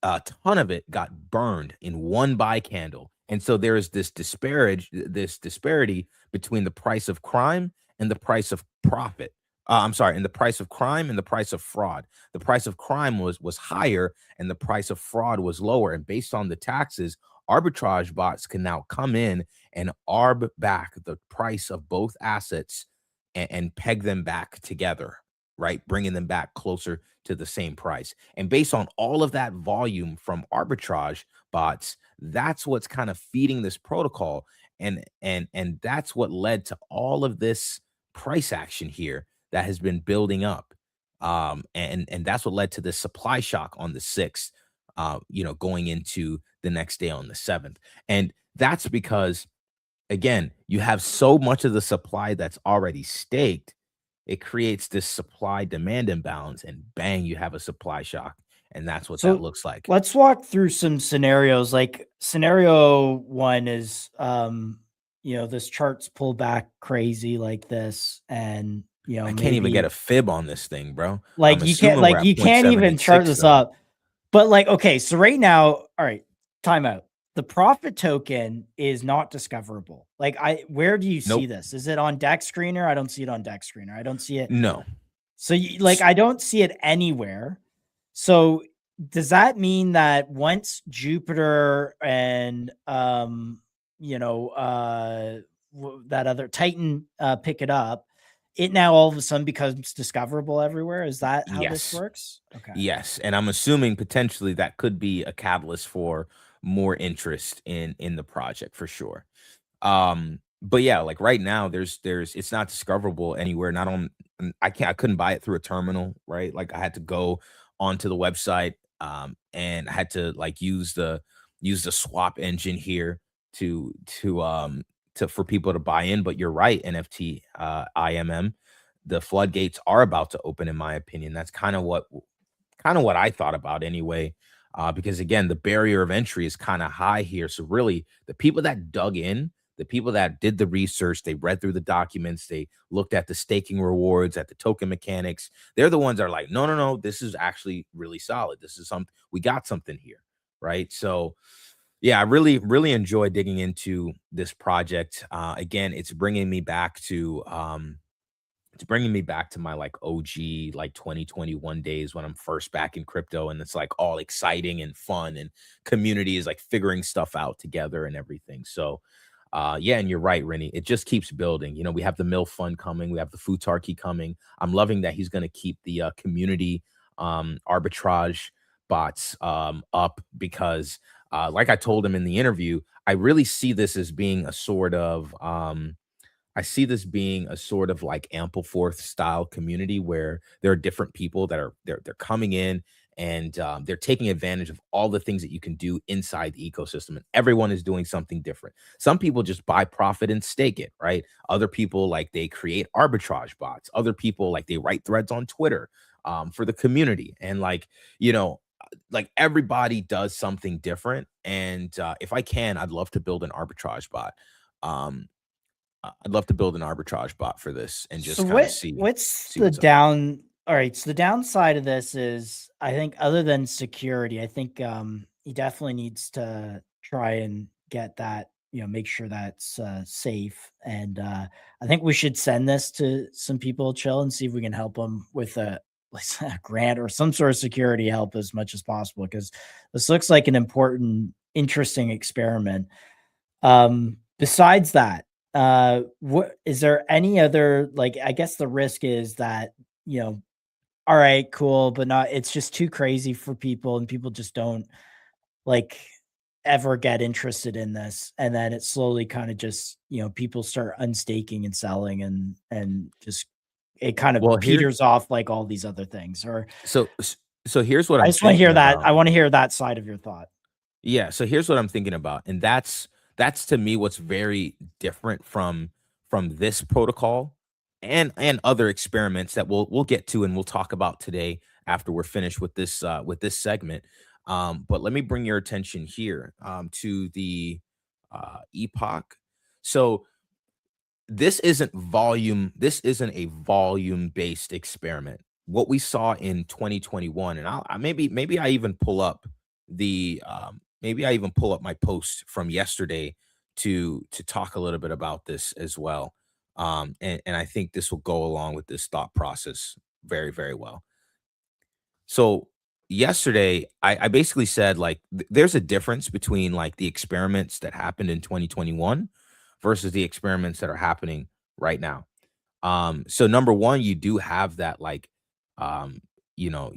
a ton of it got burned in one buy candle. And so there is this disparity between the price of crime and the price of profit. I'm sorry, and the price of crime and the price of fraud. The price of crime was higher and the price of fraud was lower. And based on the taxes, arbitrage bots can now come in and arb back the price of both assets and peg them back together, right? Bringing them back closer to the same price. And based on all of that volume from arbitrage bots, that's what's kind of feeding this protocol. And that's what led to all of this price action here that has been building up. And that's what led to the supply shock on the 6th, you know, going into the next day on the 7th. And that's because, again, you have so much of the supply that's already staked. It creates this supply demand imbalance, and bang, you have a supply shock. And that's what that looks like. Let's walk through some scenarios. Like scenario one is, you know, this chart's pulled back crazy like this, and you know, I can't even get a fib on this thing, bro. Like you can't even chart this up. But like, okay, so right now, all right, timeout. The profit token is not discoverable. Like, where do you see this? Is it on Dex Screener? I don't see it on Dex Screener. I don't see it. No. So I don't see it anywhere. So does that mean that once Jupiter and you know, that other Titan pick it up, it now all of a sudden becomes discoverable everywhere? Is that how this works? Okay. Yes. And I'm assuming potentially that could be a catalyst for more interest in the project for sure. But yeah, like right now there's it's not discoverable anywhere. Not on, I couldn't buy it through a terminal, right? Like I had to go onto the website and I had to like use the swap engine here to for people to buy in. But you're right, NFT IMM, the floodgates are about to open, in my opinion. That's kind of what I thought about anyway. Because again, the barrier of entry is kind of high here. So really, the people that dug in, the people that did the research, they read through the documents, they looked at the staking rewards, at the token mechanics, they're the ones that are like, no, this is actually really solid. This is something, we got something here, right? So yeah, I really, really enjoy digging into this project. Again, it's bringing me back to my like OG like 2021 days when I'm first back in crypto, and it's like all exciting and fun, and community is like figuring stuff out together and everything. So Yeah, and you're right, Rennie. It just keeps building. You know, we have the Mill Fund coming, we have the Futarchy coming. I'm loving that he's going to keep the community arbitrage bots up because, like I told him in the interview, I really see this as being a sort of I see this being a sort of like Ampleforth style community where there are different people that are they're coming in and they're taking advantage of all the things that you can do inside the ecosystem, and everyone is doing something different. Some people just buy profit and stake it, right? Other people like they create arbitrage bots. Other people like they write threads on Twitter for the community, and like you know, like everybody does something different. And if I can, I'd love to build an arbitrage bot. Um, I'd love to build an arbitrage bot for this and just So kind of see what's the what's up. down? All right, so the downside of this is, I think, other than security, I think he definitely needs to try and get that, make sure that's safe. And I think we should send this to some people, chill, and see if we can help them with a like a grant or some sort of security help as much as possible, because this looks like an important, interesting experiment. Besides that, what is there any other, like, I guess the risk is that, all right, cool, but not, it's just too crazy for people and people just don't like ever get interested in this. And then it slowly kind of just, people start unstaking and selling, and just it kind of Well, here, peters off like all these other things. Or so so here's what I I'm just want to hear thinking that. about. I want to hear that side of your thought. Yeah, so here's what I'm thinking about, and that's to me what's very different from this protocol and other experiments that we'll get to and we'll talk about today after we're finished with this segment. But let me bring your attention here to the epoch. So this isn't volume. This isn't a volume based experiment. What we saw in 2021, and maybe I even pull up the maybe I even pull up my post from yesterday to talk a little bit about this as well. And I think this will go along with this thought process very, very well. So yesterday, I basically said like there's a difference between like the experiments that happened in 2021 versus the experiments that are happening right now. So number one, you do have that like, um, you know,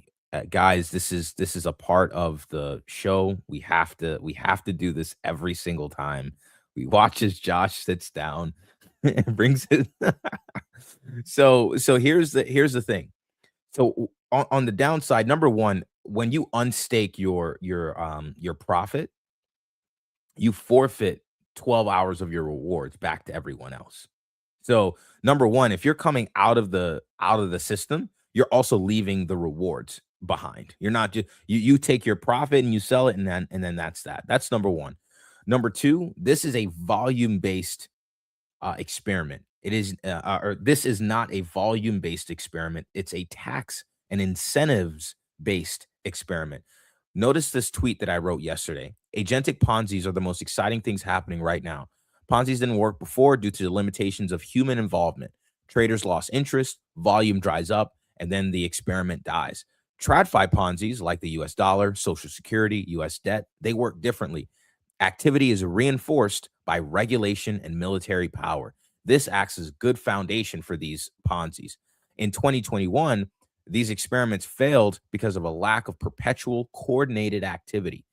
guys, this is a part of the show. We have to do this every single time. We watch as Josh sits down and brings it. So here's the thing. So on the downside, number one, when you unstake your profit, you forfeit 12 hours of your rewards back to everyone else. So number one, if you're coming out of the system, you're also leaving the rewards behind. You're not just you take your profit and you sell it, and then that's that. That's number one. Number two, this is a volume based experiment. It is, or this is not a volume based experiment. It's a tax and incentives based experiment. Notice this tweet that I wrote yesterday. Agentic Ponzi's are the most exciting things happening right now. Ponzi's didn't work before due to the limitations of human involvement. Traders lost interest, volume dries up, and then the experiment dies. TradFi Ponzi's, like the US dollar, Social Security, US debt, they work differently. Activity is reinforced by regulation and military power. This acts as good foundation for these Ponzi's. In 2021, these experiments failed because of a lack of perpetual coordinated activity.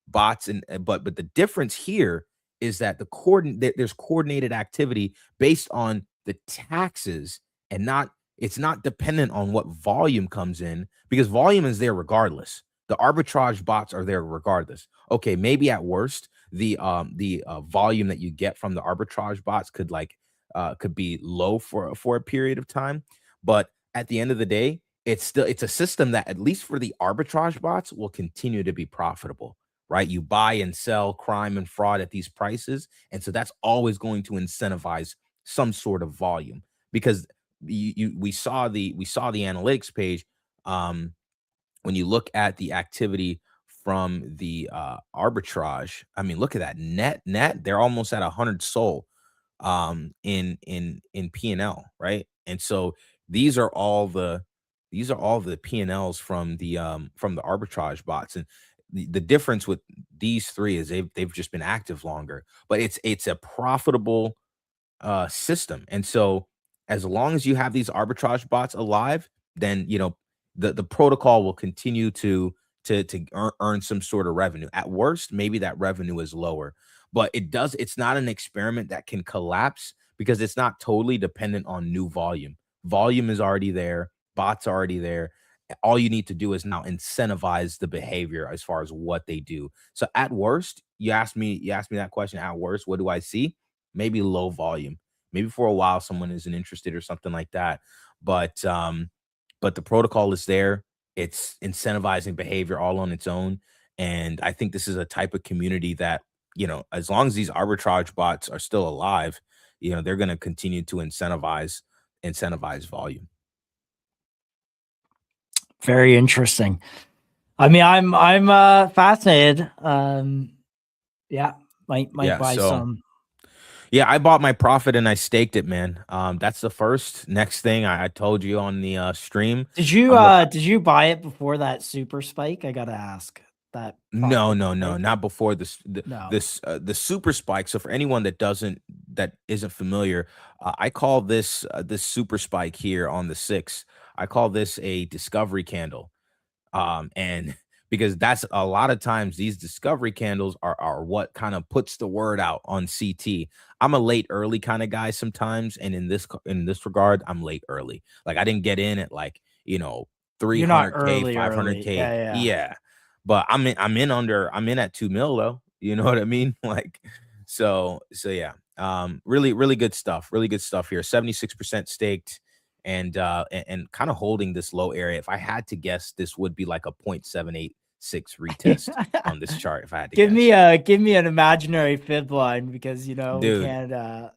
Bots and but the difference here is that there's coordinated activity based on the taxes, and not it's not dependent on what volume comes in, because volume is there regardless. The arbitrage bots are there regardless. Okay, maybe at worst the volume that you get from the arbitrage bots could be low for a period of time, but at the end of the day, it's a system that, at least for the arbitrage bots, will continue to be profitable, right? You buy and sell crime and fraud at these prices, and so that's always going to incentivize some sort of volume, because we saw the analytics page. When you look at the activity from the arbitrage, I mean, look at that net. They're almost at 100 SOL in P&L, right? And so these are all the P&Ls from the arbitrage bots. And the difference with these three is they've just been active longer, but it's a profitable system. And so as long as you have these arbitrage bots alive, then the protocol will continue to earn some sort of revenue. At worst, maybe that revenue is lower, but it's not an experiment that can collapse because it's not totally dependent on new volume. Volume is already there, bots are already there. All you need to do is now incentivize the behavior as far as what they do. So at worst, you asked me that question. At worst, what do I see? Maybe low volume. Maybe for a while someone isn't interested or something like that. But the protocol is there. It's incentivizing behavior all on its own. And I think this is a type of community that, as long as these arbitrage bots are still alive, they're going to continue to incentivize volume. Very interesting. I mean, I'm fascinated. Yeah, might buy some. Yeah, I bought my profit and I staked it, man. That's the first. Next thing I told you on the stream. Did you buy it before that super spike? I gotta ask that. No, not before the super spike. So for anyone that isn't familiar, I call this super spike here on the 6th. I call this a discovery candle. And because that's a lot of times these discovery candles are what kind of puts the word out on CT. I'm a late early kind of guy sometimes, and in this regard, I'm late early. Like I didn't get in at 300K, 500K. Yeah. But I'm in at 2 mil though. You know what I mean? So yeah. Really, really good stuff. Really good stuff here. 76% staked. And kind of holding this low area. If I had to guess, this would be like a 0.786 retest on this chart. If I had to give me an imaginary fib line because Dude, we can't.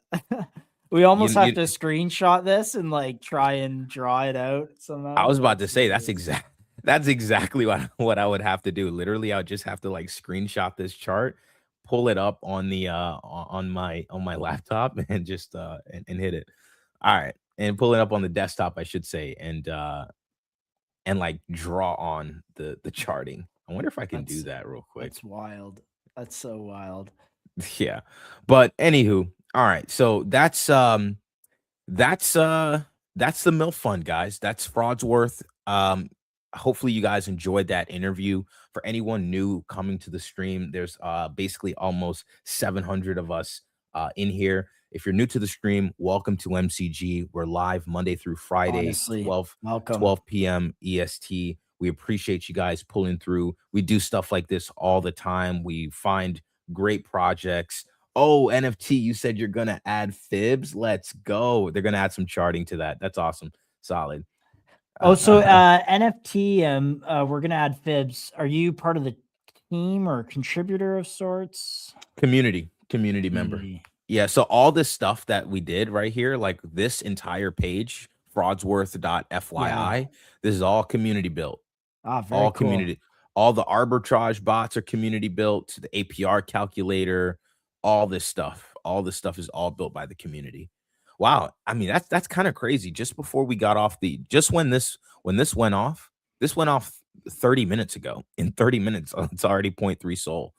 We almost have to screenshot this and try and draw it out somehow. I was about to say that's exactly what I would have to do. Literally, I would just have to screenshot this chart, pull it up on the on my laptop, and just and hit it. All right. And pull it up on the desktop, I should say, and draw on the charting. I wonder if I can do that real quick. That's wild. That's so wild. Yeah. But anywho, all right. So that's the MILF Fund, guys. That's Fraudworth. Hopefully you guys enjoyed that interview. For anyone new coming to the stream, there's basically almost 700 of us in here. If you're new to the stream, welcome to MCG. We're live Monday through Friday, Honestly, 12 p.m. EST. We appreciate you guys pulling through. We do stuff like this all the time. We find great projects. Oh, NFT, you said you're going to add fibs? Let's go. They're going to add some charting to that. That's awesome. Solid. So NFT, we're going to add fibs. Are you part of the team or contributor of sorts? Community member. Yeah, so all this stuff that we did right here, like this entire page, fraudsworth.fyi, this is all community built. Very all cool. Community. All the arbitrage bots are community built, the APR calculator, all this stuff. All this stuff is all built by the community. Wow. I mean, that's kind of crazy. Just before we got off when this went off 30 minutes ago. In 30 minutes, it's already 0.3 Sol.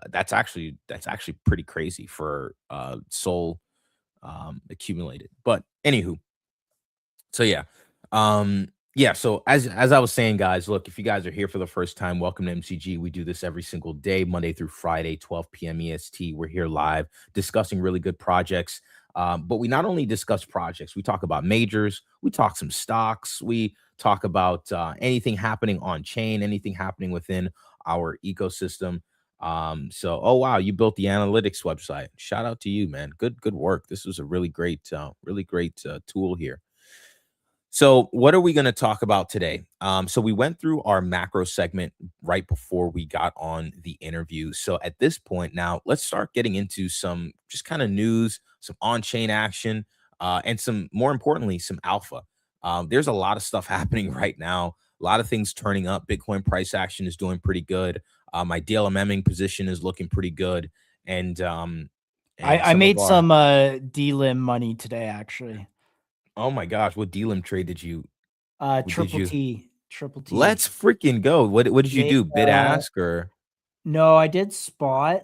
That's actually pretty crazy for Sol accumulated. But anywho, so yeah. So as I was saying, guys, look, if you guys are here for the first time, welcome to MCG. We do this every single day, Monday through Friday, 12 p.m. EST. We're here live discussing really good projects. But we not only discuss projects, we talk about majors, we talk some stocks, we talk about anything happening on chain, anything happening within our ecosystem. Oh wow, you built the analytics website. Shout out to you, man. Good work. This was a really great tool here. So what are we going to talk about today? So we went through our macro segment right before we got on the interview. So at this point now, let's start getting into some just kind of news, some on-chain action, and more importantly, some alpha. There's a lot of stuff happening right now. A lot of things turning up. Bitcoin price action is doing pretty good. My DLMMing position is looking pretty good. And I made some DLIM money today, actually. Oh my gosh, what DLIM trade did you? Triple T. Triple T. Let's freaking go. What did you They, do? Bid ask or? No, I did spot.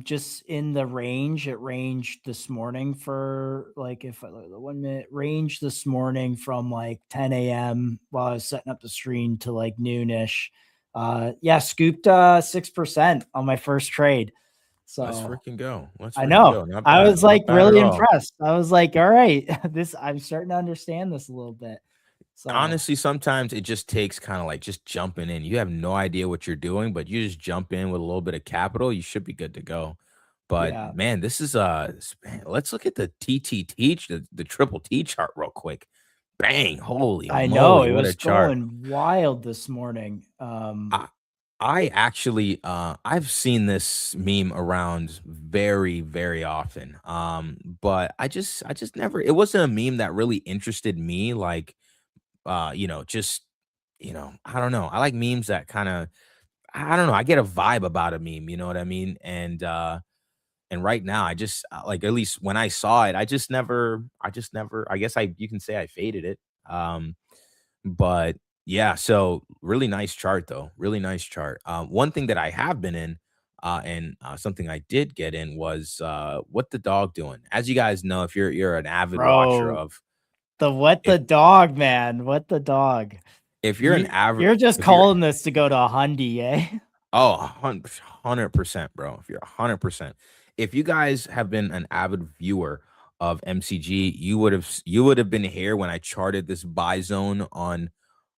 Just in the range. It ranged this morning for like, if I look at the 1 minute range this morning from like 10 a.m. while I was setting up the stream to like noonish. Yeah, scooped 6% on my first trade. So Let's freaking go. Let's I freaking know. go. Not I bad, was not like bad really at all. impressed. I was like, all right, I'm starting to understand this a little bit. So Honestly, sometimes it just takes kind of like just jumping in. You have no idea what you're doing, but you just jump in with a little bit of capital, you should be good to go. But yeah, man, this is man, let's look at the the triple T chart real quick. Bang, holy I know moly, it what a was chart. going wild this morning. I actually I've seen this meme around very, very often. But I just never, it wasn't a meme that really interested me. Like just I don't know. I like memes that kind of, I don't know, I get a vibe about a meme, you know what I mean? And right now I just like, at least when I saw it, I just never, I guess you can say I faded it. But yeah, so really nice chart though. Really nice chart. One thing that I have been in, and something I did get in was what the dog doing. As you guys know, if you're an avid watcher Bro, of, the dog, man. What the dog? if you're an average, You're just if you're calling this to go to a Hyundai, eh? oh, 100%, bro. If you're 100%, if you guys have been an avid viewer of MCG, you would have been here when I charted this buy zone on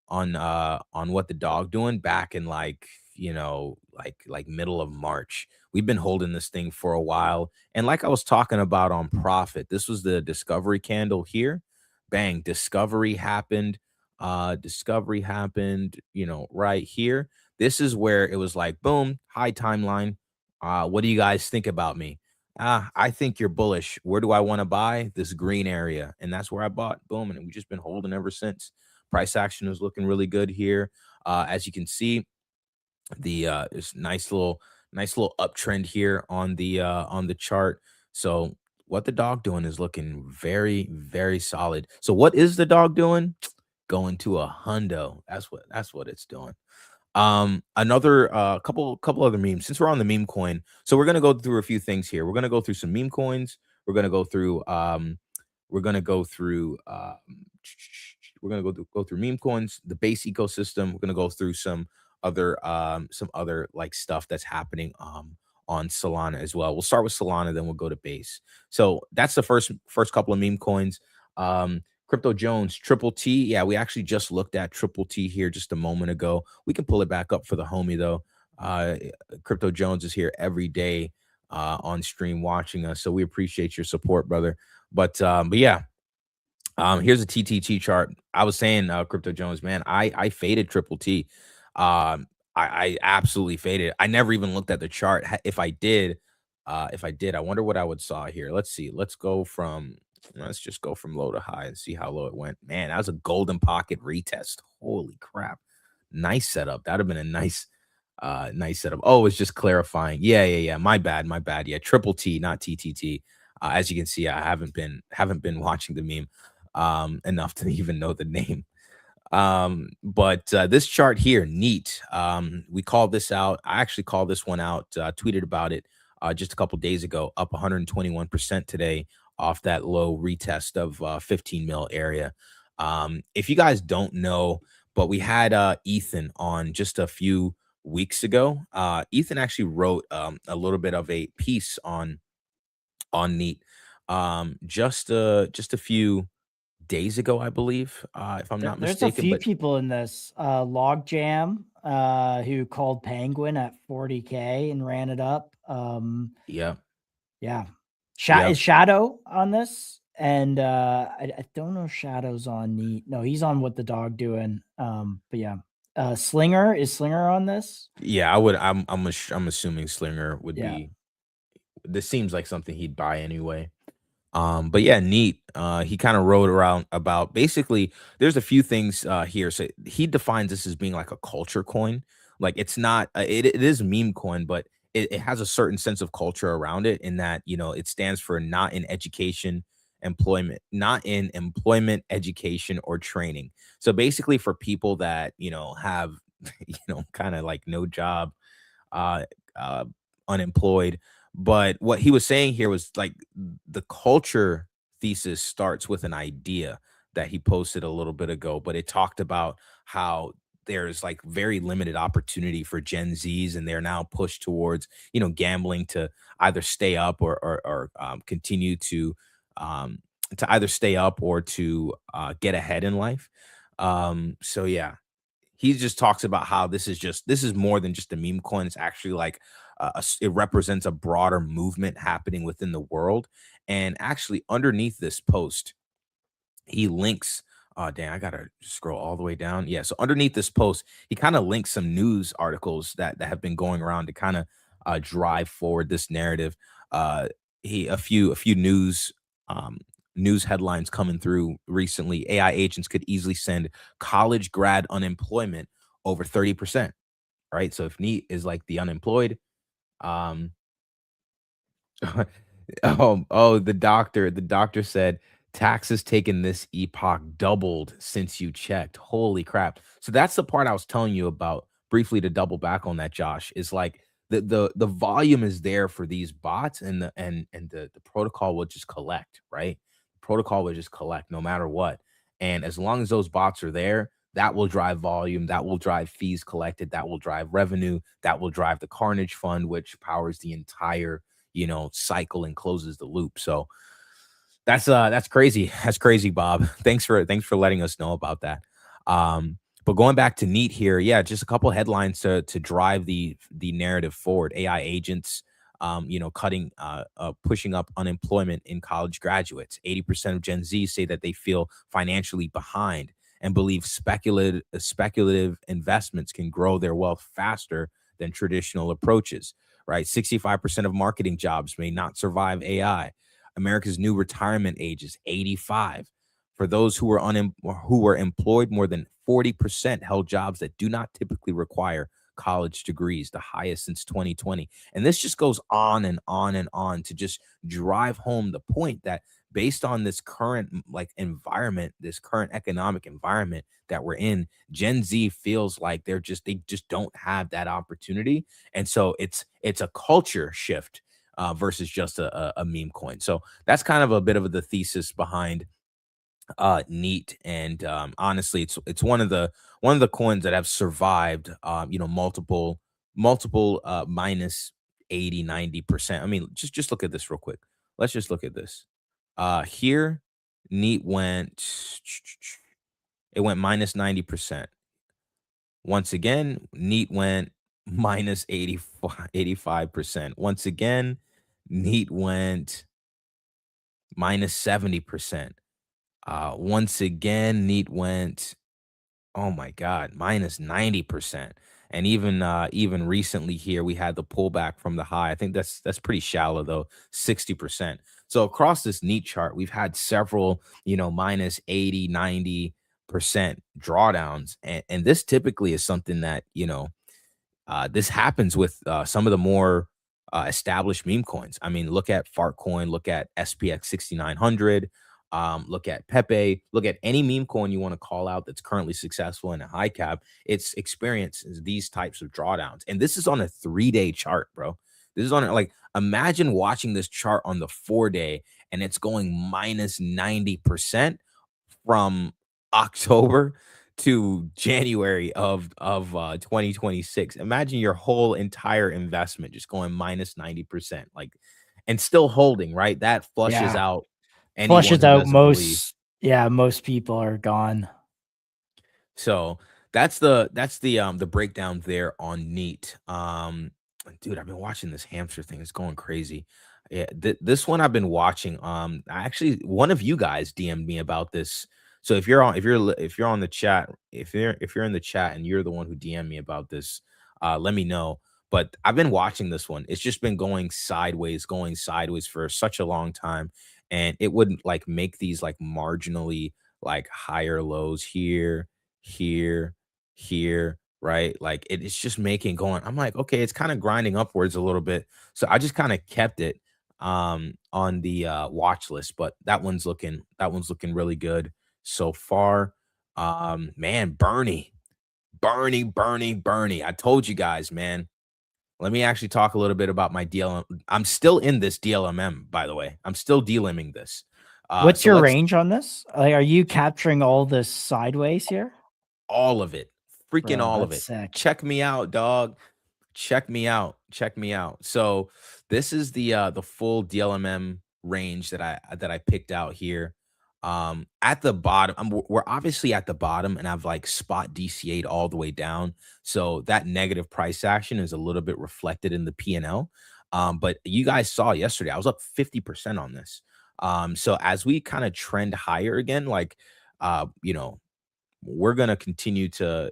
what the dog doing back in like like middle of March. We've been holding this thing for a while, and like I was talking about on profit, this was the discovery candle here. Bang, discovery happened. Discovery happened, right here. This is where it was like boom, high timeline. What do you guys think about me? I think you're bullish. Where do I want to buy? This green area, and that's where I bought. Boom, and we've just been holding ever since. Price action is looking really good here. As you can see, this nice little uptrend here on the chart. So what the dog doing is looking very, very solid. So what is the dog doing? Going to a hundo. That's what it's doing. Another couple other memes, since we're on the meme coin. So we're gonna go through a few things here. We're gonna go through some meme coins. We're gonna go through we're gonna go through go through meme coins, the base ecosystem. We're gonna go through some other like stuff that's happening on Solana as well. We'll start with Solana, then we'll go to base. So that's the first couple of meme coins. Crypto Jones, Triple T. Yeah, we actually just looked at Triple T here just a moment ago. We can pull it back up for the homie though. Crypto Jones is here every day on stream watching us, so we appreciate your support, brother. But yeah, here's a TTT chart. I was saying, Crypto Jones, man, I faded Triple T. I absolutely faded. I never even looked at the chart. If I did, I wonder what I would saw here. Let's see. Let's just go from low to high and see how low it went. Man, that was a golden pocket retest. Holy crap. Nice setup. That'd have been a nice setup. Oh, it's just clarifying. Yeah. My bad. Yeah, Triple T, not TTT. As you can see, I haven't been watching the meme enough to even know the name. But this chart here, neat. We called this out. I actually called this one out, tweeted about it just a couple days ago, up 121% today off that low retest of 15 mil area. If you guys don't know, but we had Ethan on just a few weeks ago. Ethan actually wrote a little bit of a piece on Neat just a few days ago, I believe, if I'm not There's mistaken. a few But people in this. Logjam, who called Penguin at 40K and ran it up. yeah. Is Shadow on this? And I don't know if Shadow's on Neat. No, he's on What the Dog Doing. But yeah. Slinger, is Slinger on this? Yeah, I'm assuming Slinger would be. This seems like something he'd buy anyway. But yeah, Neat. He kind of wrote around about, basically there's a few things here. So he defines this as being like a culture coin. Like it's not it is meme coin, but it has a certain sense of culture around it, in that it stands for not in education, employment, not in employment, education, or training. So basically for people that, have, kind of like no job, uh, uh, unemployed. But what he was saying here was like the culture thesis starts with an idea that he posted a little bit ago, but it talked about how there's like very limited opportunity for Gen Zs, and they're now pushed towards, gambling to either stay up or continue um, to either stay up or to get ahead in life. So yeah, he just talks about how this is more than just a meme coin. It's actually like it represents a broader movement happening within the world. And actually, underneath this post, he links. Oh, dang, I gotta scroll all the way down. Yeah, so underneath this post, he kind of links some news articles that have been going around to kind of drive forward this narrative. He a few um, news headlines coming through recently. AI agents could easily send college grad unemployment over 30%. Right. So if NEAT is like the unemployed, um, the doctor said taxes taken this epoch doubled since you checked. Holy crap. So that's the part I was telling you about briefly, to double back on that, Josh, is like the volume is there for these bots, and the protocol will just collect, right? Protocol will just collect no matter what. And as long as those bots are there, that will drive volume, that will drive fees collected, that will drive revenue, that will drive the Carnage Fund, which powers the entire, cycle and closes the loop. So that's crazy. That's crazy, Bob. Thanks for letting us know about that. But going back to NEAT here, yeah, just a couple headlines to drive the narrative forward. AI agents, pushing up unemployment in college graduates. 80% of Gen Z say that they feel financially behind and believe speculative investments can grow their wealth faster than traditional approaches. Right, 65% of marketing jobs may not survive AI. America's new retirement age is 85. For those who were employed, more than 40% held jobs that do not typically require college degrees, the highest since 2020. And this just goes on and on and on to just drive home the point that based on this current environment, this current economic environment that we're in, Gen Z feels like they just don't have that opportunity. And so it's a culture shift versus just a meme coin. So that's kind of a bit of the thesis behind NEAT. And honestly, it's one of the coins that have survived multiple minus 80-90%. I mean, just look at this real quick. Let's just look at this. Here NEAT went minus 90%. Once again, NEAT went minus 85%. Once again, NEAT went minus 70%. Once again, NEAT went, oh my God, minus 90%. And even recently here, we had the pullback from the high. I think that's pretty shallow though, 60%. So across this NEAT chart, we've had several, minus 80-90% drawdowns. And this typically is something that, this happens with some of the more established meme coins. I mean, look at Fartcoin, look at SPX 6900, look at Pepe, look at any meme coin you want to call out that's currently successful in a high cap. It's experiences these types of drawdowns. And this is on a 3-day chart, bro. This is on imagine watching this chart on the 4-day and it's going minus 90% from October to January of 2026. Imagine your whole entire investment just going minus 90%, and still holding, right? That flushes out anyone Flushes who out doesn't believe. most people are gone. So that's the breakdown there on NEAT. Dude, I've been watching this hamster thing. It's going crazy. Yeah, this one I've been watching. Actually, one of you guys DM'd me about this. So if you're on the chat, if you're in the chat and you're the one who DM'd me about this, let me know. But I've been watching this one. It's just been going sideways for such a long time, and it wouldn't make these marginally higher lows here, here, right? It's just making going. I'm like, okay, it's kind of grinding upwards a little bit. So I just kind of kept it. on the watch list, but that one's looking really good so far. Man, Bernie. I told you guys, man. Let me actually talk a little bit about my DLM. I'm still in this DLMM, by the way. I'm still DLMing this. What's So your range on this? Like, are you capturing all this sideways here? all of it, freaking Bro, all of it. that's sick. Check me out, dog. Check me out. So this is the full DLMM range that I picked out here. At the bottom, we're obviously at the bottom, and I've like spot DCA'd all the way down. So that negative price action is a little bit reflected in the P&L. But you guys saw yesterday, I was up 50% on this. So as we kind of trend higher again, like you know, we're gonna continue to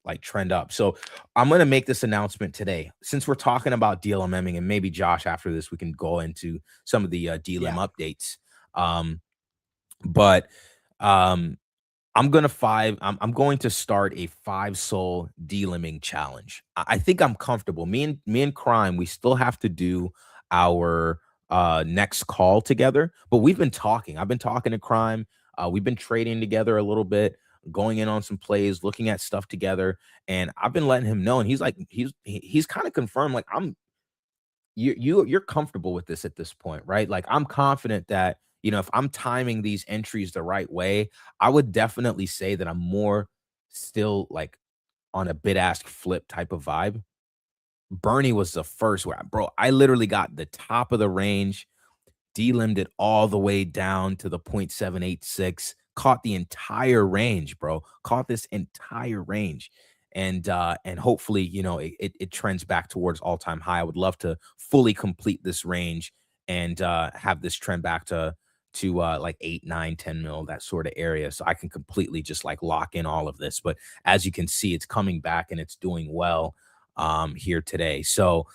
like trend up. So I'm gonna make this announcement today, since we're talking about DLMMing, and maybe Josh after this we can go into some of the DLM updates. But I'm going to start a 5 soul DLimming challenge. I think I'm comfortable. Me and Crime, we still have to do our next call together, but we've been talking. I've been talking to Crime. We've been trading together a little bit, going in on some plays, looking at stuff together, and I've been letting him know, and he's like, he's kind of confirmed, like, you're comfortable with this at this point, right? Like, I'm confident that, you know, if I'm timing these entries the right way, I would definitely say that I'm more still like on a bid ask flip type of vibe. Bernie was the first where, bro, I literally got the top of the range, delimmed it all the way down to the 0.786, caught the entire range, bro. Caught this entire range. And hopefully, you know, it trends back towards all-time high. I would love to fully complete this range and have this trend back to like 8, 9, 10 mil, that sort of area. So I can completely just like lock in all of this. But as you can see, it's coming back and it's doing well here today. So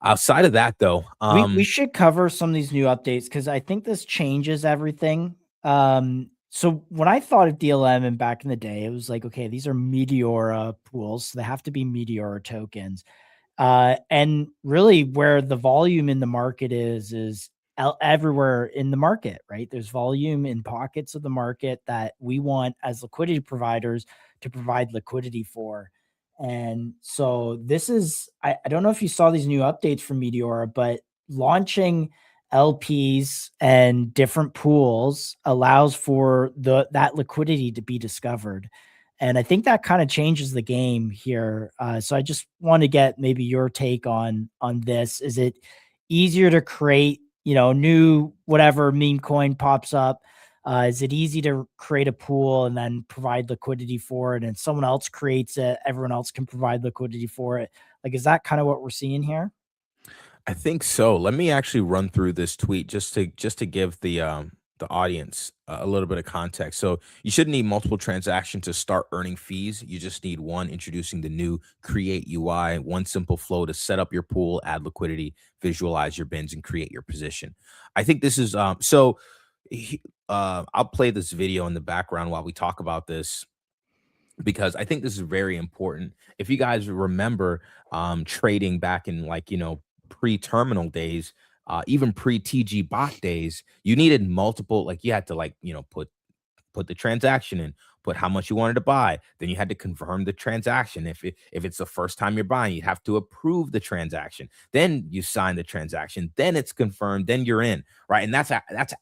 outside of that, though, we should cover some of these new updates because I think this changes everything. So when I thought of DLM and back in the day, it was like, okay, these are Meteora pools, so they have to be Meteora tokens. And really where the volume in the market is everywhere in the market, right? There's volume in pockets of the market that we want as liquidity providers to provide liquidity for. And so this is, I don't know if you saw these new updates from Meteora, but launching LPs and different pools allows for that liquidity to be discovered. And I think that kind of changes the game here. So I just want to get maybe your take on this. Is it easier to create, you know, new whatever meme coin pops up? Is it easy to create a pool and then provide liquidity for it, and someone else creates it, everyone else can provide liquidity for it? Like, is that kind of what we're seeing here? I think so. Let me actually run through this tweet just to give the audience a little bit of context. So you shouldn't need multiple transactions to start earning fees. You just need one, introducing the new Create UI, one simple flow to set up your pool, add liquidity, visualize your bins, and create your position. I think this is I'll play this video in the background while we talk about this, because I think this is very important. If you guys remember trading back in, like, you know, pre-terminal days, even pre-TG bot days, you needed multiple, like, you had to, like, you know, put the transaction in, put how much you wanted to buy, then you had to confirm the transaction. If it's the first time you're buying, you have to approve the transaction, then you sign the transaction, then it's confirmed, then you're in, right? And that's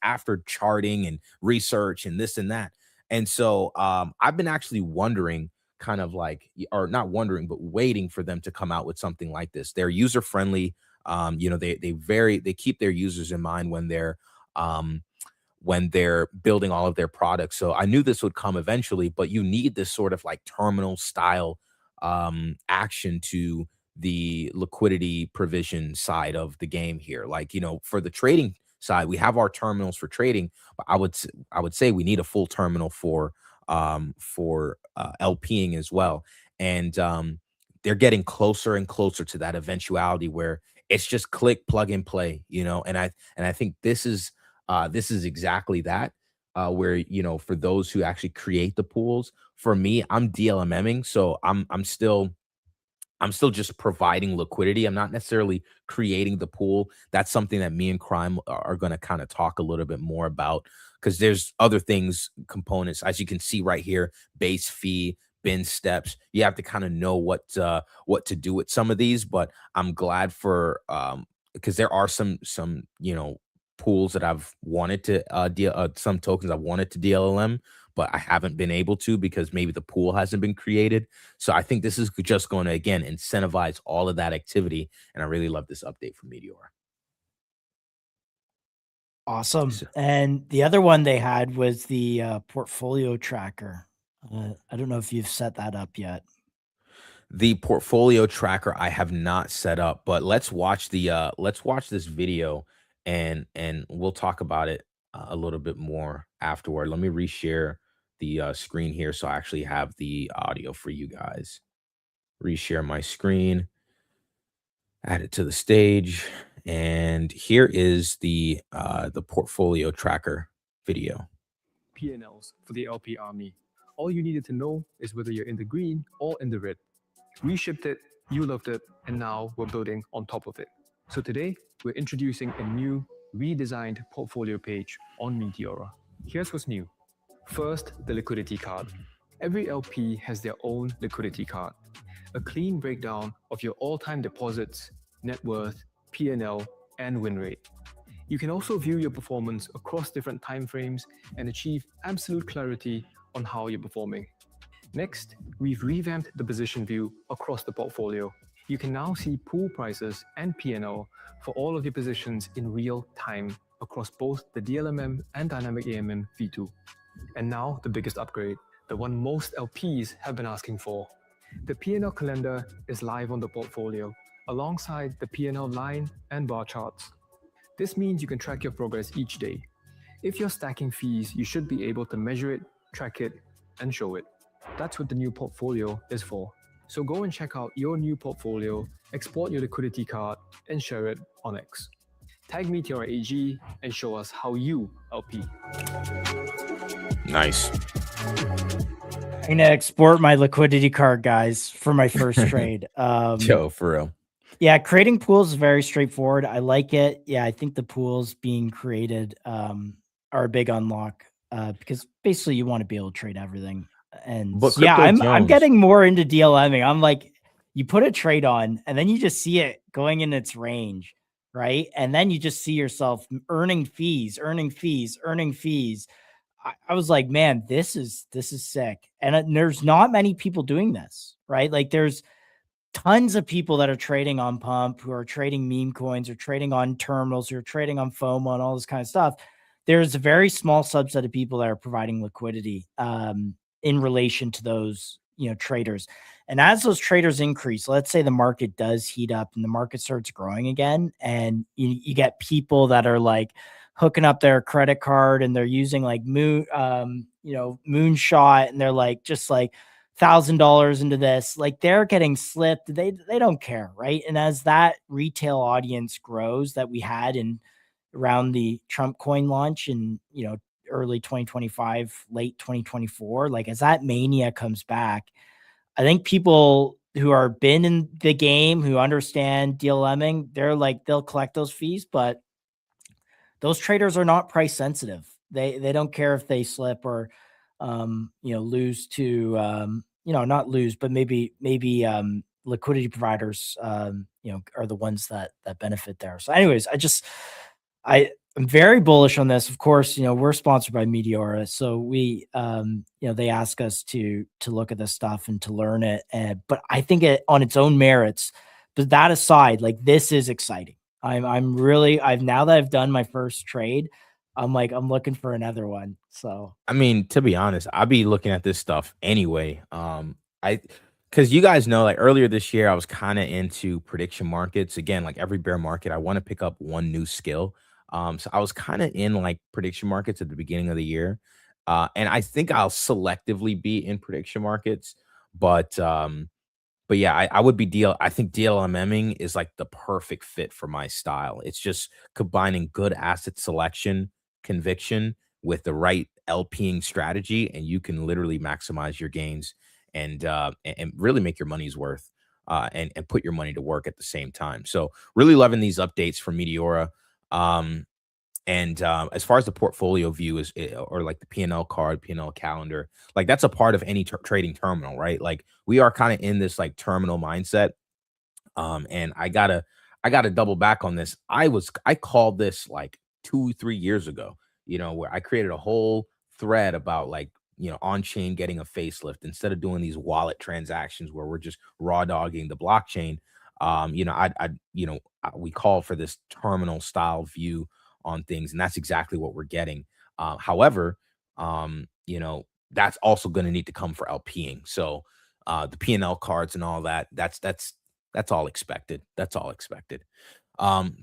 after charting and research and this and that. And so I've been actually wondering, kind of like, or not wondering, but waiting for them to come out with something like this. They're user friendly. You know, they keep their users in mind when they're building all of their products. So I knew this would come eventually, but you need this sort of like terminal style action to the liquidity provision side of the game here. Like, you know, for the trading side, we have our terminals for trading, but I would say we need a full terminal for LPing as well. And they're getting closer and closer to that eventuality where it's just click, plug and play, you know. And I think this is exactly that, where, you know, for those who actually create the pools. For me, I'm DLMMing, so I'm still I'm still just providing liquidity. I'm not necessarily creating the pool. That's something that me and Crime are going to kind of talk a little bit more about, because there's other things, components, as you can see right here, base fee, bin steps. You have to kind of know what to do with some of these. But I'm glad for because there are some pools that I've wanted to some tokens I've wanted to DLM, but I haven't been able to because maybe the pool hasn't been created. So I think this is just going to, again, incentivize all of that activity. And I really love this update from Meteor. Awesome. And the other one they had was the portfolio tracker. I don't know if you've set that up yet. The portfolio tracker I have not set up, but let's watch this video and we'll talk about it a little bit more afterward. Let me reshare the screen here so I actually have the audio for you guys. Reshare my screen, add it to the stage, and here is the portfolio tracker video. P&Ls for the LP army. All you needed to know is whether you're in the green or in the red. We shipped it, you loved it, and now we're building on top of it. So today, we're introducing a new, redesigned portfolio page on Meteora. Here's what's new. First, the liquidity card. Every LP has their own liquidity card. A clean breakdown of your all-time deposits, net worth, P&L, and win rate. You can also view your performance across different timeframes and achieve absolute clarity on how you're performing. Next, we've revamped the position view across the portfolio. You can now see pool prices and P&L for all of your positions in real time across both the DLMM and Dynamic AMM V2. And now the biggest upgrade, the one most LPs have been asking for. The P&L calendar is live on the portfolio, alongside the P&L line and bar charts. This means you can track your progress each day. If you're stacking fees, you should be able to measure it, track it, and show it. That's what the new portfolio is for. So go and check out your new portfolio, export your liquidity card, and share it on X. Tag Meteor AG and show us how you LP. Nice. I'm gonna export my liquidity card, guys, for my first trade. Yo, for real. Yeah, creating pools is very straightforward. I like it. Yeah, I think the pools being created are a big unlock because basically you want to be able to trade everything. And But yeah, Crypto I'm Jones- getting more into DLMing. I'm like, you put a trade on and then you just see it going in its range, right? And then you just see yourself earning fees. I was like, man, this is sick. And there's not many people doing this, right? Like there's tons of people that are trading on Pump, who are trading meme coins, or trading on terminals, or trading on FOMO and all this kind of stuff. There's a very small subset of people that are providing liquidity in relation to those, traders. And as those traders increase, let's say the market does heat up and the market starts growing again, and you get people that are like hooking up their credit card and they're using like Moonshot, and they're like just like $1,000 into this, like they're getting slipped. They don't care, right? And as that retail audience grows that we had in around the Trump coin launch in early 2025, late 2024, like as that mania comes back, I think people who are been in the game, who understand DLMing, they're like, they'll collect those fees, but those traders are not price sensitive. They don't care if they slip or lose to not lose, but maybe liquidity providers are the ones that benefit there. So anyways, I'm very bullish on this. Of course, we're sponsored by Meteora, so we they ask us to look at this stuff and to learn it, but I think it on its own merits. But that aside, like this is exciting. Now that I've done my first trade, I'm looking for another one. So I mean, to be honest, I'll be looking at this stuff anyway. Because you guys know, like earlier this year, I was kind of into prediction markets. Again, like every bear market, I want to pick up one new skill. So I was kind of in like prediction markets at the beginning of the year. And I think I'll selectively be in prediction markets, but yeah, I would be I think DLMMing is like the perfect fit for my style. It's just combining good asset selection, conviction with the right LPing strategy, and you can literally maximize your gains and really make your money's worth. and put your money to work at the same time. So really loving these updates from Meteora. And as far as the portfolio view is, or like the P&L card, P&L calendar, like that's a part of any trading terminal, right? Like we are kind of in this like terminal mindset. And I gotta double back on this. I called this like 2-3 years ago, where I created a whole thread about like, on-chain getting a facelift instead of doing these wallet transactions where we're just raw dogging the blockchain. We call for this terminal style view on things, and that's exactly what we're getting. However, that's also going to need to come for LPing. So the P&L cards and all that, that's all expected. That's all expected.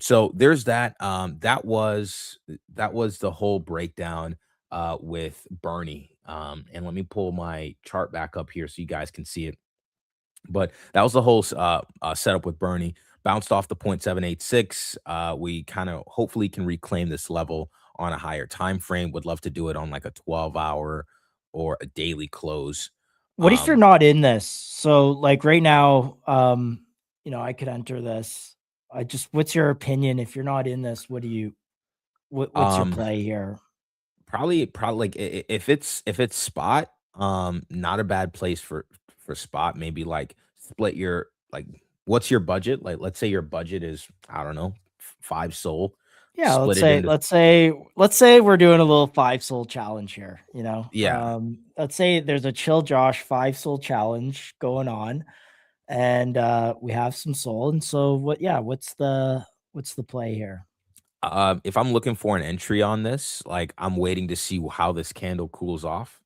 So there's that. That was the whole breakdown with Bernie. And let me pull my chart back up here so you guys can see it. But that was the whole setup with Bernie. Bounced off the 0.786. We kind of hopefully can reclaim this level on a higher time frame. Would love to do it on like a 12-hour or a daily close. What if you're not in this? So like right now, I could enter this. What's your opinion? If you're not in this, what's your play here? Probably like if it's spot, not a bad place for spot. Maybe like split your, like, what's your budget? Like, let's say your budget is, I don't know, 5 SOL. Yeah, let's say we're doing a little 5 SOL challenge here, Yeah. Let's say there's a Chill Josh 5 SOL challenge going on, and we have some SOL. And so what's the play here? If I'm looking for an entry on this, like I'm waiting to see how this candle cools off.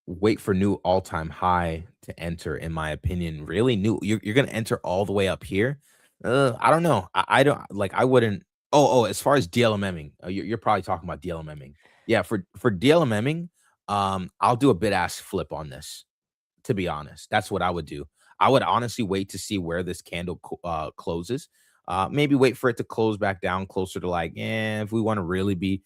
Wait for new all-time high to enter, in my opinion. Really, you're gonna enter all the way up here. I don't know. I don't like. I wouldn't. As far as DLMMing, you're probably talking about DLMMing. Yeah, for DLMMing, I'll do a bid-ask flip on this. To be honest, that's what I would do. I would honestly wait to see where this candle closes. Maybe wait for it to close back down closer to like, if we want to really be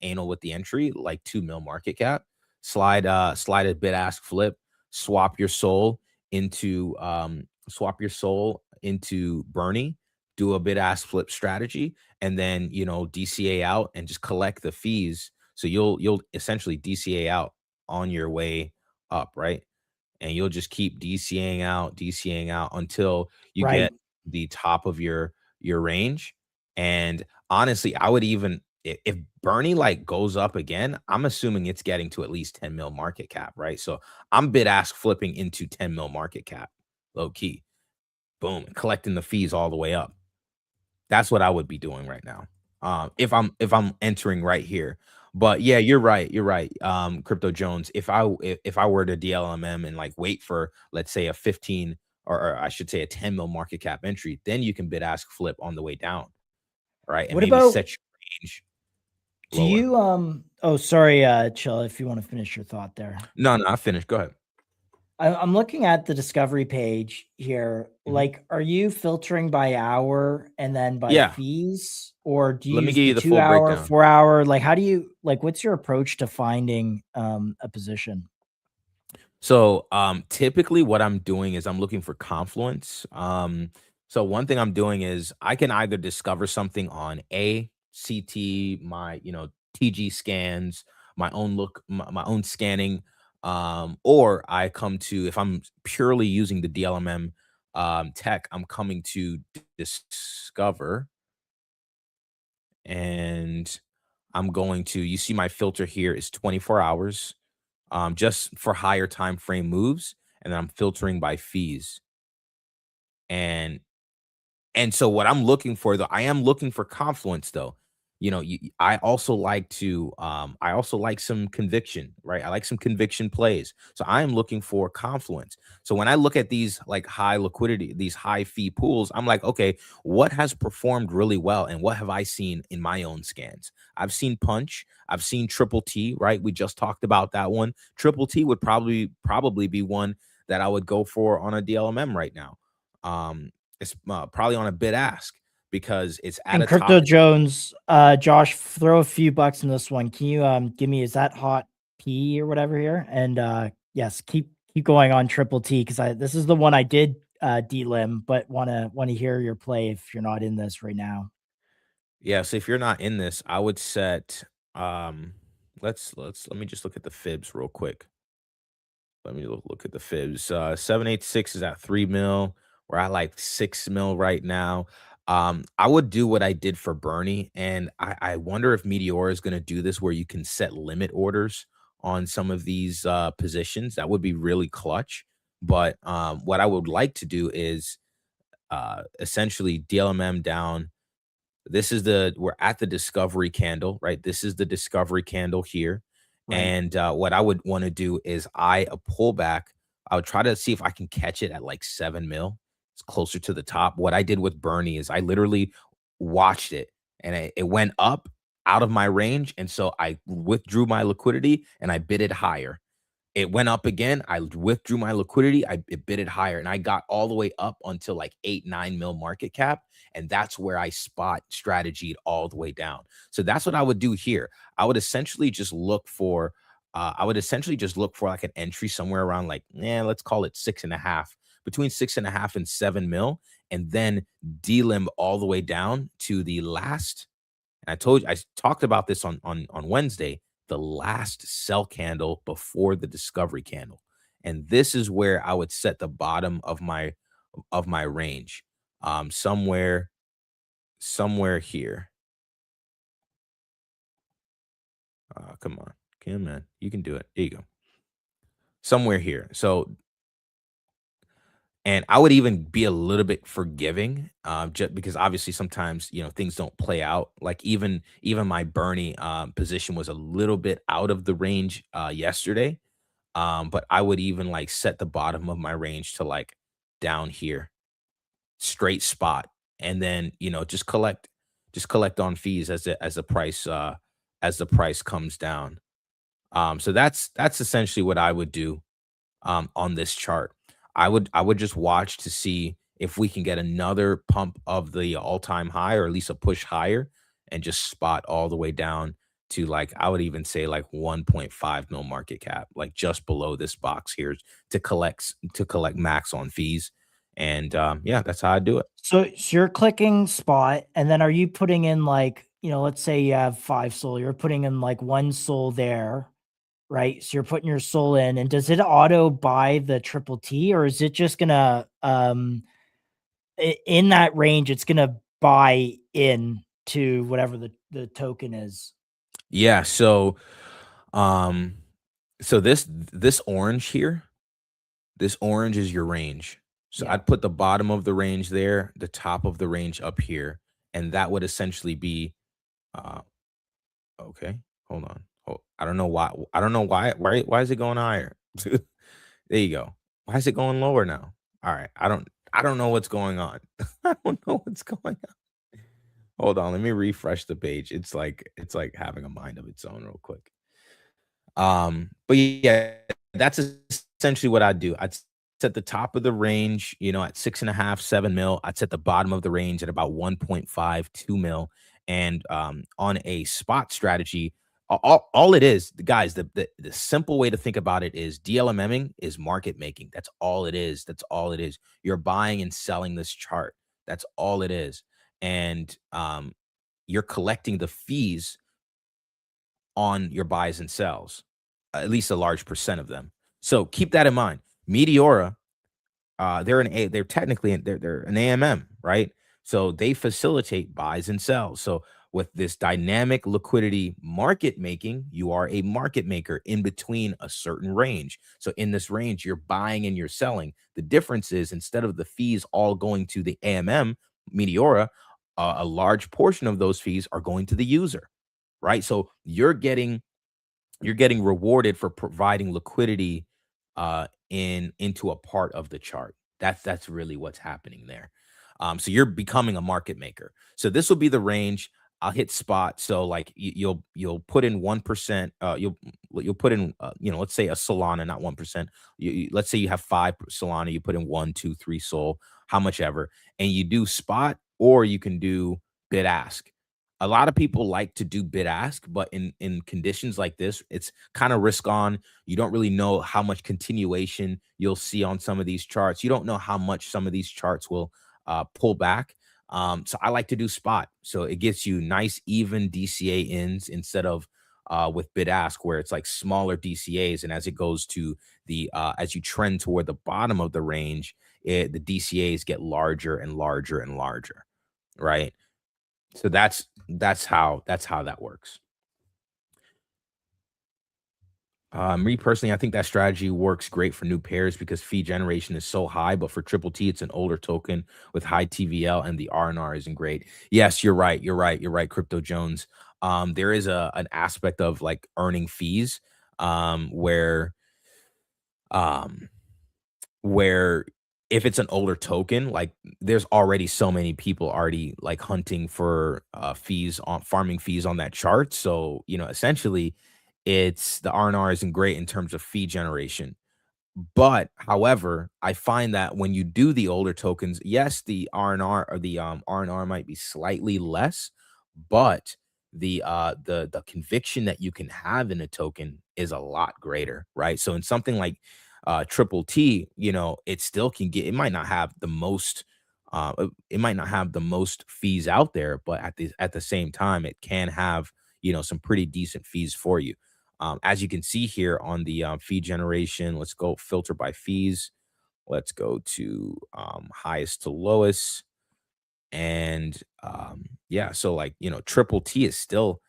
anal with the entry, like 2 mil market cap, slide a bid-ask flip, swap your SOL into Bernie, do a bid-ask flip strategy, and then DCA out and just collect the fees. So you'll essentially DCA out on your way up, right? And you'll just keep DCAing out until you get the top of your range. And honestly, I would even, if Bernie like goes up again, I'm assuming it's getting to at least 10 mil market cap, right? So I'm bid-ask flipping into 10 mil market cap, low key. Boom, collecting the fees all the way up. That's what I would be doing right now. If I'm entering right here. But yeah, you're right. Crypto Jones. If I were to DLMM and like wait for, let's say, a 15 or I should say a 10 mil market cap entry, then you can bid-ask flip on the way down. Right. And What maybe about set your range. Do you sorry, Chill, if you want to finish your thought there. No, I finished. Go ahead. I'm looking at the discovery page here. Like, are you filtering by hour and then by fees, or do you use the 2 hour, breakdown. 4 hour? Like, how do you what's your approach to finding a position? So typically what I'm doing is I'm looking for confluence. So one thing I'm doing is I can either discover something on CT, my TG scans, my own scanning, or I come to, if I'm purely using the DLMM tech, I'm coming to discover, and I'm going to, you see my filter here is 24 hours, just for higher time frame moves, and then I'm filtering by fees. And so what I'm looking for, though, I am looking for confluence, though. I also like some conviction, right? I like some conviction plays. So I am looking for confluence. So when I look at these like high liquidity, these high fee pools, I'm like, okay, what has performed really well? And what have I seen in my own scans? I've seen Punch. I've seen Triple T, right? We just talked about that one. Triple T would probably be one that I would go for on a DLMM right now. It's probably on a bid ask, because it's at a Crypto Jones, Josh, throw a few bucks in this one. Can you give me, is that hot P or whatever here? And yes, keep keep going on Triple T because this is the one I did delim, but want to hear your play if you're not in this right now. Yeah, so if you're not in this, I would set let me just look at the fibs real quick. Let me look at the fibs. 786 is at 3 mil. We're at like 6 mil right now. I would do what I did for Bernie, and I wonder if Meteor is going to do this where you can set limit orders on some of these positions. That would be really clutch. But what I would like to do is essentially DLMM down. We're at the discovery candle, right? This is the discovery candle here. Right. And what I would want to do is a pullback. I would try to see if I can catch it at like 7 mil. It's closer to the top. What I did with Bernie is I literally watched it and it went up out of my range. And so I withdrew my liquidity and I bid it higher. It went up again. I withdrew my liquidity. It bid it higher, and I got all the way up until like 8-9 mil market cap, and that's where I spot strategied all the way down. So that's what I would do here. I would essentially just look for, like an entry somewhere around like, let's call it 6.5, between 6.5 and 7 mil, and then delim all the way down to the last. And I talked about this on Wednesday, the last sell candle before the discovery candle. And this is where I would set the bottom of my range. Somewhere here. Come on, you can do it. There you go. Somewhere here. So, and I would even be a little bit forgiving, just because obviously sometimes things don't play out. Like even my Bernie position was a little bit out of the range yesterday, but I would even like set the bottom of my range to like down here, straight spot, and then just collect on fees as the price comes down. So that's essentially what I would do on this chart. I would just watch to see if we can get another pump of the all-time high, or at least a push higher, and just spot all the way down to like, I would even say like 1.5 mil market cap, like just below this box here, to collect max on fees. And yeah, that's how I do it. So you're clicking spot, and then are you putting in like, let's say you have 5 SOL, you're putting in like 1 SOL there, right? So you're putting your SOL in, and does it auto buy the Triple T, or is it just gonna in that range, it's gonna buy in to whatever the token is? Yeah. So this orange here, this orange is your range. So Yeah. I'd put the bottom of the range there, the top of the range up here, and that would essentially be okay. Hold on. I don't know why. Why is it going higher? There you go. Why is it going lower now? All right. I don't know what's going on. I don't know what's going on. Hold on. Let me refresh the page. It's like having a mind of its own real quick. But yeah, that's essentially what I'd do. I'd set the top of the range, at 6.5, 7 mil. I'd set the bottom of the range at about 1.5, 2 mil. And on a spot strategy, all it is, guys, the simple way to think about it is DLMMing is market making. That's all it is. That's all it is. You're buying and selling this chart. That's all it is. And you're collecting the fees on your buys and sells, at least a large percent of them. So keep that in mind. Meteora, they're an AMM, right? So they facilitate buys and sells. So with this dynamic liquidity market making, you are a market maker in between a certain range. So in this range, you're buying and you're selling. The difference is, instead of the fees all going to the AMM, Meteora, a large portion of those fees are going to the user, right? So you're getting rewarded for providing liquidity into a part of the chart. That's really what's happening there. So you're becoming a market maker. So this will be the range. I'll hit spot. So like you'll put in 1%. You'll put in let's say a Solana, not 1%. Let's say you have 5 Solana. You put in 1, 2, 3 SOL, how much ever, and you do spot, or you can do bid ask. a lot of people like to do bid ask, but in conditions like this, it's kind of risk on. You don't really know how much continuation you'll see on some of these charts. You don't know how much some of these charts will pull back. So I like to do spot. So it gets you nice, even DCA ins instead of with bid ask, where it's like smaller DCAs. And as it goes to the as you trend toward the bottom of the range, the DCAs get larger and larger and larger, right? So that's how that works. Me personally, I think that strategy works great for new pairs because fee generation is so high, but for Triple T, it's an older token with high TVL and the R&R isn't great. Yes, you're right. You're right, Crypto Jones. There is an aspect of like earning fees, where if it's an older token, like there's already so many people already like hunting for farming fees on that chart. So, essentially it's the R&R isn't great in terms of fee generation. But however, I find that when you do the older tokens, yes, the R&R or the R&R might be slightly less, but the conviction that you can have in a token is a lot greater, right? So in something like Triple T, it still can get, it might not have the most fees out there, but at the same time, it can have, some pretty decent fees for you. As you can see here on the fee generation, let's go filter by fees. Let's go to highest to lowest. And yeah, so like, Triple T is still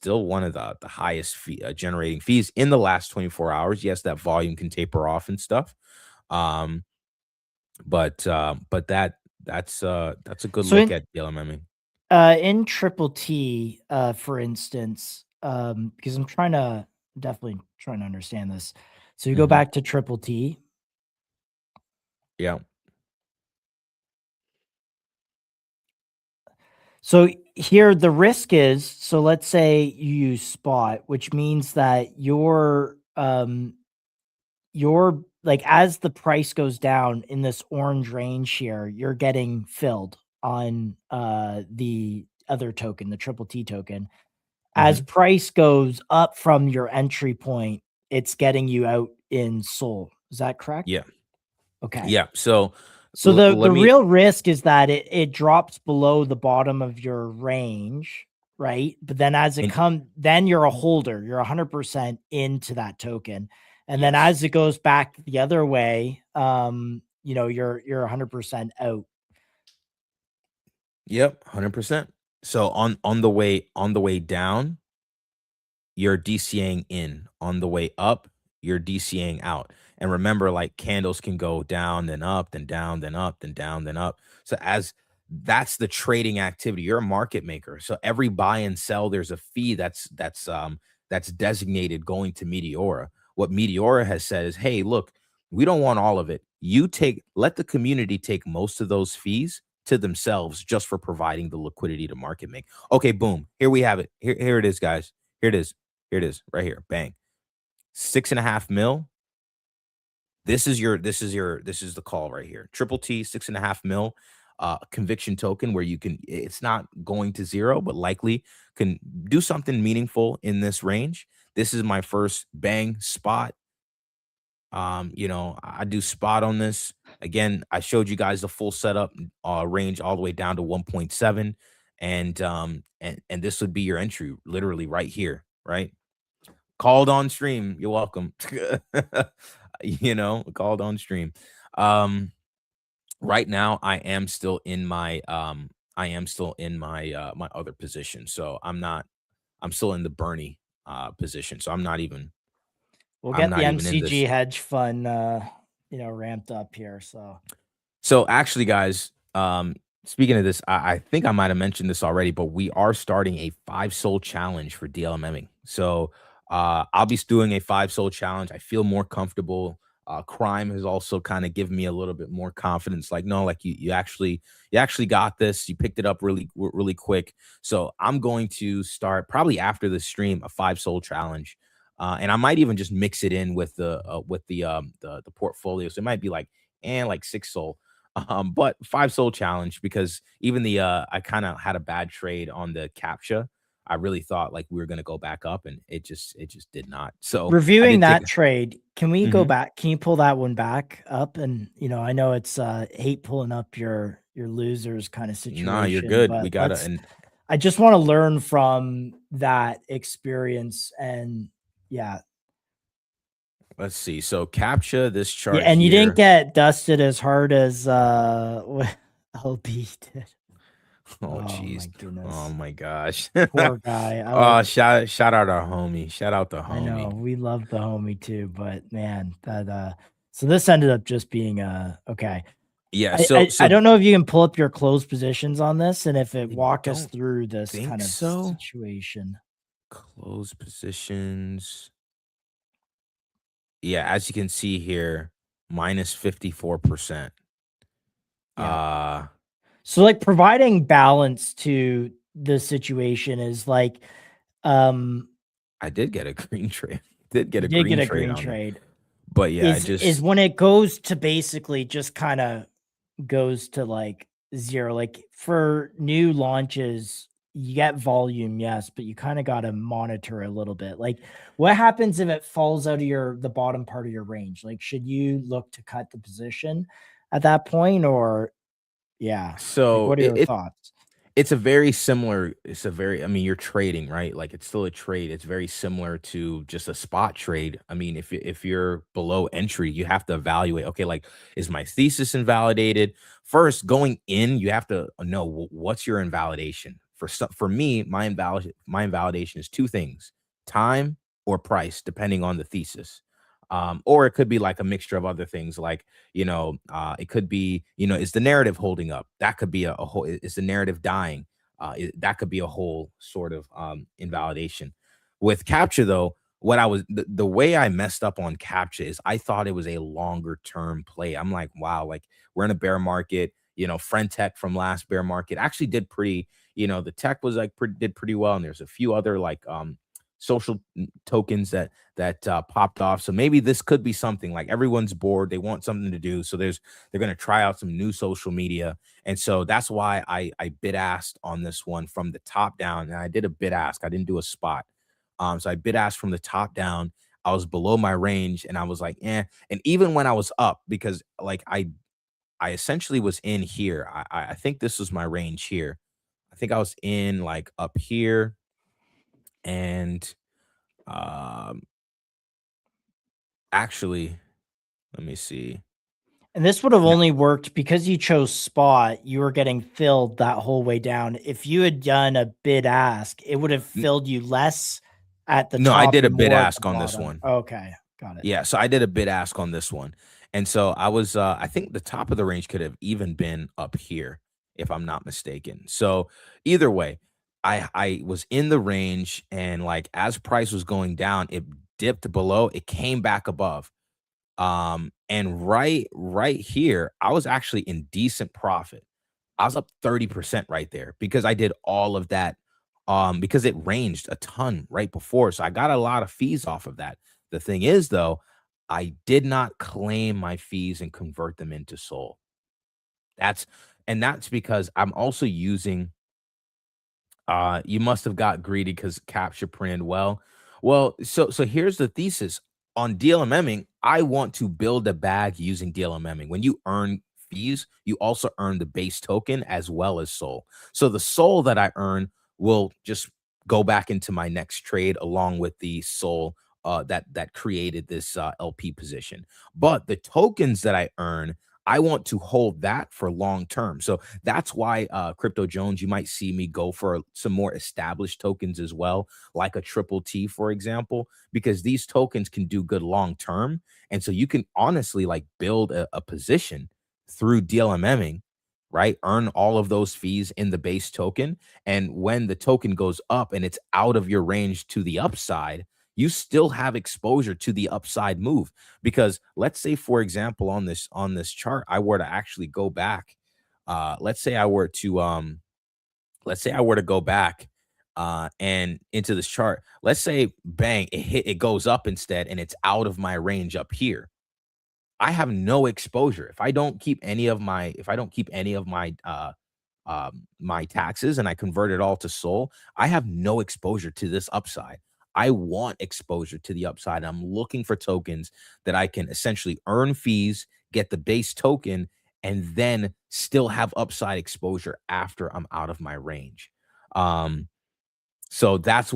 one of the highest generating fees in the last 24 hours. Yes, that volume can taper off and stuff. But that's a good So look at DLMMing. in Triple T, for instance, because I'm definitely trying to understand this. So you go back to Triple T. Yeah. So here the risk is, so let's say you use spot, which means that your like as the price goes down in this orange range here, you're getting filled on the other token, the Triple T token. As price goes up from your entry point, it's getting you out in SOL. Is that correct? Yeah. Okay. Yeah. So the real risk is that it drops below the bottom of your range, right? But then as it comes, then you're a holder. You're 100% into that token. And then as it goes back the other way, you're 100% out. Yep, 100%. So on the way down, you're DCAing in. On the way up, you're DCAing out. And remember, like candles can go down, then up, then down, then up, then down, then up. So that's the trading activity. You're a market maker. So every buy and sell, there's a fee that's designated going to Meteora. What Meteora has said is, hey, look, we don't want all of it. Let the community take most of those fees to themselves just for providing the liquidity to market make. Okay, boom. Here we have it. Here it is, guys. Here it is. Here it is, right here. Bang. 6.5 mil. This is the call right here. Triple T, 6.5 mil. Conviction token where it's not going to zero, but likely can do something meaningful in this range. This is my first bang spot. I do spot on this. Again, I showed you guys the full setup range all the way down to 1.7. And this would be your entry literally right here, right? Called on stream. You're welcome. Called on stream. Right now I am still in my my other position. So I'm still in the Bernie position. So I'm not even We'll get the MCG hedge fund ramped up here. So actually, guys, speaking of this, I think I might have mentioned this already, but we are starting a 5 SOL challenge for DLMMing. So I'll be doing a 5 SOL challenge. I feel more comfortable. Crime has also kind of given me a little bit more confidence. Like, no, like you actually got this. You picked it up really, really quick. So I'm going to start probably after the stream a 5 SOL challenge. And I might even just mix it in with the portfolio. So it might be like 6 SOL. But 5 soul challenge because even the I kind of had a bad trade on the captcha. I really thought like we were gonna go back up, and it just did not. So I Reviewing did take. that trade, can we go Mhm. back? Can you pull that one back up? And I know it's hate pulling up your losers kind of Nah, you're situation, good. We but gotta and I just want to learn from that experience. And yeah, let's see. So captcha this yeah, chart and you didn't here. get dusted as hard as LB did. Oh, Oh jeez. my goodness. Oh my gosh. Poor guy. Shout out our homie. Shout out the I know homie. we love the homie too, but man, that so this ended up just being okay. Yeah. I, So I so I don't know if you can pull up your closed positions on this, and if it I walk us don't through this think kind of so. situation. Close positions. Yeah, as you can see here, minus 54%. Yeah. Uh So like providing balance to the situation is like, um, I did get a green trade. Did get you a did get green a trade green on that. trade. But yeah, I Is just when it goes to basically just kind of goes to like zero. Like for new launches, you get volume, yes, but you kind of got to monitor a little bit. Like what happens if it falls out of the bottom part of your range? Like should you look to cut the position at that point, or yeah? Like so what are your thoughts? it's a very similar, I mean, you're trading, right? Like it's still a trade. It's very similar to just a spot trade. I mean, if you're below entry, you have to evaluate, okay, like is my thesis invalidated? First, going in, you have to know what's your invalidation. For me, my invalidation is 2 things: time or price, depending on the thesis. Or it could be like a mixture of other things, like it could be, is the narrative holding up? That could be a whole. Is the narrative dying? That could be a whole sort of invalidation. With capture though, the way I messed up on capture is I thought it was a longer term play. I'm like, wow, like we're in a bear market. Friend Tech from last bear market actually did pretty. The tech was like did pretty well, and there's a few other like social tokens that popped off. So maybe this could be something. Like everyone's bored, they want something to do, so they're going to try out some new social media. And so that's why I bid asked on this one from the top down, and I did a bid ask. I didn't do a spot. So I bid asked from the top down. I was below my range, and I was like, and even when I was up, because like I essentially was in here. I think this was my range here. I think I was in like up here, and um actually, let me see. And this would have No, only worked because you chose spot. You were getting filled that whole way down. If you had done a bid ask, it would have n- filled you less at the no, I top did a and bid more at the ask on this bottom. one. Okay, got it. Yeah, so I did a bid ask on this one. And so I was I think the top of the range could have even been up here if I'm not mistaken. So either way, I was in the range, and like as price was going down, it dipped below, it came back above. And right here, I was actually in decent profit. I was up 30% right there because I did all of that because it ranged a ton right before. So I got a lot of fees off of that. The thing is though, I did not claim my fees and convert them into Sol. That's that's because I'm also using you must have got greedy because capture printed well. Well, so here's the thesis on DLMMing. I want to build a bag using DLMMing. When you earn fees, you also earn the base token as well as Sol. So the Sol that I earn will just go back into my next trade along with the Sol that created this LP position. But the tokens that I earn, I want to hold that for long term. So that's why Crypto Jones, you might see me go for some more established tokens as well, like a triple T, for example, because these tokens can do good long term. And so you can honestly like build a position through DLMMing, right? Earn all of those fees in the base token. And when the token goes up and it's out of your range to the upside, you still have exposure to the upside move. Because let's say, for example, on this chart, I were to actually go back. Let's say I were to go back and into this chart. Let's say bang, it goes up instead, and it's out of my range up here. I have no exposure. If I don't keep any of my my taxes and I convert it all to SOL, I have no exposure to this upside. I want exposure to the upside. I'm looking for tokens that I can essentially earn fees, get the base token, and then still have upside exposure after I'm out of my range. So that's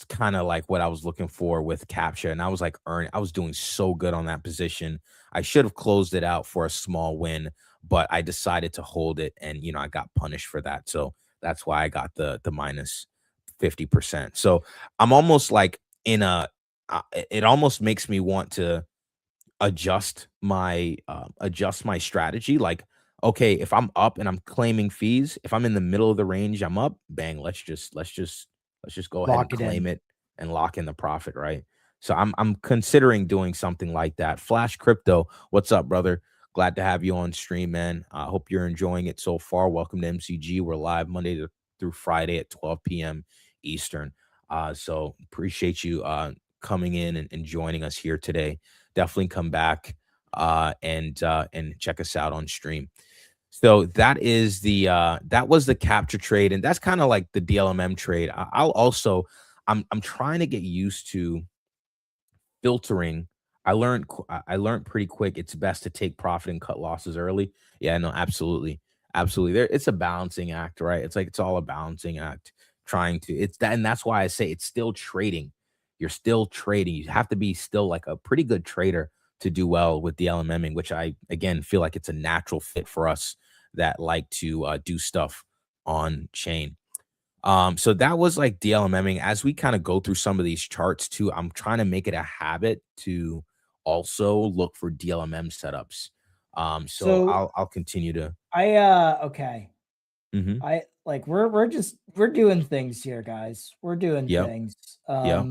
kind of like what I was looking for with capture. And I was like, I was doing so good on that position. I should have closed it out for a small win, but I decided to hold it, and I got punished for that. So that's why I got the minus 50%. So I'm almost like it almost makes me want to adjust my strategy. Like, okay, if I'm up and I'm claiming fees, if I'm in the middle of the range, I'm up, bang, let's just go ahead and Lock it in. claim it and lock in the profit, right? So I'm considering doing something like that. Flash Crypto, what's up, brother? Glad to have you on stream, man. I hope you're enjoying it so far. Welcome to MCG. We're live Monday through Friday at 12 p.m. Eastern. So appreciate you coming in and joining us here today. Definitely come back and check us out on stream. So that is that was the capture trade, and that's kind of like the DLMM trade. I'm trying to get used to filtering. I learned pretty quick it's best to take profit and cut losses early. Yeah, no, absolutely. It's a balancing act, right? It's all a balancing act. And that's why I say it's still trading. You're still trading. You have to be still like a pretty good trader to do well with DLMMing, which I again feel like it's a natural fit for us that like to do stuff on chain. So that was like DLMMing. As we kind of go through some of these charts too, I'm trying to make it a habit to also look for DLMM setups. So I'll continue to. Okay. Mhm. We're doing things here, guys. We're doing Yep. things. Yep.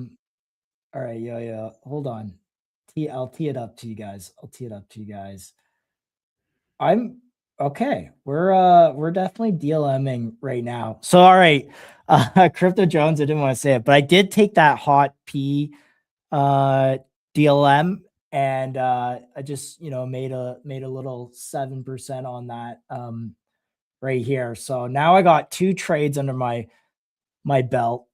All right, yeah. Hold on. I'll tee it up to you guys. I'm okay. We're definitely DLMing right now. So all right, Crypto Jones, I didn't want to say it, but I did take that hot P DLM, and I just made a little 7% on that right here. So now I got 2 trades under my belt.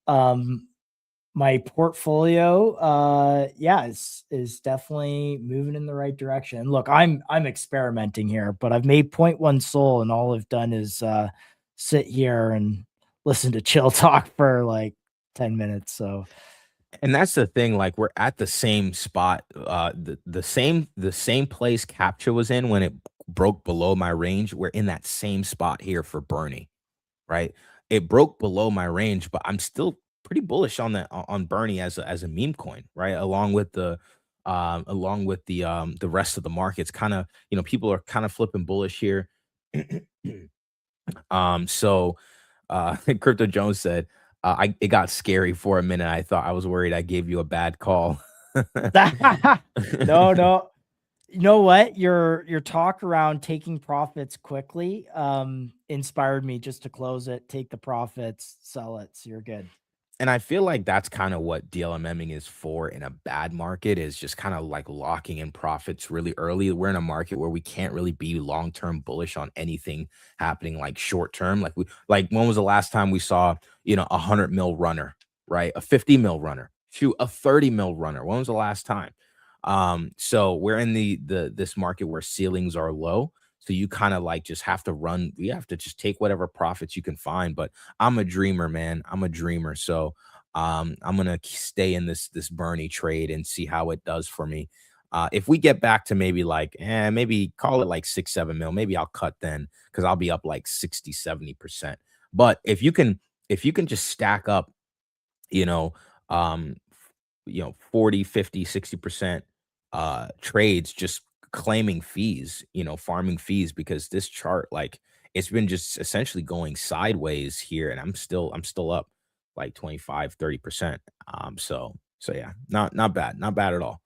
My portfolio is definitely moving in the right direction. Look, I'm experimenting here, but I've made 0.1 SOL, and all I've done is sit here and listen to chill talk for like 10 minutes. So And that's the thing, like we're at the same spot, the same place capture was in when it broke below my range. We're in that same spot here for Bernie, right? It broke below my range, but I'm still pretty bullish on Bernie as a meme coin, right? Along with the rest of the markets, kind of, people are kind of flipping bullish here. So Crypto Jones said, it got scary for a minute. I was worried I gave you a bad call. no. You know what? Your talk around taking profits quickly inspired me just to close it, take the profits, sell it. So you're good. And I feel like that's kind of what DLMMing is for in a bad market, is just kind of like locking in profits really early. We're in a market where we can't really be long-term bullish on anything happening like short-term. Like when was the last time we saw, a 100 mil runner, right? A 50 mil runner, a 30 mil runner. When was the last time? So we're in this market where ceilings are low. So you kind of like just have to run. You have to just take whatever profits you can find. But I'm a dreamer, man. I'm a dreamer. So I'm gonna stay in this Bernie trade and see how it does for me. If we get back to maybe maybe call it like 6-7 mil, maybe I'll cut then, because I'll be up like 60-70%. But if you can just stack up, 40, 50, 60% trades, just claiming fees, farming fees, because this chart, like, it's been just essentially going sideways here, and I'm still up like 25-30%. So yeah, not bad at all.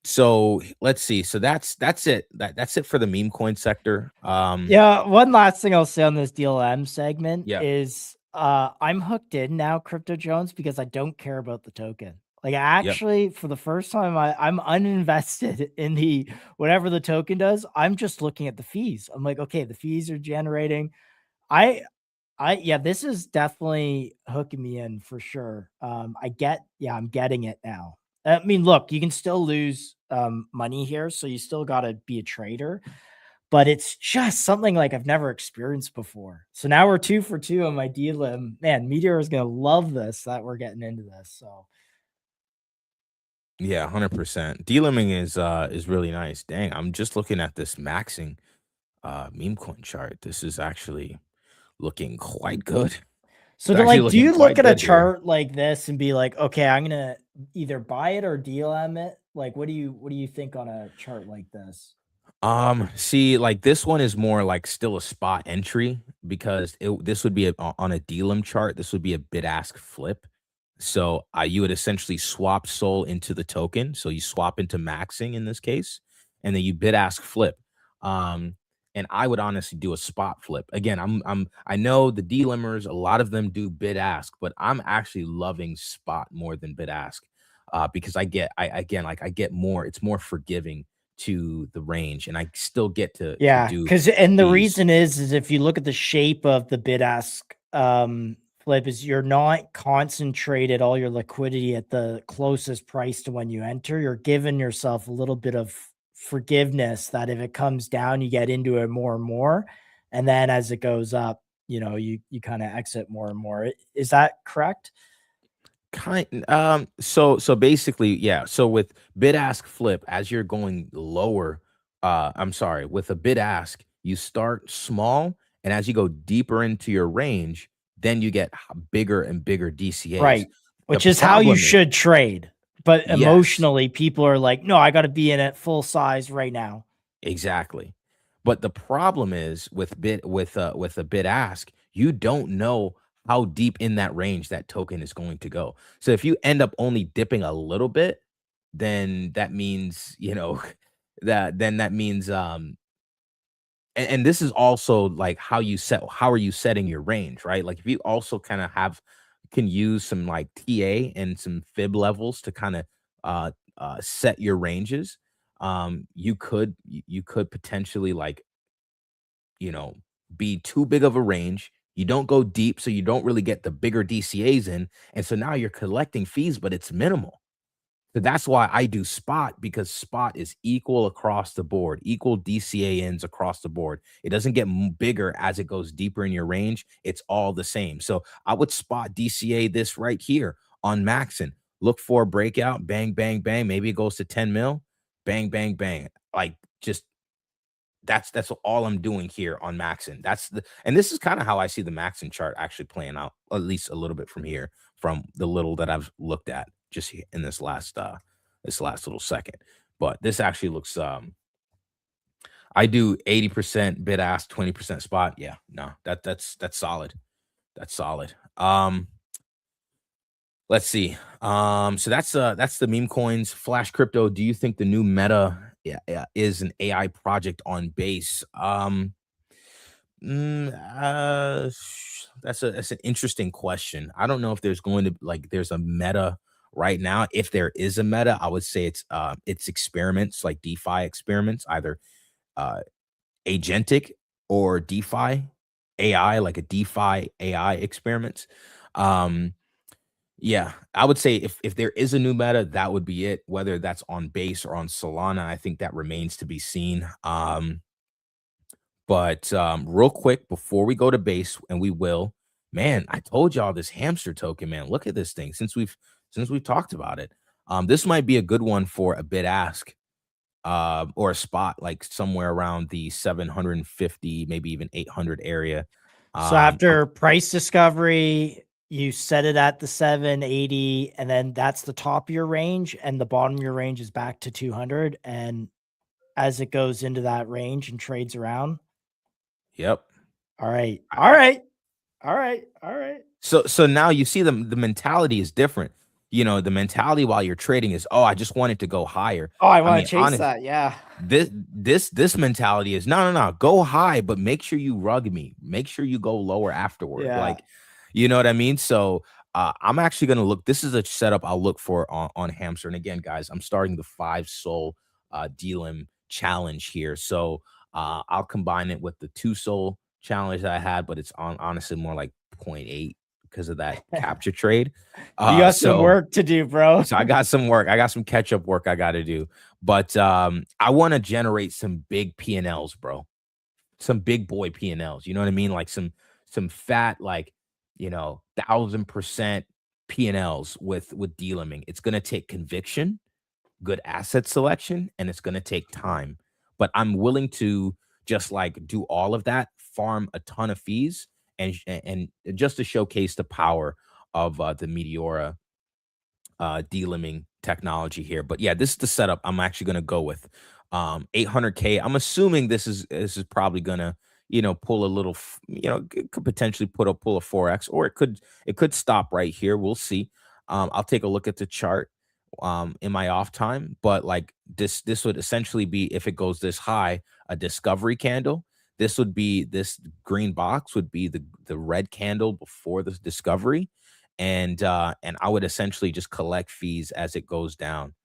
So let's see. So that's it. That's it for the meme coin sector. Yeah, one last thing I'll say on this DLM segment Yeah. is I'm hooked in now, Crypto Jones, because I don't care about the token. Like actually, for the first time, I'm uninvested in the whatever the token does. I'm just looking at the fees. I'm like, okay, the fees are generating. Yeah, this is definitely hooking me in for sure. I'm getting it now. I mean, look, you can still lose money here, so you still got to be a trader, but it's just something like I've never experienced before. So now we're 2 for 2 on my D-Lim. Man, Meteor is gonna love this that we're getting into this. So Yeah, 100%. Delimbing is really nice. Dang, I'm just looking at this maxing meme coin chart. This is actually looking quite good. So It's to actually like, do looking you look quite at a good here. chart like this and be like, okay, I'm gonna either buy it or DLM it? Like, what do you think on a chart like this? See, like this one is more like still a spot entry because this would be on a DLM chart. This would be a bid ask flip. So you would essentially swap SOL into the token. So you swap into maxing in this case, and then you bid ask flip. And I would honestly do a spot flip. Again, I know the D-limmers, a lot of them do bid ask, but I'm actually loving spot more than bid ask because I get more. It's more forgiving to the range, and I still get to Yeah, do because and the fees. reason is if you look at the shape of the bid ask flip is you're not concentrated all your liquidity at the closest price to when you enter. You're giving yourself a little bit of forgiveness that if it comes down, you get into it more and more. And then as it goes up, you kind of exit more and more. Is that correct? So basically, yeah. So with bid ask flip, as you're going lower, I'm sorry, with a bid ask, you start small, and as you go deeper into your range, then you get bigger and bigger DCAs. Right. The Which is how you problem is- should trade. But Yes. emotionally, people are like, no, I got to be in it full size right now. Exactly. But the problem is with a bid ask, you don't know how deep in that range that token is going to go. So if you end up only dipping a little bit, then that means, that means and this is also like how are you setting your range, right? Like if you also kind of can use some like TA and some fib levels to kind of set your ranges, you could potentially like be too big of a range. You don't go deep, so you don't really get the bigger DCAs in, and so now you're collecting fees, but it's minimal. So that's why I do spot, because spot is equal across the board, equal DCA ins across the board. It doesn't get bigger as it goes deeper in your range. It's all the same. So I would spot DCA this right here on Maxin. Look for a breakout, bang, bang, bang. Maybe it goes to 10 mil, bang, bang, bang. Like just that's all I'm doing here on Maxin. And this is kind of how I see the Maxin chart actually playing out, at least a little bit from here, from the little that I've looked at just in this last little second. But this actually looks I do 80% bid ask, 20% spot. Yeah, no, that's solid. That's solid. Let's see. So that's the meme coins. Flash Crypto, do you think the new meta is an AI project on base? That's an interesting question. I don't know if there's going to there's a meta right now. If there is a meta, I would say it's experiments, like DeFi experiments, either agentic or DeFi AI, like a DeFi AI experiments. Yeah, I would say if there is a new meta, that would be it. Whether that's on base or on Solana, I think that remains to be seen. But real quick before we go to base, and we will, man, I told y'all this hamster token, man. Look at this thing. Since we've talked about it, this might be a good one for a bid ask, or a spot like somewhere around the 750, maybe even 800 area. So after price discovery, you set it at the 780, and then that's the top of your range, and the bottom of your range is back to 200. And as it goes into that range and trades around. Yep. All right. So now you see the mentality is different. The mentality while you're trading is, oh, I just want it to go higher. Oh, I want to chase that. Yeah. This mentality is no, go high, but make sure you rug me. Make sure you go lower afterward. Yeah. Like, you know what I mean? So I'm actually going to look. This is a setup I'll look for on Hamster. And again, guys, I'm starting the 5 soul DLM challenge here. So I'll combine it with the 2 soul challenge that I had, but it's honestly more like 0.8 because of that capture trade. You got some work to do, bro. So I got some work. I got some catch up work I got to do. But I want to generate some big P&Ls, bro. Some big boy P&Ls. You know what I mean? Like some fat, like, 1,000% P&Ls with DLimming. It's going to take conviction, good asset selection, and it's going to take time. But I'm willing to just like do all of that, farm a ton of fees, and just to showcase the power of the Meteora DLimming technology here. But yeah, this is the setup I'm actually going to go with. 800K. I'm assuming this is probably going to pull a little, it could potentially pull a 4x, or it could stop right here. We'll see. I'll take a look at the chart in my off time, but like this would essentially be, if it goes this high, a discovery candle. This green box would be the red candle before the discovery, and I would essentially just collect fees as it goes down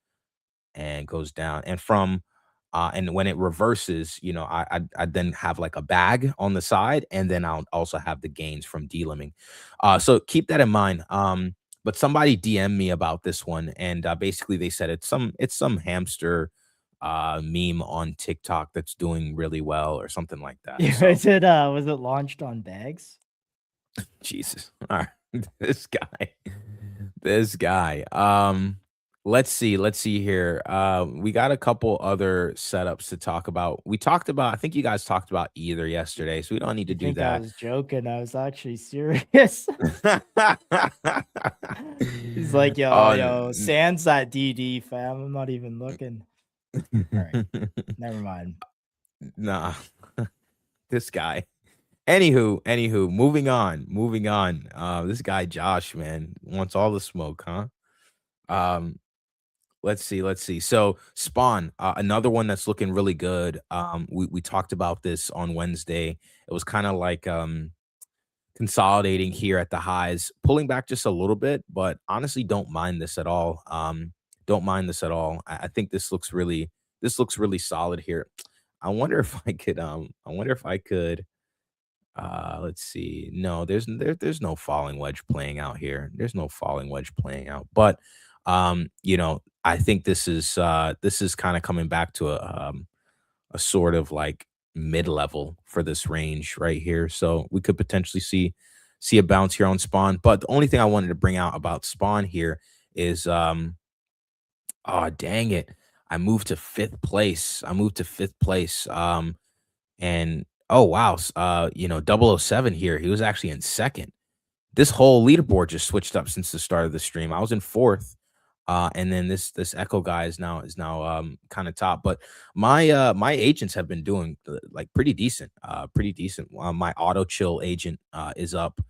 and from and when it reverses, I then have like a bag on the side, and then I'll also have the gains from DLimming. So keep that in mind. But somebody DM me about this one, and basically they said it's some hamster meme on TikTok that's doing really well or something like that. So, Was it launched on bags? Jesus. All right. This guy. Let's see here. We got a couple other setups to talk about. I think you guys talked about Ether yesterday, so we don't need to do that. I was joking. I was actually serious. He's like, yo, sans that DD, fam. I'm not even looking. All right. Never mind. Nah. This guy. Anywho, moving on. This guy Josh, man, wants all the smoke, huh? Let's see. So Spawn, another one that's looking really good. We talked about this on Wednesday. It was kind of like consolidating here at the highs, pulling back just a little bit, but honestly, don't mind this at all. I think this looks really solid here. I wonder if I could. Let's see. No, there's no falling wedge playing out here. There's no falling wedge playing out, but I think this is kind of coming back to a sort of like mid-level for this range right here. So we could potentially see a bounce here on Spawn. But the only thing I wanted to bring out about Spawn here is oh dang it, I moved to 5th place. And oh wow, 007 here. He was actually in 2nd. This whole leaderboard just switched up since the start of the stream. I was in 4th. And then this Echo guy is now kind of top, but my agents have been doing like pretty decent. My auto chill agent is up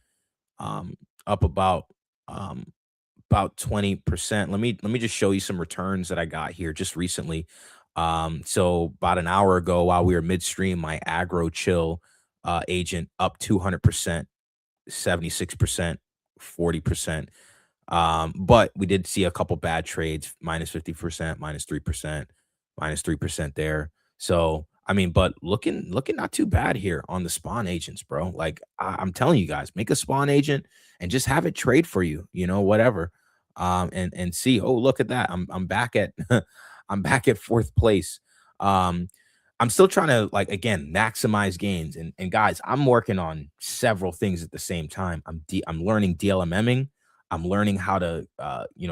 about 20%. Let me just show you some returns that I got here just recently. So about an hour ago, while we were midstream, my aggro chill agent up 200%, 76%, 40%. But we did see a couple bad trades, minus 50%, minus 3%, minus 3% there. So I mean, but looking not too bad here on the Spawn agents, bro. Like I'm telling you guys, make a Spawn agent and just have it trade for you, whatever. And see, oh, look at that. I'm back at I'm back at 4th place. I'm still trying to, like, again, maximize gains. And guys, I'm working on several things at the same time. I'm learning DLMMing. I'm learning how to,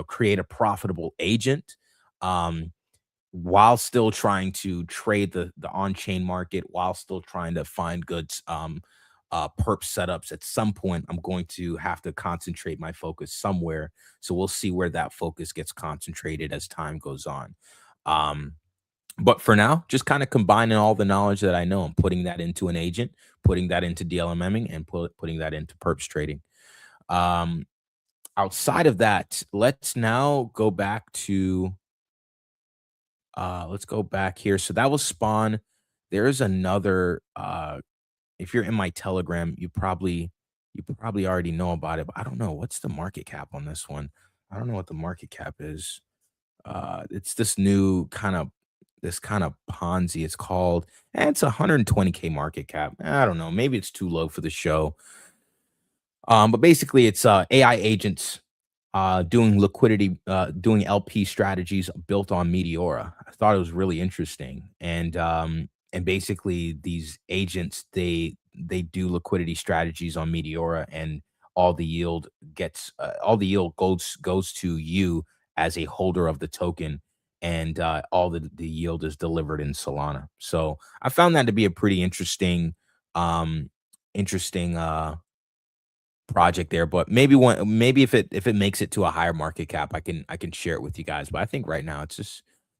create a profitable agent, while still trying to trade the on-chain market, while still trying to find good perp setups. At some point, I'm going to have to concentrate my focus somewhere. So we'll see where that focus gets concentrated as time goes on. But for now, just kind of combining all the knowledge that I know and putting that into an agent, putting that into DLMMing, and putting that into perps trading. Outside of that, let's now go back to let's go back here. So that was Spawn. There's another if you're in my Telegram, you probably You probably already know about it, but I don't know what's the market cap on this one. I don't know what the market cap is. It's this kind of Ponzi. It's called, and it's 120K market cap. I don't know. Maybe it's too low for the show. But basically, it's AI agents doing doing LP strategies built on Meteora. I thought it was really interesting, and basically these agents they do liquidity strategies on Meteora, and all the yield goes to you as a holder of the token, and all the yield is delivered in Solana. So I found that to be a pretty um, interesting project there, but maybe if it makes it to a higher market cap, I can share it with you guys. But I think right now I think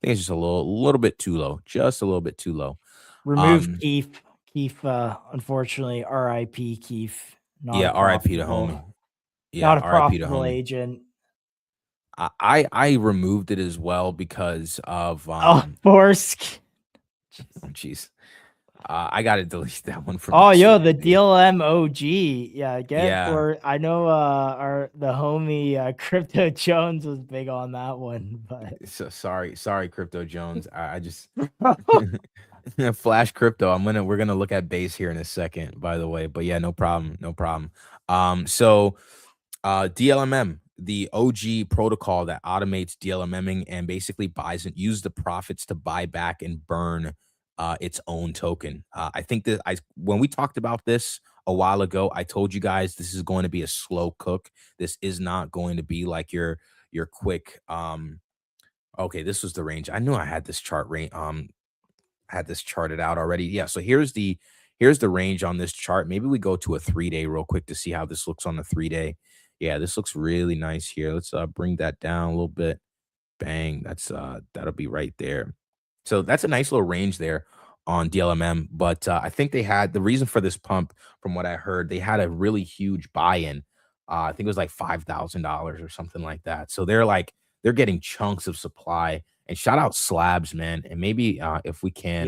it's just a little bit too low, just a little bit too low. Remove Keith. Keith, unfortunately, R.I.P. Keith. Not Yeah, a RIP to profitable, homie. Yeah, not a RIP to profitable homie. agent. I removed it as well because of Oh, Borsk. oh, jeez. I gotta delete that one from Oh, my yo, the stream. DLM OG. Yeah, Yeah. for I know the homie Crypto Jones was big on that one, but So sorry, Crypto Jones. I just Flash Crypto. We're gonna look at base here in a second, by the way. But yeah, no problem, no problem. So DLMM, the OG protocol that automates DLMMing and basically buys and use the profits to buy back and burn its own token. I think that when we talked about this a while ago, I told you guys this is going to be a slow cook. This is not going to be like your quick. Okay, this was the range. I knew I had this chart had this charted out already. Yeah, so here's the range on this chart. Maybe we go to a 3-day real quick to see how this looks on the 3-day. Yeah, this looks really nice here. Let's bring that down a little bit. Bang, that'll be right there. So that's a nice little range there on DLMM. But I think they had the reason for this pump, from what I heard, they had a really huge buy-in. I think it was like $5,000 or something like that. So they're getting chunks of supply. And shout out Slabs, man. And maybe if we can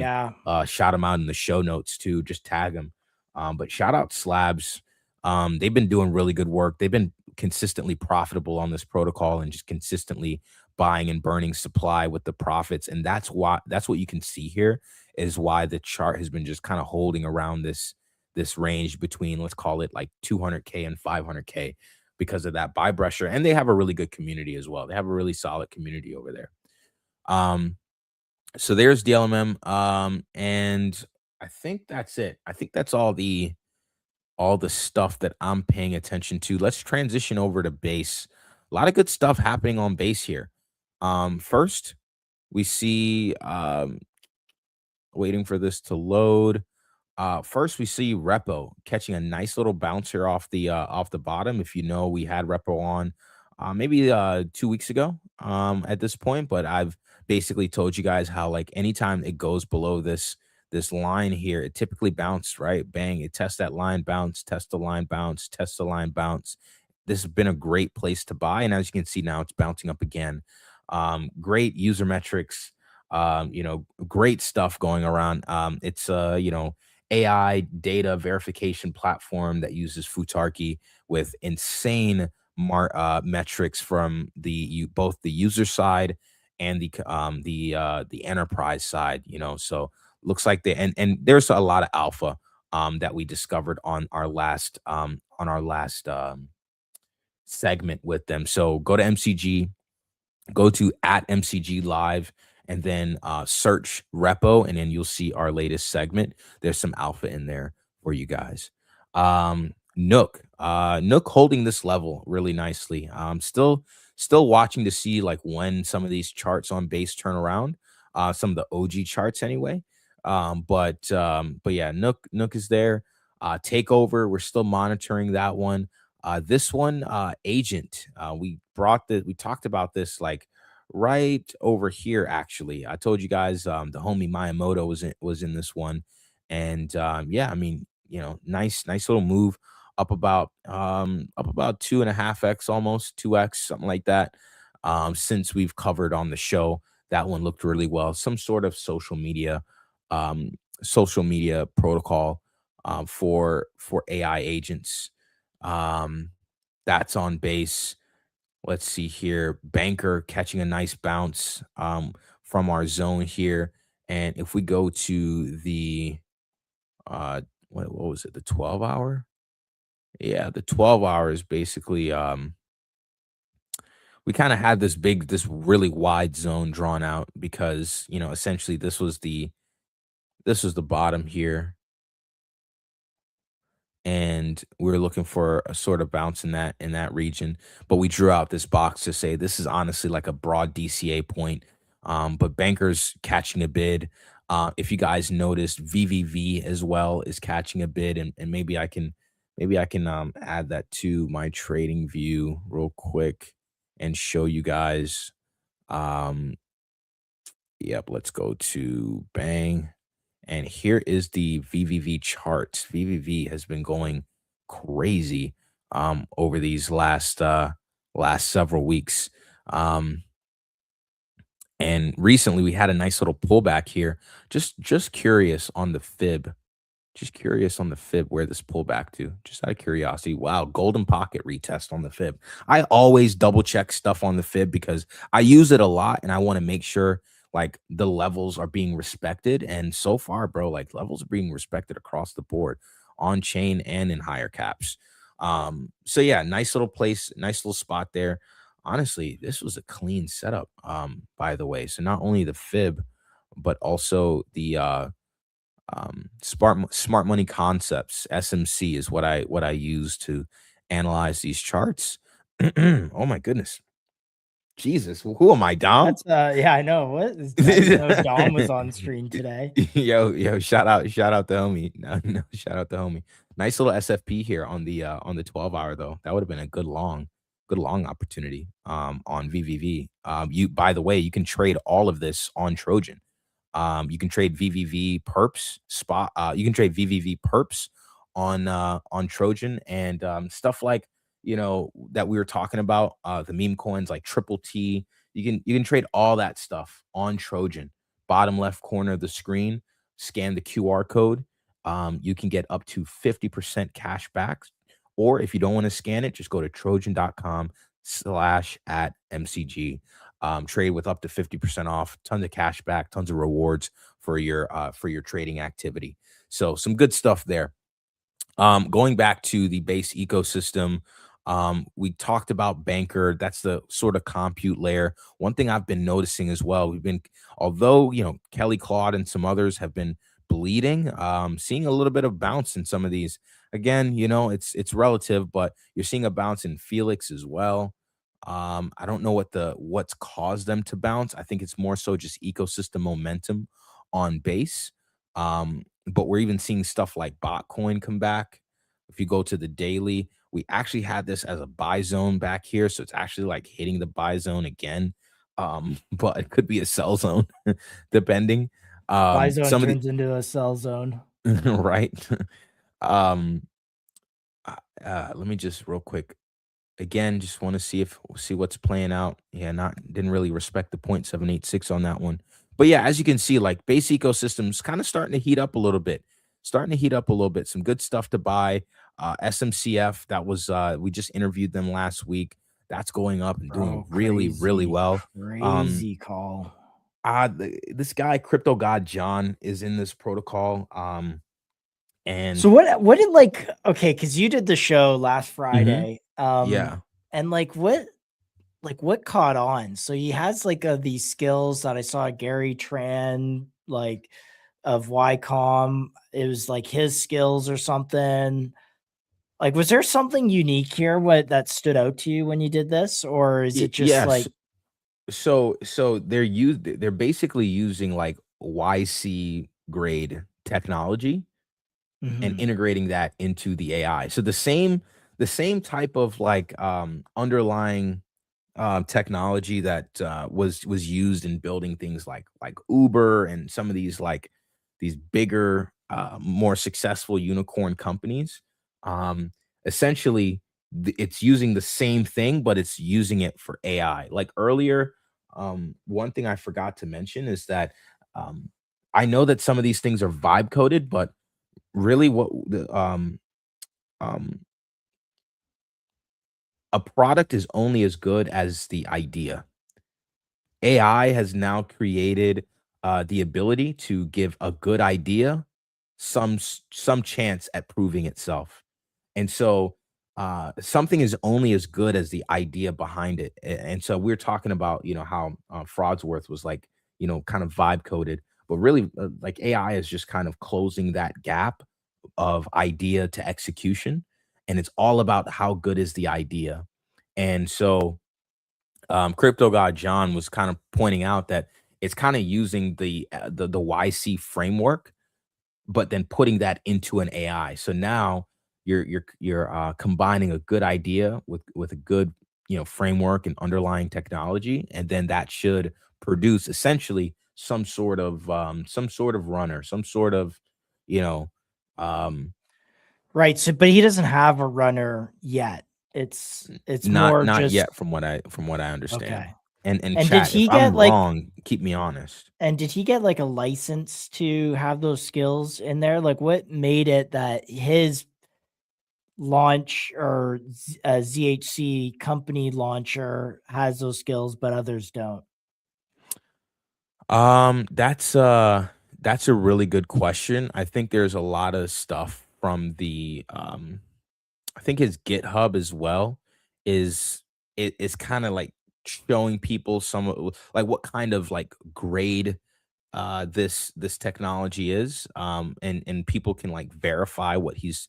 shout them out in the show notes too, just tag them. But shout out Slabs. They've been doing really good work. They've been consistently profitable on this protocol and just consistently buying and burning supply with the profits. And that's what you can see here is why the chart has been just kind of holding around this range between, let's call it like 200K and 500K because of that buy pressure. And they have a really good community as well. They have a really solid community over there. So there's DLMM. And I think that's it. I think that's all the stuff that I'm paying attention to. Let's transition over to base. A lot of good stuff happening on base here. First, we see waiting for this to load. First, we see Repo catching a nice little bounce here off the bottom. If you know, we had Repo on maybe 2 weeks ago at this point, but I've basically told you guys how like anytime it goes below this line here, it typically bounces, right? Bang, it tests that line, bounce, test the line, bounce, test the line, bounce. This has been a great place to buy, and as you can see now, it's bouncing up again. Great user metrics, great stuff going around. It's AI data verification platform that uses Futarki with insane metrics from both the user side and the enterprise side. So looks like and there's a lot of alpha that we discovered on our last segment with them. So go to MCG, go to @MCG Live, and then search Repo, and then you'll see our latest segment. There's some alpha in there for you guys. Nook holding this level really nicely. Still watching to see like when some of these charts on base turn around. Some of the OG charts anyway. But yeah, Nook is there. Takeover, we're still monitoring that one. This one, Agent, we talked about this like right over here. Actually, I told you guys the homie Miyamoto was in this one, and yeah, I mean, nice little move up about 2.5x, almost 2x, something like that. Since we've covered on the show, that one looked really well. Some sort of social media protocol for AI agents. That's on base. Let's see here. Banker catching a nice bounce from our zone here. And if we go to the what was it, the 12 hour? Yeah, the 12 hours basically we kind of had this really wide zone drawn out because, essentially this was the bottom here, and we were looking for a sort of bounce in that region, but we drew out this box to say this is honestly like a broad DCA point. But bankers catching a bid. If you guys noticed, VVV as well is catching a bid, and maybe I can add that to my trading view real quick and show you guys. Yep, let's go to bang. And here is the VVV chart. VVV has been going crazy over these last several weeks. And recently we had a nice little pullback here. Just curious on the fib. Just curious on the fib where this pullback to. Just out of curiosity. Wow, golden pocket retest on the fib. I always double check stuff on the fib because I use it a lot and I want to make sure like the levels are being respected. And so far, bro, like levels are being respected across the board on chain and in higher caps. So yeah, nice little place, nice little spot there. Honestly, this was a clean setup, by the way. So not only the fib, but also the smart money concepts, SMC, is what I use to analyze these charts. Oh my goodness, Jesus, who am I, Dom? That's yeah, I know. What is I didn't know Dom was on screen today. Yo, shout out the homie. No, shout out the homie. Nice little SFP here on the 12 hour though. That would have been a good long opportunity on VVV. You, by the way, you can trade all of this on Trojan. You can trade VVV perps spot. You can trade VVV perps on Trojan, and stuff like that we were talking about. The meme coins like Triple T. You can trade all that stuff on Trojan. Bottom left corner of the screen. Scan the QR code. You can get up to 50% cash back. Or if you don't want to scan it, just go to trojan.com/@MCG. Trade with up to 50% off, tons of cash back, tons of rewards for your trading activity. So some good stuff there. Going back to the base ecosystem, we talked about Banker. That's the sort of compute layer. One thing I've been noticing as well, although Kelly Claude and some others have been bleeding, seeing a little bit of bounce in some of these. Again, it's relative, but you're seeing a bounce in Felix as well. I don't know what's caused them to bounce. I think it's more so just ecosystem momentum on base. But we're even seeing stuff like Botcoin come back. If you go to the daily, we actually had this as a buy zone back here, so it's actually like hitting the buy zone again. But it could be a sell zone, depending. Buy zone turns into a sell zone, right? Let me just real quick. Again, just want to see what's playing out. Yeah, didn't really respect the 0.786 on that one. But yeah, as you can see, like base ecosystems kind of starting to heat up a little bit. Some good stuff to buy. SMCF, that was we just interviewed them last week. That's going up and doing really well. Crazy call. This guy, Crypto God John, is in this protocol. And so what did okay, because you did the show last Friday. Yeah. And what caught on? So he has these skills that I saw Gary Tran of YCOM. It was like his skills or something. Like, was there something unique here that stood out to you when you did this, or is it just so they're basically using like YC grade technology and integrating that into the AI. So the same type of underlying technology that was used in building things like Uber and some of these these bigger more successful unicorn companies. Essentially it's using the same thing, but it's using it for AI. Like earlier, one thing I forgot to mention is that I know that some of these things are vibe coded, but really what the a product is only as good as the idea. AI has now created the ability to give a good idea some chance at proving itself. And so something is only as good as the idea behind it. And so we're talking about, how Fraudworth was like, kind of vibe coded, but really like AI is just kind of closing that gap of idea to execution. And it's all about how good is the idea. And so Crypto God John was kind of pointing out that it's kind of using the YC framework, but then putting that into an AI. So now you're combining a good idea with a good framework and underlying technology, and then that should produce essentially some sort of runner, some sort of you know um Right. So, but he doesn't have a runner yet. It's more not just yet from what I understand. okay. And And did chat, if he I'm get like wrong, keep me honest. and did he get like a license to have those skills in there? Like what made it that his launch or ZHC company launcher has those skills, but others don't? That's a really good question. I think there's a lot of stuff from the I think his GitHub as well is kind of like showing people some like what kind of like grade this technology is, and people can like verify what he's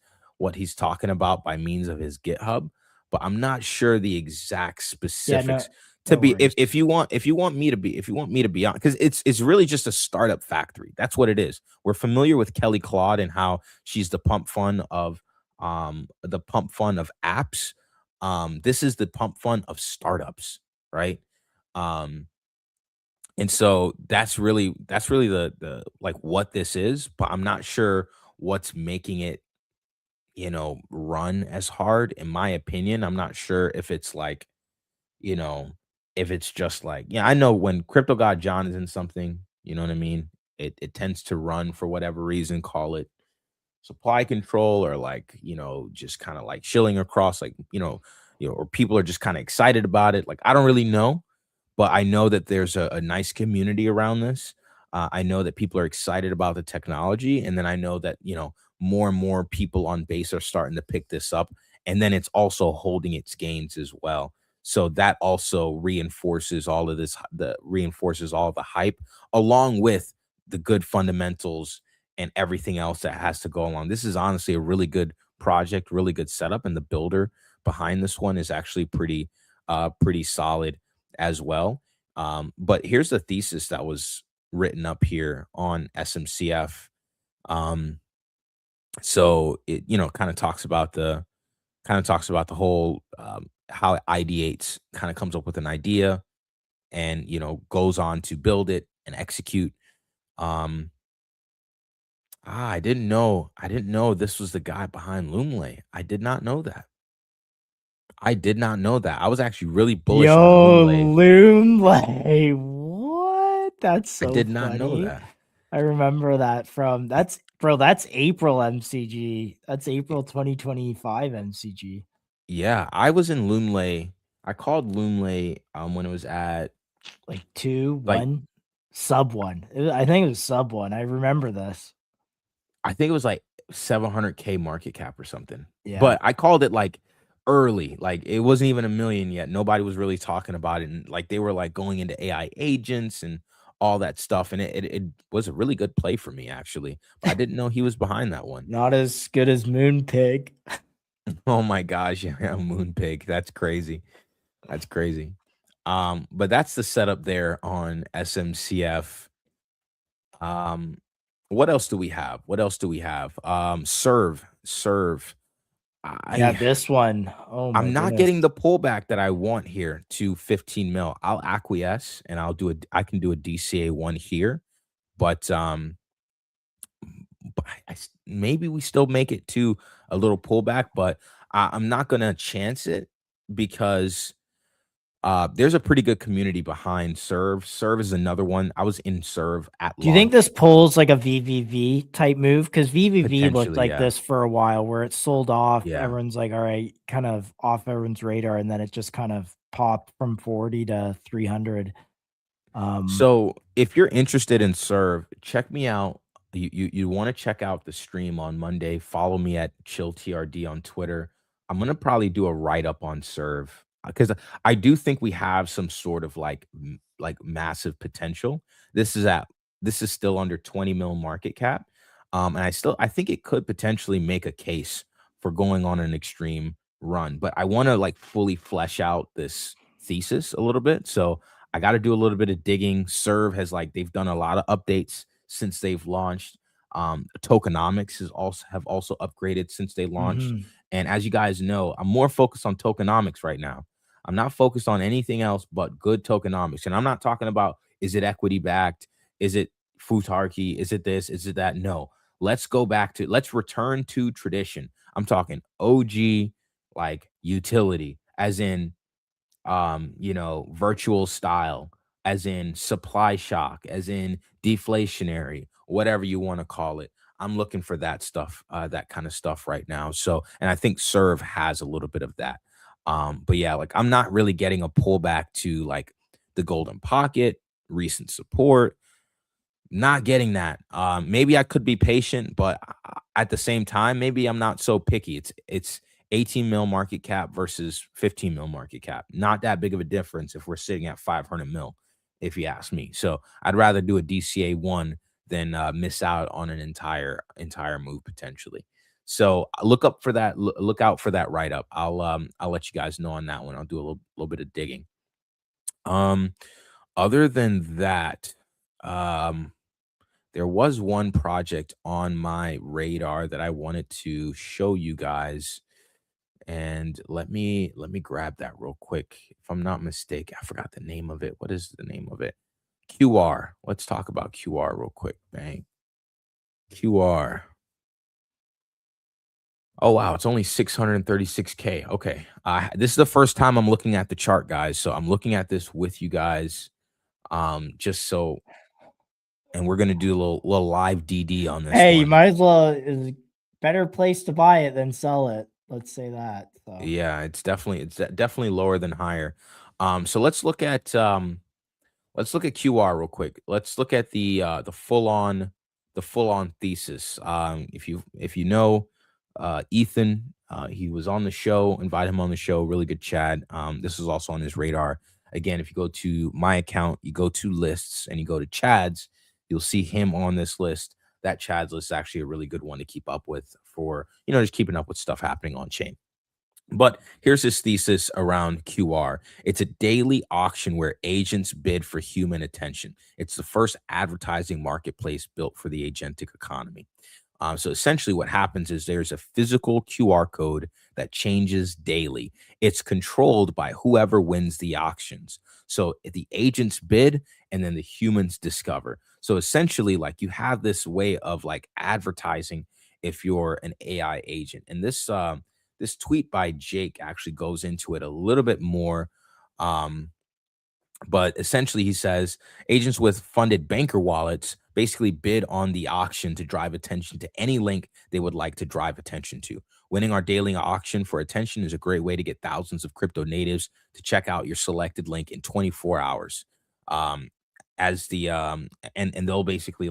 talking about by means of his GitHub, but I'm not sure the exact Yeah, no, specifics. To no be, worries. if you want me to be on, because it's really just a startup factory. That's what it is. We're familiar with Kelly Claude and how she's the pump fund of apps. This is the pump fund of startups, right? um and so that's really the like what this is, but I'm not sure what's making it, run as hard. In my opinion, I'm not sure if it's like, you know, if it's just like, yeah, I know when Crypto God John is in something, you know what I mean? It tends to run for whatever reason, call it supply control or like, just kind of like shilling across, like, or people are just kind of excited about it. Like, I don't really know, but I know that there's a nice community around this. I know that people are excited about the technology, and then I know that more and more people on base are starting to pick this up, and then it's also holding its gains as well. So that also reinforces all of this, the reinforces all the hype, along with the good fundamentals and everything else that has to go along. This is honestly a really good project, really good setup, and the builder behind this one is actually pretty solid as well. But here's the thesis that was written up here on SMCF. Um, so it kind of talks about the whole how it ideates, kind of comes up with an idea, and goes on to build it and execute. Um, I didn't know this was the guy behind Loomlay. I did not know that. I did not know that. I was actually really bullish on Yo, Loomlay. Loomlay. What? That's I so did not know funny. that. I remember that from that's April MCG. That's April 2025 MCG. Yeah, I was in Loomlay. I called Loomlay when it was at Like 2, like 1, sub 1. I think it was sub 1. I remember this. I think it was like 700K market cap or something. Yeah. But I called it like early, like it wasn't even a million yet. Nobody was really talking about it, and like they were like going into AI agents and all that stuff, and it was a really good play for me actually. But I didn't know he was behind that one. Not as good as Moonpig. Oh my gosh, yeah, Moonpig. That's crazy. That's crazy. But that's the setup there on SMCF. Um, what else do we have? What else do we have? Serve. Yeah, I this one. Oh my I'm not goodness. getting the pullback that I want here to 15 mil. I'll acquiesce and I can do a DCA one here, but maybe we still make it to a little pullback, but I'm not gonna chance it because There's a pretty good community behind Serve. Serve is another one. I was in Serve at Do you think launch. this pulls like a VVV type move? Because VVV looked Potentially, like yeah. this for a while, where it sold off. Yeah. Everyone's like, all right, kind of off everyone's radar, and then it just kind of popped from 40 to 300. So if you're interested in Serve, check me out. You want to check out the stream on Monday. Follow me at ChillTRD on Twitter. I'm gonna probably do a write up on Serve because I do think we have some sort of like massive potential. This is still under 20 mil market cap, and I think it could potentially make a case for going on an extreme run. But I want to like fully flesh out this thesis a little bit. So I got to do a little bit of digging. Serve has they've done a lot of updates since they've launched. Tokenomics have also upgraded since they launched. Mhm. And as you guys know, I'm more focused on tokenomics right now. I'm not focused on anything else but good tokenomics. And I'm not talking about, is it equity backed? Is it futarchy? Is it this? Is it that? No. Let's return to tradition. I'm talking OG like utility, as in virtual style, as in supply shock, as in deflationary, whatever you want to call it. I'm looking for that stuff, that kind of stuff right now. So, and I think Serve has a little bit of that. But yeah, like I'm not really getting a pullback to like the golden pocket, recent support. Not getting that. Maybe I could be patient, but at the same time, maybe I'm not so picky. It's 18 mil market cap versus 15 mil market cap. Not that big of a difference if we're sitting at 500 mil, if you ask me. So I'd rather do a DCA one than miss out on an entire move potentially. So look out for that write up. I'll let you guys know on that one. I'll do a little bit of digging. Other than that, there was one project on my radar that I wanted to show you guys. And let me grab that real quick. If I'm not mistaken, I forgot the name of it. What is the name of it? QR. Let's talk about QR real quick. Bang. QR. Oh, wow. It's only 636K. Okay. This is the first time I'm looking at the chart, guys. So I'm looking at this with you guys. Just so, and we're going to do a little live DD on this. Hey, you one. might as well. Is a better place to buy it than sell it. Let's say that. So. Yeah, it's definitely lower than higher. So let's look at QR real quick. Let's look at the full on thesis. If you know Ethan, he was on the show. Invite him on the show. Really good chat. This is also on his radar. Again, if you go to my account, you go to lists and you go to Chad's, you'll see him on this list. That Chad's list is actually a really good one to keep up with for, just keeping up with stuff happening on chain. But here's his thesis around QR. It's a daily auction where agents bid for human attention. It's the first advertising marketplace built for the agentic economy. So essentially what happens is there's a physical QR code that changes daily. It's controlled by whoever wins the auctions. So the agents bid and then the humans discover. So essentially, like, you have this way of like advertising if you're an AI agent. And this tweet by Jake actually goes into it a little bit more. But essentially he says agents with funded banker wallets basically bid on the auction to drive attention to any link they would like to drive attention to. Winning our daily auction for attention is a great way to get thousands of crypto natives to check out your selected link in 24 hours. And they'll basically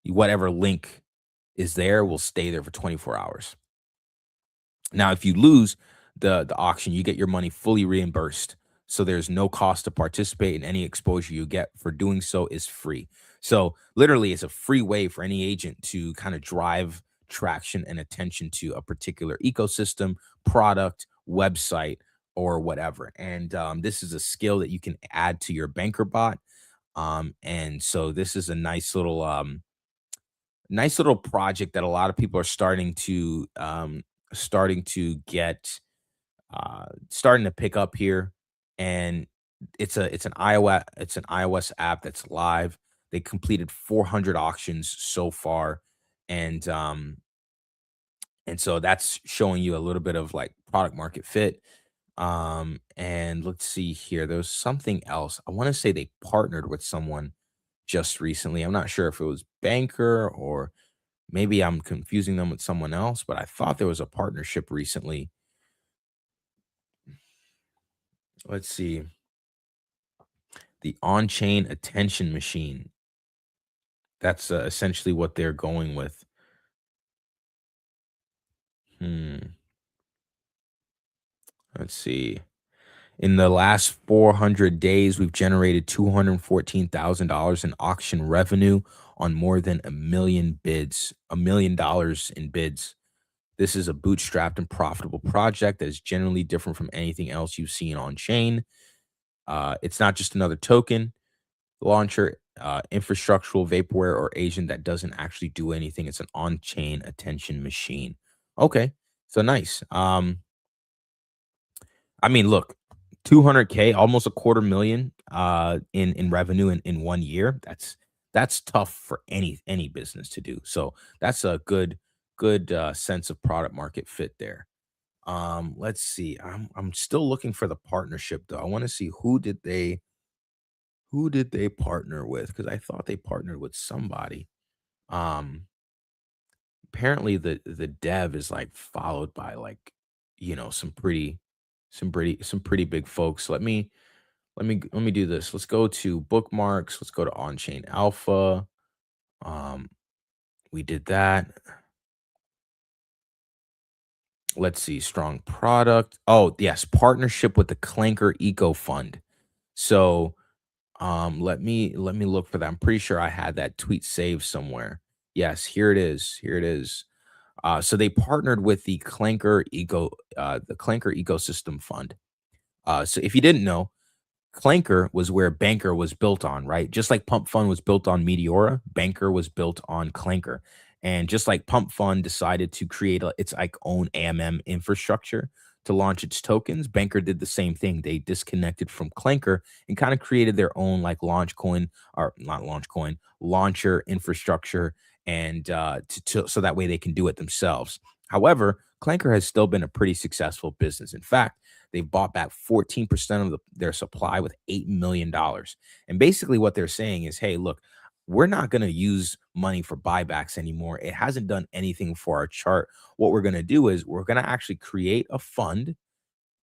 whatever link is there will stay there for 24 hours. Now, if you lose the auction, you get your money fully reimbursed. So there's no cost to participate, and any exposure you get for doing so is free. So literally, it's a free way for any agent to kind of drive traction and attention to a particular ecosystem, product, website, or whatever. And this is a skill that you can add to your banker bot. And so this is a nice little project that a lot of people are starting to pick up here. And it's an iOS app that's live. They completed 400 auctions so far, and And so that's showing you a little bit of like product market fit. And let's see here. There was something else. I want to say they partnered with someone just recently. I'm not sure if it was Banker or maybe I'm confusing them with someone else, but I thought there was a partnership recently. Let's see. The on-chain attention machine. That's essentially what they're going with. Let's see. In the last 400 days, we've generated $214,000 in auction revenue on more than $1 million bids, $1 million in bids. This is a bootstrapped and profitable project that is generally different from anything else you've seen on chain. It's not just another token launcher, infrastructural vaporware or agent that doesn't actually do anything. It's an on-chain attention machine. Okay, so nice. I mean, look, 200K, almost a quarter million in revenue in 1 year. That's tough for any business to do. So that's a good sense of product market fit there. Let's see. I'm still looking for the partnership though. I want to see who did they partner with, because I thought they partnered with somebody. Apparently the dev is like followed by like, some pretty big folks. Let me do this. Let's go to bookmarks. Let's go to on-chain alpha. We did that. Let's see, strong product. Oh, yes, partnership with the Clanker Eco Fund. So let me look for that. I'm pretty sure I had that tweet saved somewhere. Yes, here it is. Here it is. So they partnered with the Clanker Ecosystem Fund. So if you didn't know, Clanker was where Banker was built on, right? Just like Pump Fund was built on Meteora, Banker was built on Clanker. And just like Pump Fund decided to create its like own AMM infrastructure to launch its tokens, Banker did the same thing. They disconnected from Clanker and kind of created their own like launcher infrastructure, and so that way they can do it themselves. However, Clanker has still been a pretty successful business. In fact, they bought back 14% of their supply with $8 million. And basically what they're saying is, hey, look, we're not going to use money for buybacks anymore. It hasn't done anything for our chart. What we're going to do is we're going to actually create a fund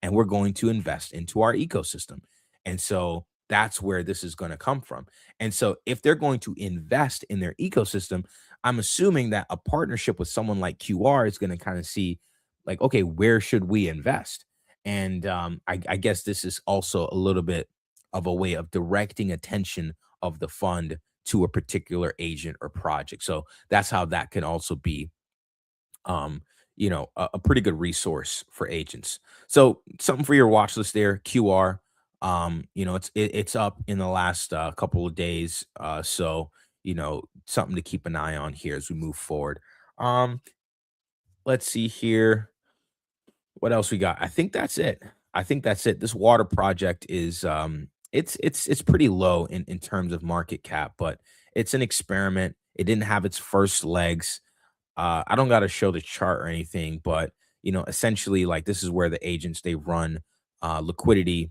and we're going to invest into our ecosystem. And so that's where this is going to come from. And so if they're going to invest in their ecosystem, I'm assuming that a partnership with someone like QR is going to kind of see like, okay, where should we invest? And I guess this is also a little bit of a way of directing attention of the fund to a particular agent or project. So that's how that can also be, a pretty good resource for agents. So something for your watch list there, QR. It's up in the last couple of days. So something to keep an eye on here as we move forward. Let's see here. What else we got? I think that's it. This water project is it's pretty low in terms of market cap, but it's an experiment. It didn't have its first legs. I don't got to show the chart or anything, but essentially like this is where the agents, they run liquidity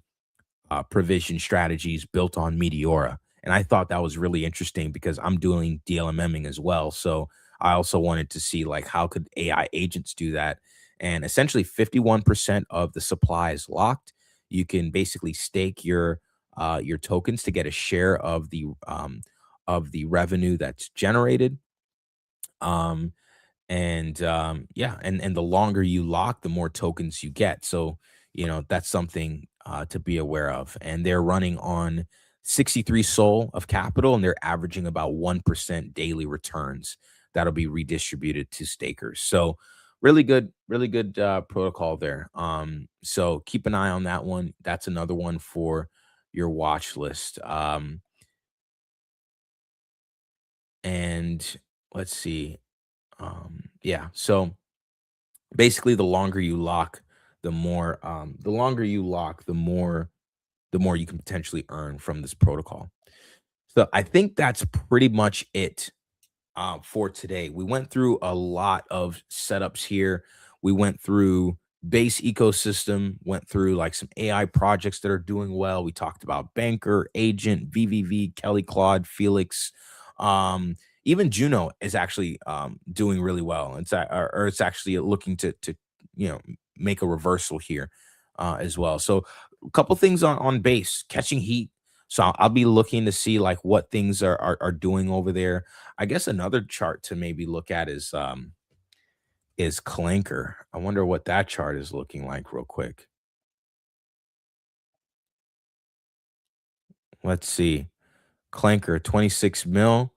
provision strategies built on Meteora. And I thought that was really interesting because I'm doing DLMMing as well. So I also wanted to see like how could AI agents do that. And essentially 51% of the supply is locked. You can basically stake your tokens to get a share of the revenue that's generated. And the longer you lock, the more tokens you get. So that's something to be aware of. And they're running on 63 SOL of capital, and they're averaging about 1% daily returns that'll be redistributed to stakers. So really good protocol there. So keep an eye on that one. That's another one for your watch list. And let's see. So basically the longer you lock, the more you can potentially earn from this protocol. So I think that's pretty much it for today. We went through a lot of setups here. We went through base ecosystem, went through like some AI projects that are doing well. We talked about Banker, Agent, VVV, Kelly Claude, Felix. Even Juno is actually doing really well. Or it's actually looking to make a reversal here as well. So a couple things on base, catching heat. So I'll be looking to see like what things are doing over there. I guess another chart to maybe look at is Clanker. I wonder what that chart is looking like real quick. Let's see. Clanker 26 mil.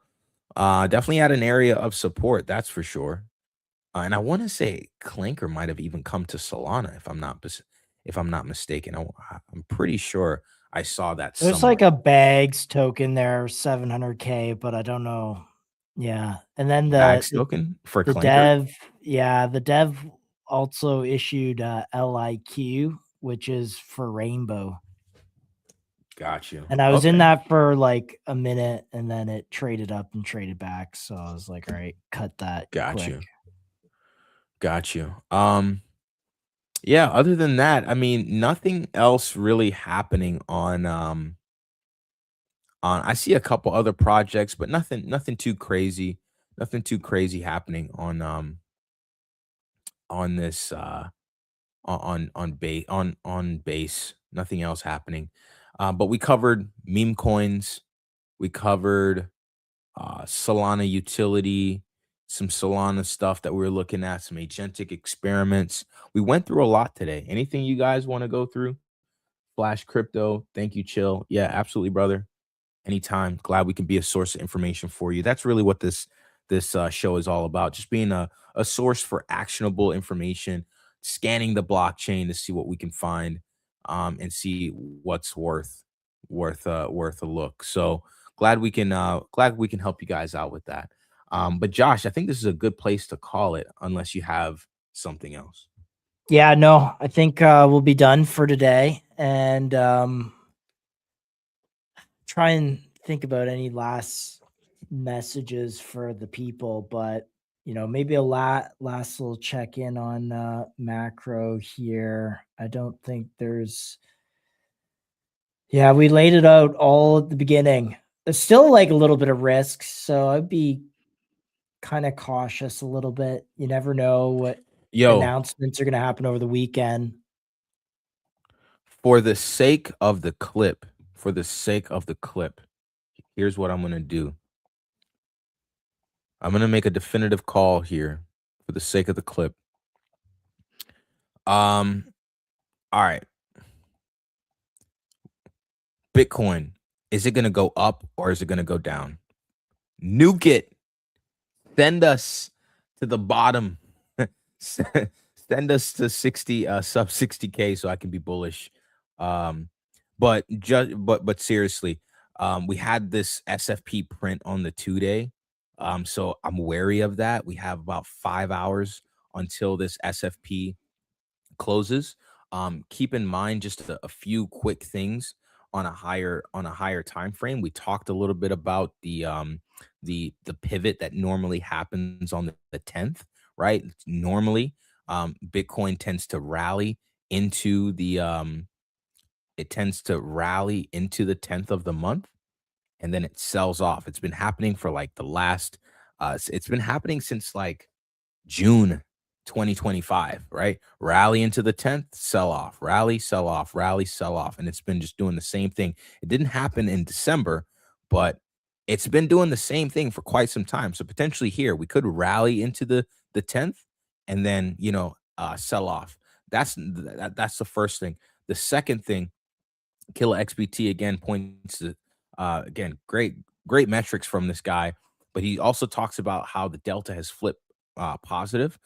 Definitely at an area of support, that's for sure. And I want to say Clanker might have even come to Solana if I'm not mistaken. I'm pretty sure I saw that There's somewhere. like a bags token there, 700K, but I don't know. Yeah. And then Bags token for the Clanker. the dev also issued LIQ, which is for Rainbow. Got you. And I was in that for like a minute, and then it traded up and traded back. So I was like, all right, cut that. Got you. Yeah, other than that, I mean, nothing else really happening on I see a couple other projects, but nothing too crazy. Nothing too crazy happening on this on base. Nothing else happening. But we covered meme coins. We covered Solana utility, some Solana stuff that we were looking at, some agentic experiments. We went through a lot today. Anything you guys want to go through? Flash Crypto. Thank you, Chill. Yeah, absolutely, brother. Anytime. Glad we can be a source of information for you. That's really what this show is all about. Just being a source for actionable information, scanning the blockchain to see what we can find, and see what's worth a look. So glad we can help you guys out with that. But Josh, I think this is a good place to call it, unless you have something else. Yeah, no, I think we'll be done for today, and try and think about any last messages for the people. But maybe a last little check in on macro here. I don't think there's. Yeah, we laid it out all at the beginning. There's still like a little bit of risk, so I'd be kind of cautious a little bit. You never know what announcements are going to happen over the weekend. For the sake of the clip, here's what I'm going to do. I'm going to make a definitive call here for the sake of the clip. All right. Bitcoin, is it going to go up or is it going to go down? Nuke it. Send us to the bottom. Send us to 60 sub 60K so I can be bullish. But seriously, we had this SFP print on the 2-day. So I'm wary of that. We have about 5 hours until this SFP closes. Keep in mind just a few quick things on a higher time frame. We talked a little bit about the pivot that normally happens on the 10th, right? Normally, Bitcoin tends to rally into the 10th of the month, and then it sells off. It's been happening for like the last it's been happening since like June 2025, right? Rally into the 10th, sell off, rally, sell off, rally, sell off. And it's been just doing the same thing. It didn't happen in December, but it's been doing the same thing for quite some time. So potentially here we could rally into the 10th and then, sell off. That's the first thing. The second thing, Killer XBT again points to again, great metrics from this guy, but he also talks about how the delta has flipped positive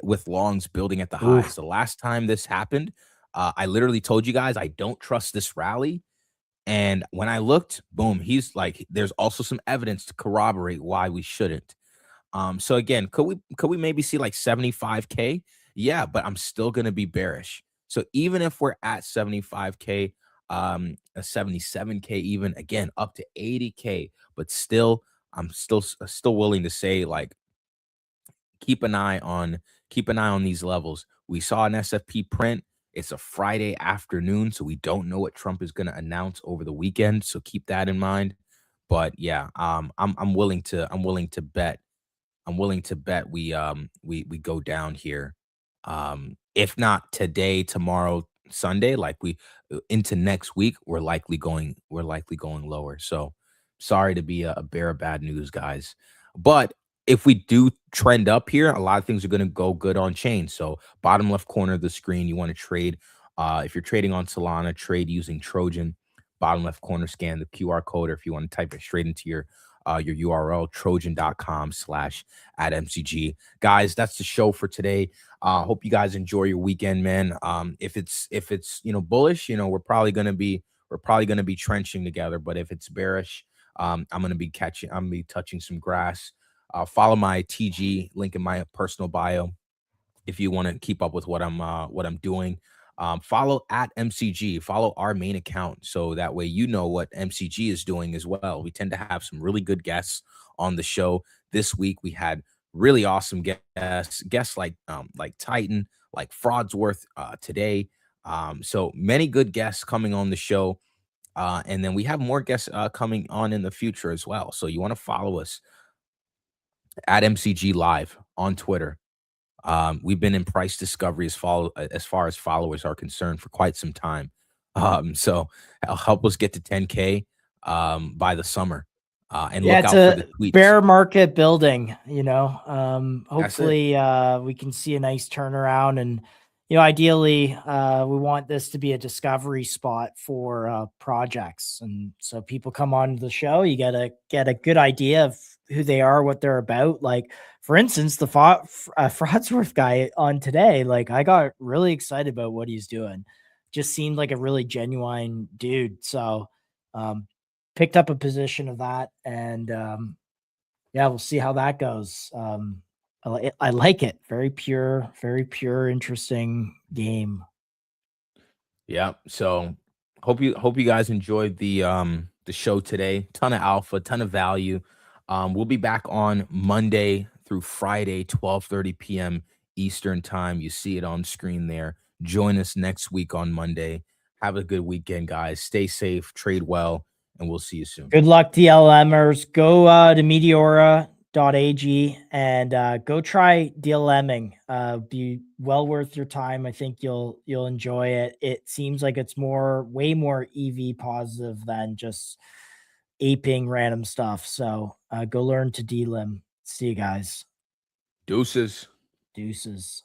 with longs building at the highs. The last time this happened, I literally told you guys I don't trust this rally. And when I looked, boom, he's like, there's also some evidence to corroborate why we shouldn't. So again, could we maybe see like 75K? Yeah, but I'm still gonna be bearish. So even if we're at 75K, a 77K, even again up to 80K, but still I'm still willing to say, like, keep an eye on these levels. We saw an SFP print. It's a Friday afternoon, so we don't know what Trump is going to announce over the weekend. So keep that in mind. But yeah, I'm willing to bet. I'm willing to bet we go down here. If not today, tomorrow, Sunday, like we into next week, we're likely going lower. So sorry to be a bearer of bad news, guys. But if we do trend up here, a lot of things are going to go good on chain. So bottom left corner of the screen, you want to trade. If you're trading on Solana, trade using Trojan. Bottom left corner, scan the QR code, or if you want to type it straight into your URL, trojan.com/@MCG. Guys, that's the show for today. Hope you guys enjoy your weekend, man. If it's bullish, we're probably gonna be trenching together. But if it's bearish, I'm gonna be touching some grass. Follow my TG link in my personal bio if you want to keep up with what I'm doing. Follow @MCG, follow our main account, so that way you know what MCG is doing as well. We tend to have some really good guests on the show. This week we had really awesome guests like Titan, like Fraudsworth today. So many good guests coming on the show. And then we have more guests coming on in the future as well. So you want to follow us @MCG Live on Twitter. We've been in price discovery as far as followers are concerned for quite some time. So help us get to 10K by the summer. And look out for the tweets. Bear market building, hopefully we can see a nice turnaround, and ideally we want this to be a discovery spot for projects, and so people come on the show, you get a good idea of who they are, what they're about. Like, for instance, the Fraudsworth guy on today, like, I got really excited about what he's doing. Just seemed like a really genuine dude. So picked up a position of that, and we'll see how that goes. I like it. Very pure, interesting game. Yeah. So hope you guys enjoyed the show today. Ton of alpha, ton of value. We'll be back on Monday through Friday, 12:30 p.m. Eastern time. You see it on screen there. Join us next week on Monday. Have a good weekend, guys. Stay safe, trade well, and we'll see you soon. Good luck, DLMers. Go to Meteora.ag and go try DLMing. Be well worth your time. I think you'll enjoy it. It seems like it's way more EV positive than just aping random stuff. So go learn to DLM. See you guys. Deuces. Deuces.